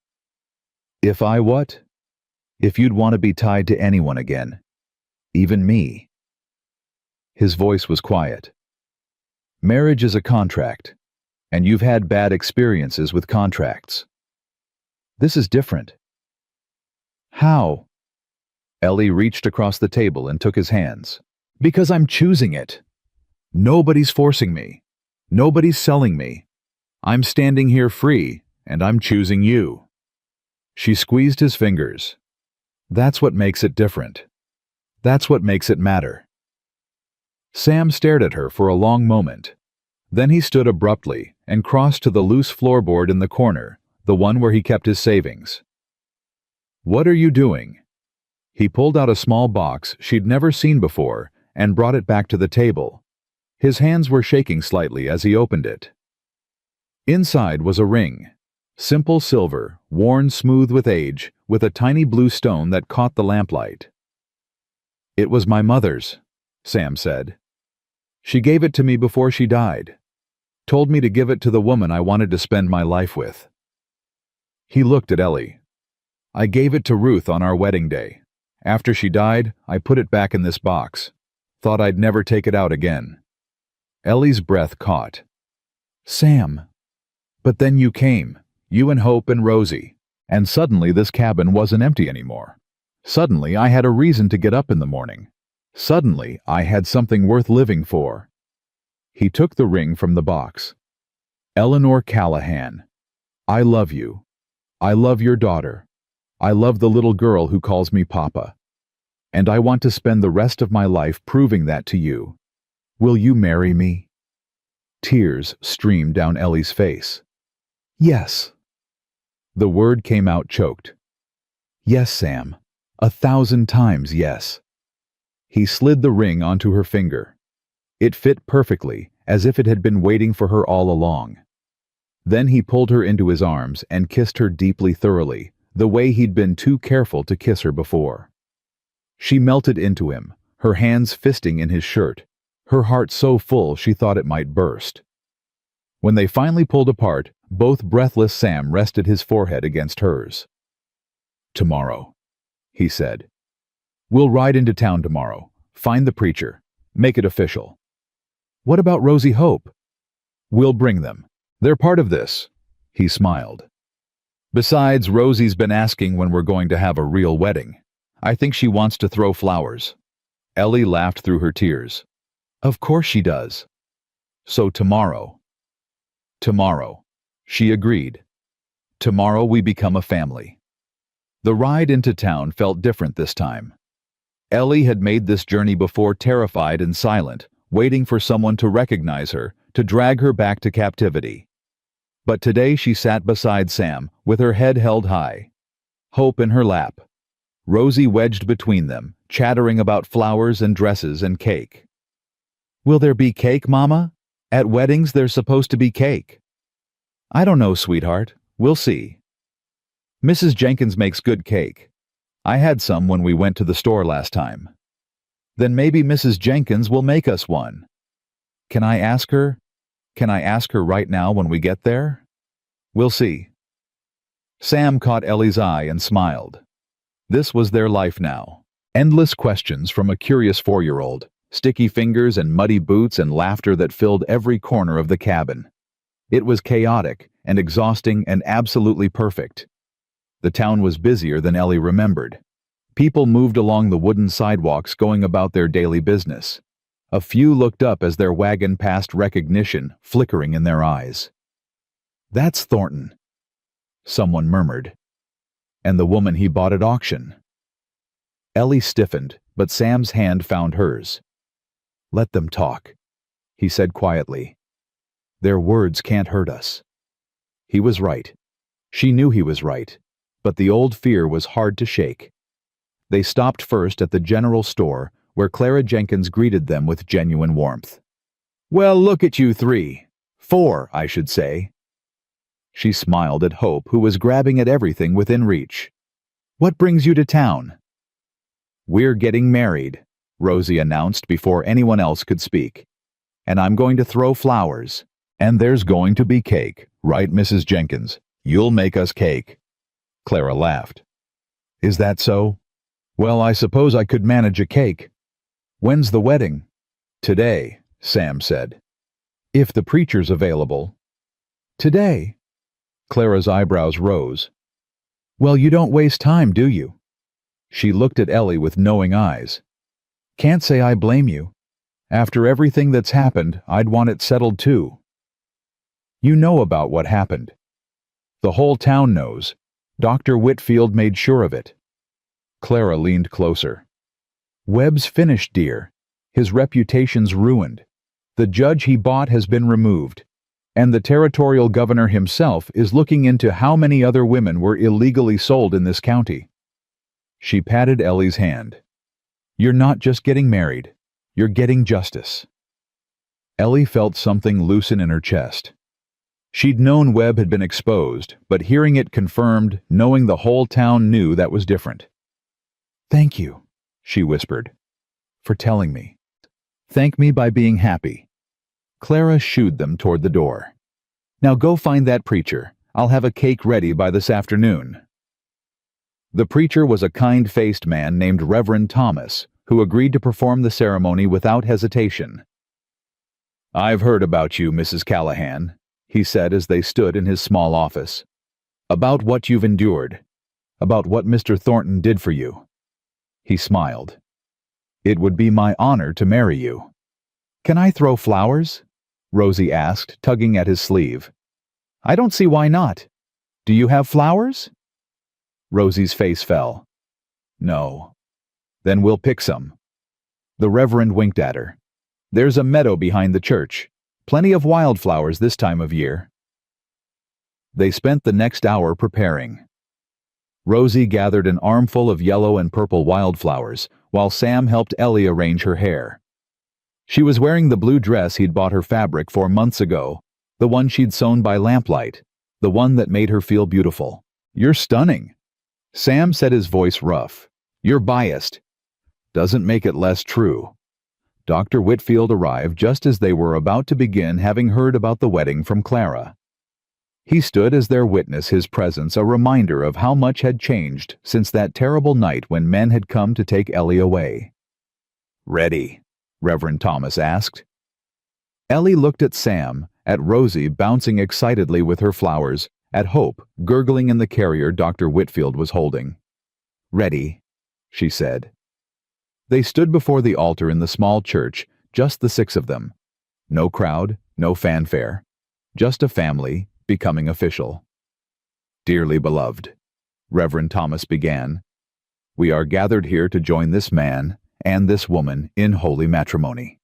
If I what? If you'd want to be tied to anyone again. Even me. His voice was quiet. Marriage is a contract, and you've had bad experiences with contracts. This is different. How? Ellie reached across the table and took his hands. Because I'm choosing it. Nobody's forcing me. Nobody's selling me. I'm standing here free, and I'm choosing you. She squeezed his fingers. That's what makes it different. That's what makes it matter. Sam stared at her for a long moment. Then he stood abruptly and crossed to the loose floorboard in the corner, the one where he kept his savings. What are you doing? He pulled out a small box she'd never seen before and brought it back to the table. His hands were shaking slightly as he opened it. Inside was a ring. Simple silver, worn smooth with age, with a tiny blue stone that caught the lamplight. It was my mother's, Sam said. She gave it to me before she died. Told me to give it to the woman I wanted to spend my life with. He looked at Ellie. I gave it to Ruth on our wedding day. After she died, I put it back in this box. Thought I'd never take it out again. Ellie's breath caught. Sam. But then you came. You and Hope and Rosie. And suddenly this cabin wasn't empty anymore. Suddenly I had a reason to get up in the morning. Suddenly I had something worth living for. He took the ring from the box. Eleanor Callahan. I love you. I love your daughter. I love the little girl who calls me Papa. And I want to spend the rest of my life proving that to you. Will you marry me? Tears streamed down Ellie's face. Yes. The word came out choked. Yes, Sam. 1,000 times yes. He slid the ring onto her finger. It fit perfectly, as if it had been waiting for her all along. Then he pulled her into his arms and kissed her deeply thoroughly, the way he'd been too careful to kiss her before. She melted into him, her hands fisting in his shirt, her heart so full she thought it might burst. When they finally pulled apart, both breathless Sam rested his forehead against hers. Tomorrow, he said. We'll ride into town tomorrow, find the preacher, make it official. What about Rosie Hope? We'll bring them. They're part of this. He smiled. Besides, Rosie's been asking when we're going to have a real wedding. I think she wants to throw flowers. Ellie laughed through her tears. Of course she does. So tomorrow. Tomorrow, she agreed. Tomorrow we become a family. The ride into town felt different this time. Ellie had made this journey before terrified and silent, waiting for someone to recognize her, to drag her back to captivity. But today she sat beside Sam, with her head held high. Hope in her lap. Rosie wedged between them, chattering about flowers and dresses and cake. Will there be cake, Mama? At weddings there's supposed to be cake. I don't know, sweetheart. We'll see. Mrs. Jenkins makes good cake. I had some when we went to the store last time. Then maybe Mrs. Jenkins will make us one. Can I ask her? Can I ask her right now when we get there? We'll see. Sam caught Ellie's eye and smiled. This was their life now. Endless questions from a curious 4-year-old, sticky fingers and muddy boots and laughter that filled every corner of the cabin. It was chaotic and exhausting and absolutely perfect. The town was busier than Ellie remembered. People moved along the wooden sidewalks going about their daily business. A few looked up as their wagon passed recognition flickering in their eyes. That's Thornton, someone murmured. And the woman he bought at auction. Ellie stiffened, but Sam's hand found hers. Let them talk, he said quietly. Their words can't hurt us. He was right. She knew he was right. but the old fear was hard to shake. They stopped first at the general store, where Clara Jenkins greeted them with genuine warmth. "Well, look at you three. 4, I should say." She smiled at Hope, who was grabbing at everything within reach. "What brings you to town?" "We're getting married," Rosie announced before anyone else could speak. "And I'm going to throw flowers. And there's going to be cake, right, Mrs. Jenkins? You'll make us cake." Clara laughed. "Is that so? Well, I suppose I could manage a cake. When's the wedding?" "Today," Sam said. "If the preacher's available." "Today?" Clara's eyebrows rose. "Well, you don't waste time, do you?" She looked at Ellie with knowing eyes. "Can't say I blame you. After everything that's happened, I'd want it settled too." "You know about what happened." "The whole town knows. Dr. Whitfield made sure of it." Clara leaned closer. "Webb's finished, dear. His reputation's ruined. The judge he bought has been removed. And the territorial governor himself is looking into how many other women were illegally sold in this county." She patted Ellie's hand. "You're not just getting married. You're getting justice." Ellie felt something loosen in her chest. She'd known Webb had been exposed, but hearing it confirmed, knowing the whole town knew, that was different. "Thank you," she whispered, "for telling me. Thank me by being happy." Clara shooed them toward the door. "Now go find that preacher. I'll have a cake ready by this afternoon." The preacher was a kind-faced man named Reverend Thomas, who agreed to perform the ceremony without hesitation. "I've heard about you, Mrs. Callahan," he said as they stood in his small office. "About what you've endured. About what Mr. Thornton did for you." He smiled. "It would be my honor to marry you." "Can I throw flowers?" Rosie asked, tugging at his sleeve. "I don't see why not. Do you have flowers?" Rosie's face fell. "No." "Then we'll pick some." The Reverend winked at her. "There's a meadow behind the church. Plenty of wildflowers this time of year." They spent the next hour preparing. Rosie gathered an armful of yellow and purple wildflowers, while Sam helped Ellie arrange her hair. She was wearing the blue dress he'd bought her fabric for months ago, the one she'd sewn by lamplight, the one that made her feel beautiful. "You're stunning." Sam said, his voice rough. "You're biased." "Doesn't make it less true." Dr. Whitfield arrived just as they were about to begin, having heard about the wedding from Clara. He stood as their witness, his presence a reminder of how much had changed since that terrible night when men had come to take Ellie away. "Ready?" Reverend Thomas asked. Ellie looked at Sam, at Rosie bouncing excitedly with her flowers, at Hope gurgling in the carrier Dr. Whitfield was holding. "Ready," she said. They stood before the altar in the small church, just the 6 of them. No crowd, no fanfare. Just a family, becoming official. "Dearly beloved," Reverend Thomas began, "we are gathered here to join this man and this woman in holy matrimony."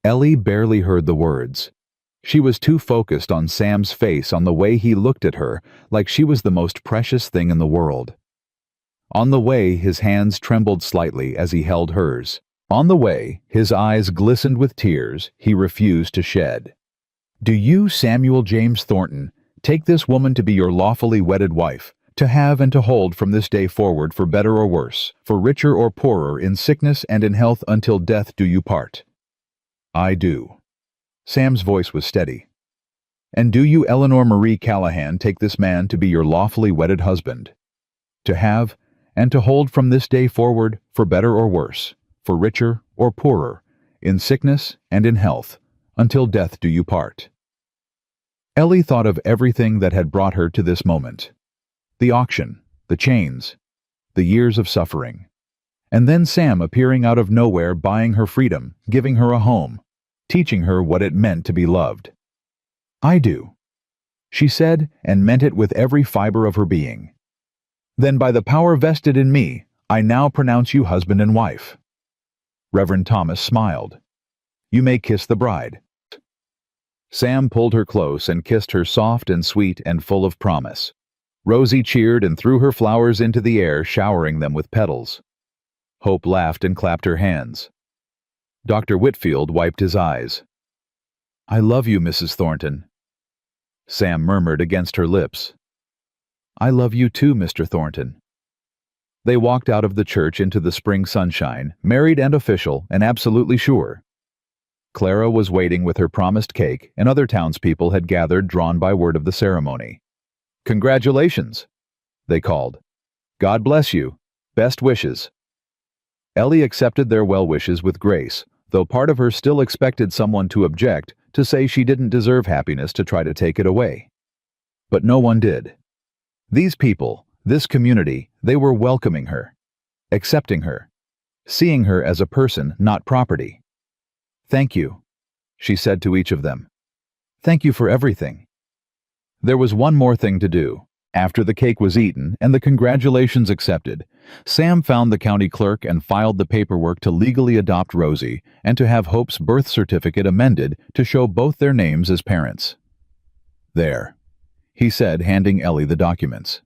Ellie barely heard the words. She was too focused on Sam's face, on the way he looked at her, like she was the most precious thing in the world. On the way, his hands trembled slightly as he held hers. On the way, his eyes glistened with tears he refused to shed. "Do you, Samuel James Thornton, take this woman to be your lawfully wedded wife, to have and to hold from this day forward, for better or worse, for richer or poorer, in sickness and in health, until death do you part?" "I do." Sam's voice was steady. "And do you, Eleanor Marie Callahan, take this man to be your lawfully wedded husband, to have and to hold from this day forward, for better or worse, for richer or poorer, in sickness and in health, until death do you part?" Ellie thought of everything that had brought her to this moment. The auction, the chains, the years of suffering. And then Sam appearing out of nowhere, buying her freedom, giving her a home, teaching her what it meant to be loved. "I do," she said, and meant it with every fiber of her being. "Then by the power vested in me, I now pronounce you husband and wife." Reverend Thomas smiled. "You may kiss the bride." Sam pulled her close and kissed her, soft and sweet and full of promise. Rosie cheered and threw her flowers into the air, showering them with petals. Hope laughed and clapped her hands. Dr. Whitfield wiped his eyes. "I love you, Mrs. Thornton." Sam murmured against her lips. "I love you too, Mr. Thornton." They walked out of the church into the spring sunshine, married and official, and absolutely sure. Clara was waiting with her promised cake, and other townspeople had gathered, drawn by word of the ceremony. "Congratulations," they called. "God bless you. Best wishes." Ellie accepted their well wishes with grace, though part of her still expected someone to object, to say she didn't deserve happiness to try to take it away. But no one did. These people, this community, they were welcoming her, accepting her, seeing her as a person, not property. "Thank you," she said to each of them. "Thank you for everything." There was one more thing to do. After the cake was eaten and the congratulations accepted, Sam found the county clerk and filed the paperwork to legally adopt Rosie and to have Hope's birth certificate amended to show both their names as parents. "There," he said, handing Ellie the documents.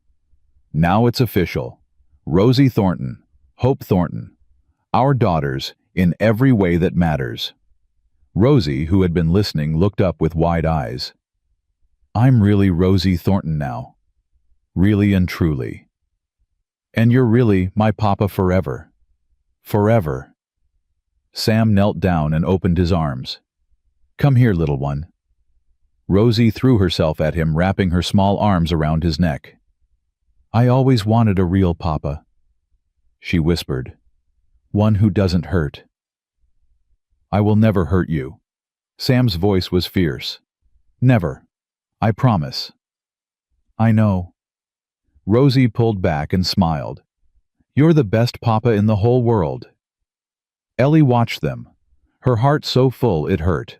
"Now it's official. Rosie Thornton, Hope Thornton, our daughters in every way that matters." Rosie, who had been listening, looked up with wide eyes. "I'm really Rosie Thornton now. Really and truly. And you're really my papa forever. Forever." Sam knelt down and opened his arms. "Come here, little one." Rosie threw herself at him, wrapping her small arms around his neck. "I always wanted a real papa," she whispered. "One who doesn't hurt." "I will never hurt you." Sam's voice was fierce. "Never. I promise." "I know." Rosie pulled back and smiled. "You're the best papa in the whole world." Ellie watched them, her heart so full it hurt.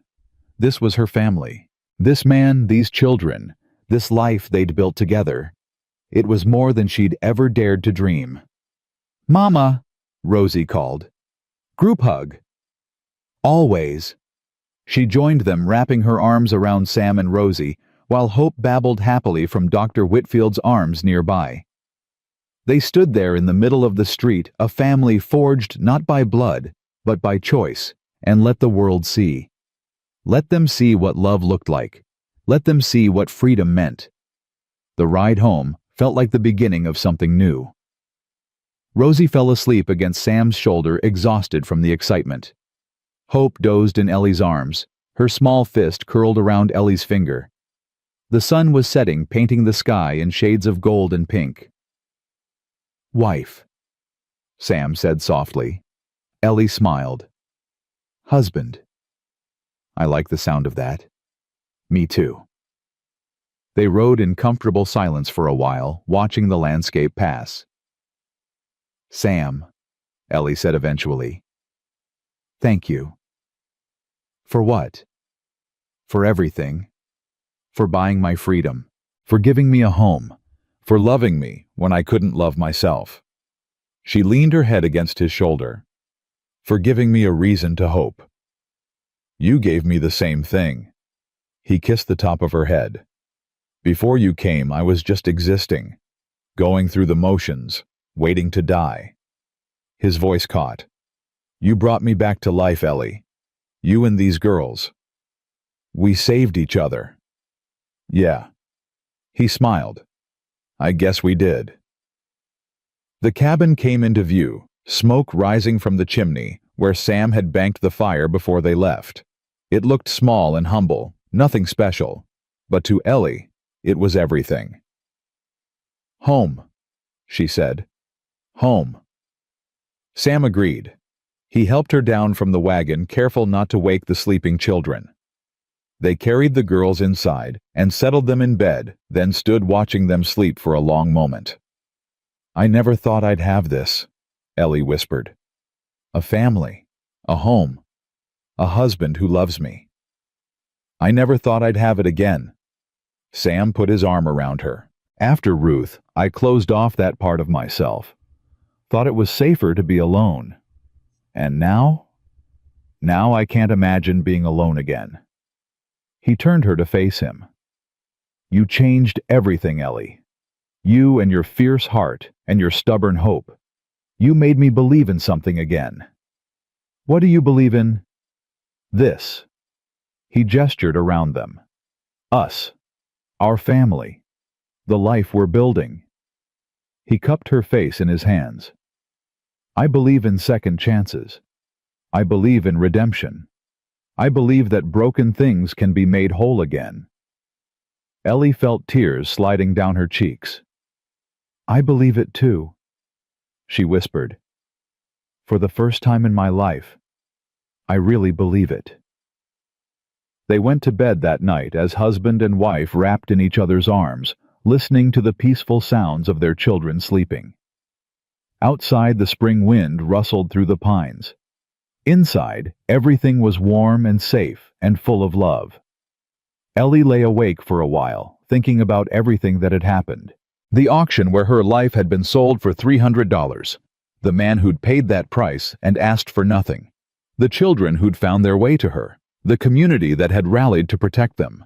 This was her family. This man, these children, this life they'd built together. It was more than she'd ever dared to dream. "Mama," Rosie called. "Group hug." "Always." She joined them, wrapping her arms around Sam and Rosie, while Hope babbled happily from Dr. Whitfield's arms nearby. They stood there in the middle of the street, a family forged not by blood, but by choice, and let the world see. Let them see what love looked like. Let them see what freedom meant. The ride home felt like the beginning of something new. Rosie fell asleep against Sam's shoulder, exhausted from the excitement. Hope dozed in Ellie's arms, her small fist curled around Ellie's finger. The sun was setting, painting the sky in shades of gold and pink. "Wife," Sam said softly. Ellie smiled. "Husband." "I like the sound of that." "Me too." They rode in comfortable silence for a while, watching the landscape pass. "Sam," Ellie said eventually. "Thank you." "For what?" "For everything. For buying my freedom. For giving me a home. For loving me when I couldn't love myself." She leaned her head against his shoulder. "For giving me a reason to hope." "You gave me the same thing." He kissed the top of her head. "Before you came, I was just existing, going through the motions, waiting to die." His voice caught. "You brought me back to life, Ellie. You and these girls. We saved each other." "Yeah." He smiled. "I guess we did." The cabin came into view, smoke rising from the chimney, where Sam had banked the fire before they left. It looked small and humble, nothing special, but to Ellie, it was everything. "Home," she said. "Home." Sam agreed. He helped her down from the wagon, careful not to wake the sleeping children. They carried the girls inside and settled them in bed, then stood watching them sleep for a long moment. "I never thought I'd have this," Ellie whispered. "A family, a home, a husband who loves me. I never thought I'd have it again." Sam put his arm around her. "After Ruth, I closed off that part of myself. Thought it was safer to be alone. And now? Now I can't imagine being alone again." He turned her to face him. "You changed everything, Ellie. You and your fierce heart and your stubborn hope. You made me believe in something again. What do you believe in? This. He gestured around them. Us. Our family. The life we're building. He cupped her face in his hands. I believe in second chances. I believe in redemption. I believe that broken things can be made whole again. Ellie felt tears sliding down her cheeks. I believe it too, she whispered. For the first time in my life, I really believe it. They went to bed that night as husband and wife wrapped in each other's arms, listening to the peaceful sounds of their children sleeping. Outside, the spring wind rustled through the pines. Inside, everything was warm and safe and full of love. Ellie lay awake for a while, thinking about everything that had happened. The auction where her life had been sold for $300. The man who'd paid that price and asked for nothing. The children who'd found their way to her. The community that had rallied to protect them.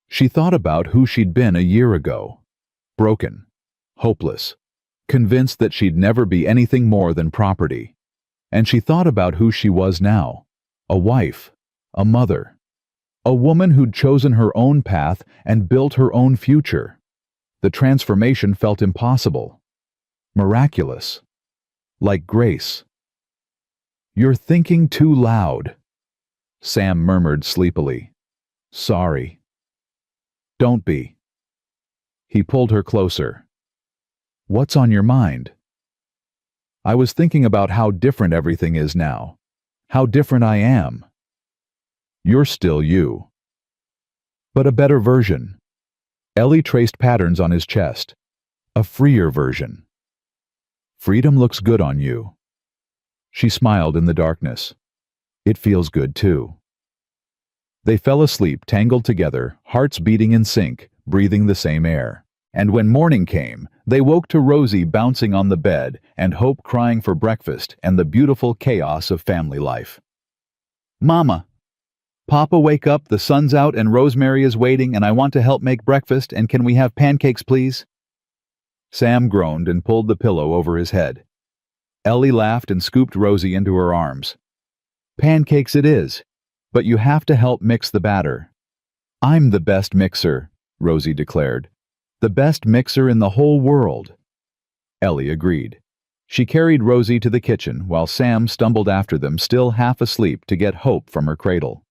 She thought about who she'd been a year ago. Broken. Hopeless. Convinced that she'd never be anything more than property. And she thought about who she was now. A wife. A mother. A woman who'd chosen her own path and built her own future. The transformation felt impossible. Miraculous. Like grace. You're thinking too loud, Sam murmured sleepily. Sorry. Don't be. He pulled her closer. What's on your mind? I was thinking about how different everything is now. How different I am. You're still you. But a better version. Ellie traced patterns on his chest. A freer version. Freedom looks good on you. She smiled in the darkness. It feels good too. They fell asleep tangled together, hearts beating in sync, breathing the same air. And when morning came, they woke to Rosie bouncing on the bed and Hope crying for breakfast and the beautiful chaos of family life. Mama! Papa, wake up, the sun's out and Rosemary is waiting and I want to help make breakfast and can we have pancakes, please? Sam groaned and pulled the pillow over his head. Ellie laughed and scooped Rosie into her arms. Pancakes it is, but you have to help mix the batter. I'm the best mixer, Rosie declared. The best mixer in the whole world. Ellie agreed. She carried Rosie to the kitchen while Sam stumbled after them, still half asleep, to get Hope from her cradle.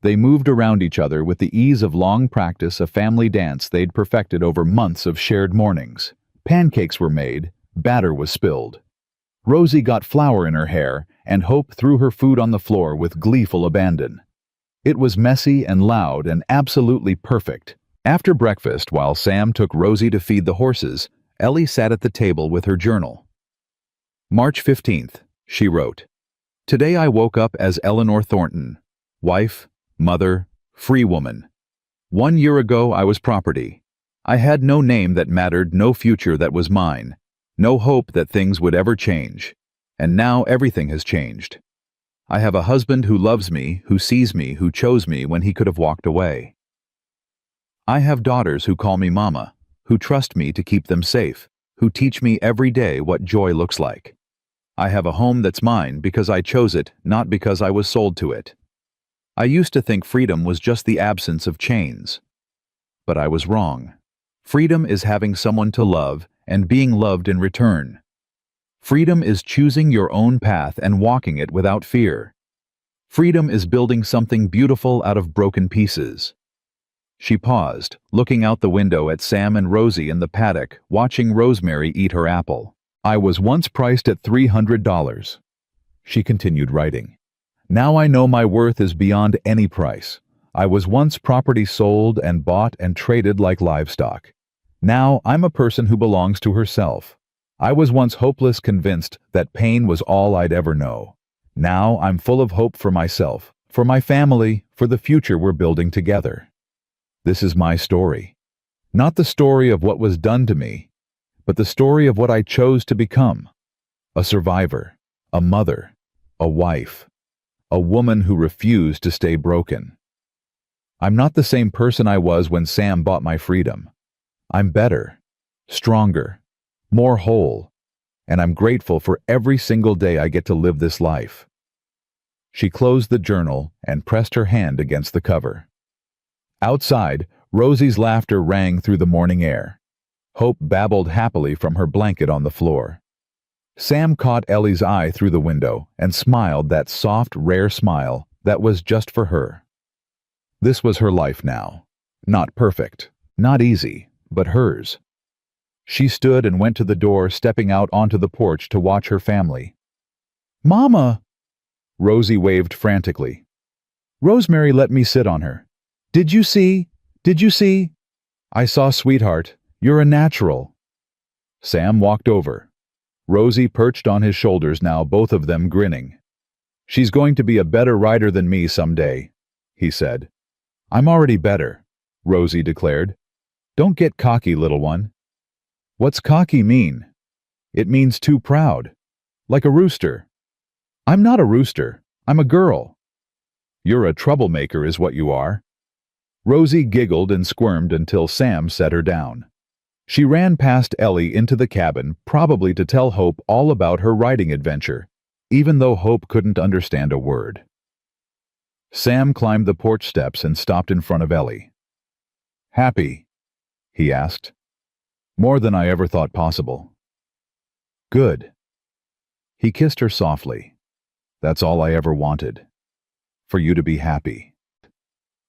They moved around each other with the ease of long practice, a family dance they'd perfected over months of shared mornings. Pancakes were made, batter was spilled. Rosie got flour in her hair, and Hope threw her food on the floor with gleeful abandon. It was messy and loud and absolutely perfect. After breakfast, while Sam took Rosie to feed the horses, Ellie sat at the table with her journal. March 15th, she wrote. Today I woke up as Eleanor Thornton, wife, mother, free woman. 1 year ago I was property. I had no name that mattered, no future that was mine, no hope that things would ever change. And now everything has changed. I have a husband who loves me, who sees me, who chose me when he could have walked away. I have daughters who call me mama, who trust me to keep them safe, who teach me every day what joy looks like. I have a home that's mine because I chose it, not because I was sold to it. I used to think freedom was just the absence of chains. But I was wrong. Freedom is having someone to love and being loved in return. Freedom is choosing your own path and walking it without fear. Freedom is building something beautiful out of broken pieces. She paused, looking out the window at Sam and Rosie in the paddock, watching Rosemary eat her apple. I was once priced at $300. She continued writing. Now I know my worth is beyond any price. I was once property sold and bought and traded like livestock. Now I'm a person who belongs to herself. I was once hopeless, convinced that pain was all I'd ever know. Now I'm full of hope for myself, for my family, for the future we're building together. This is my story. Not the story of what was done to me, but the story of what I chose to become. A survivor, a mother, a wife, a woman who refused to stay broken. I'm not the same person I was when Sam bought my freedom. I'm better. stronger, more whole, and I'm grateful for every single day I get to live this life." She closed the journal and pressed her hand against the cover. Outside, Rosie's laughter rang through the morning air. Hope babbled happily from her blanket on the floor. Sam caught Ellie's eye through the window and smiled that soft, rare smile that was just for her. This was her life now. Not perfect, not easy, but hers. She stood and went to the door, stepping out onto the porch to watch her family. "Mama!" Rosie waved frantically. "Rosemary let me sit on her. Did you see? Did you see?" "I saw, sweetheart. You're a natural." Sam walked over. Rosie perched on his shoulders now, both of them grinning. "She's going to be a better rider than me someday," he said. "I'm already better," Rosie declared. "Don't get cocky, little one." "What's cocky mean?" "It means too proud. Like a rooster." "I'm not a rooster. I'm a girl." "You're a troublemaker is what you are." Rosie giggled and squirmed until Sam set her down. She ran past Ellie into the cabin, probably to tell Hope all about her riding adventure, even though Hope couldn't understand a word. Sam climbed the porch steps and stopped in front of Ellie. "Happy?" he asked. "More than I ever thought possible." "Good." He kissed her softly. "That's all I ever wanted. For you to be happy."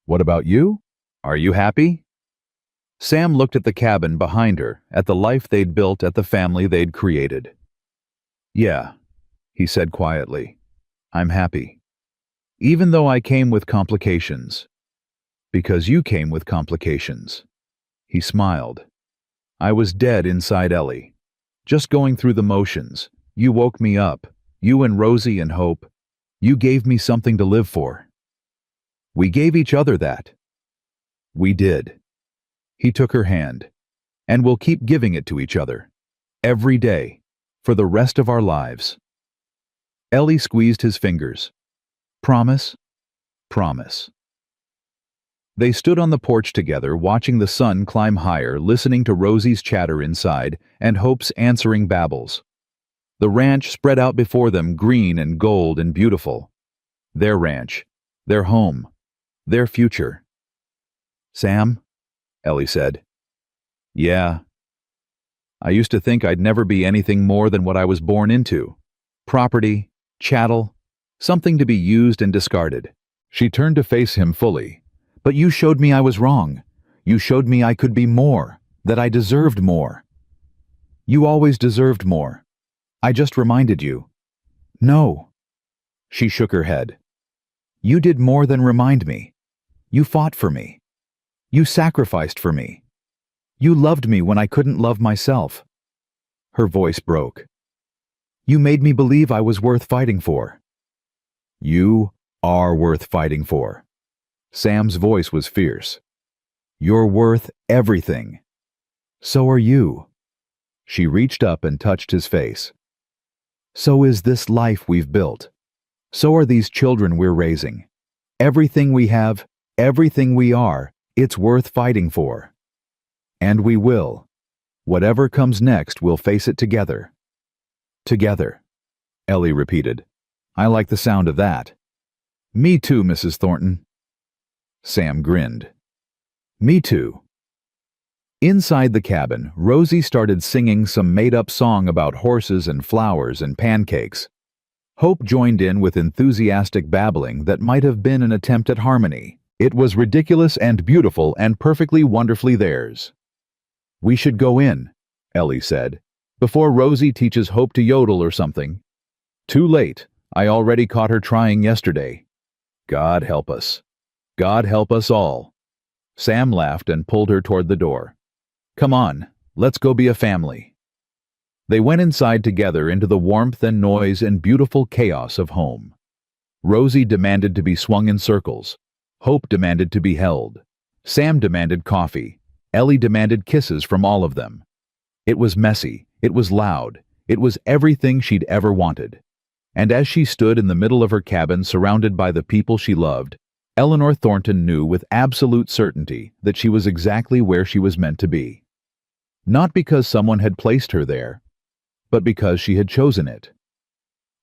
"What about you? Are you happy?" Sam looked at the cabin behind her, at the life they'd built, at the family they'd created. "Yeah," he said quietly. "I'm happy. Even though I came with complications. Because you came with complications." He smiled. "I was dead inside Ellie. Just going through the motions. You woke me up. You and Rosie and Hope. You gave me something to live for. We gave each other that." "We did." He took her hand. "And we'll keep giving it to each other. Every day. For the rest of our lives." Ellie squeezed his fingers. "Promise?" "Promise." They stood on the porch together, watching the sun climb higher, listening to Rosie's chatter inside and Hope's answering babbles. The ranch spread out before them, green and gold and beautiful. Their ranch, their home, their future. "Sam?" Ellie said. "Yeah. I used to think I'd never be anything more than what I was born into. Property, chattel, something to be used and discarded." She turned to face him fully. "But you showed me I was wrong. You showed me I could be more, that I deserved more." "You always deserved more. I just reminded you." "No." She shook her head. "You did more than remind me. You fought for me. You sacrificed for me. You loved me when I couldn't love myself." Her voice broke. "You made me believe I was worth fighting for." "You are worth fighting for." Sam's voice was fierce. "You're worth everything. So are you." She reached up and touched his face. "So is this life we've built. So are these children we're raising. Everything we have, everything we are, it's worth fighting for. And we will. Whatever comes next, we'll face it together." "Together," Ellie repeated. "I like the sound of that." "Me too, Mrs. Thornton." Sam grinned. "Me too." Inside the cabin, Rosie started singing some made-up song about horses and flowers and pancakes. Hope joined in with enthusiastic babbling that might have been an attempt at harmony. It was ridiculous and beautiful and perfectly wonderfully theirs. "We should go in," Ellie said, "before Rosie teaches Hope to yodel or something." "Too late. I already caught her trying yesterday." "God help us. God help us all." Sam laughed and pulled her toward the door. "Come on, let's go be a family." They went inside together into the warmth and noise and beautiful chaos of home. Rosie demanded to be swung in circles. Hope demanded to be held. Sam demanded coffee. Ellie demanded kisses from all of them. It was messy. It was loud. It was everything she'd ever wanted. And as she stood in the middle of her cabin surrounded by the people she loved, Eleanor Thornton knew with absolute certainty that she was exactly where she was meant to be. Not because someone had placed her there, but because she had chosen it.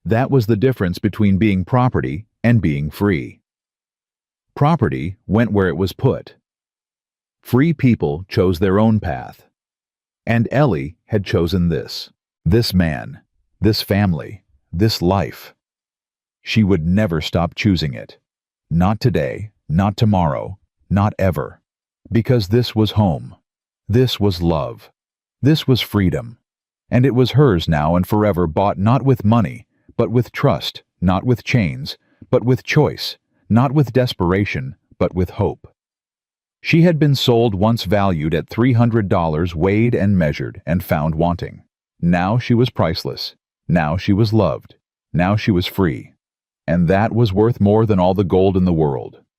That was the difference between being property and being free. Property went where it was put. Free people chose their own path. And Ellie had chosen this man, this family, this life. She would never stop choosing it. Not today, not tomorrow, not ever. Because this was home. This was love. This was freedom. And it was hers now and forever, bought not with money, but with trust, not with chains, but with choice, not with desperation, but with hope. She had been sold once valued at $300, weighed and measured, and found wanting. Now she was priceless. Now she was loved. Now she was free. And that was worth more than all the gold in the world.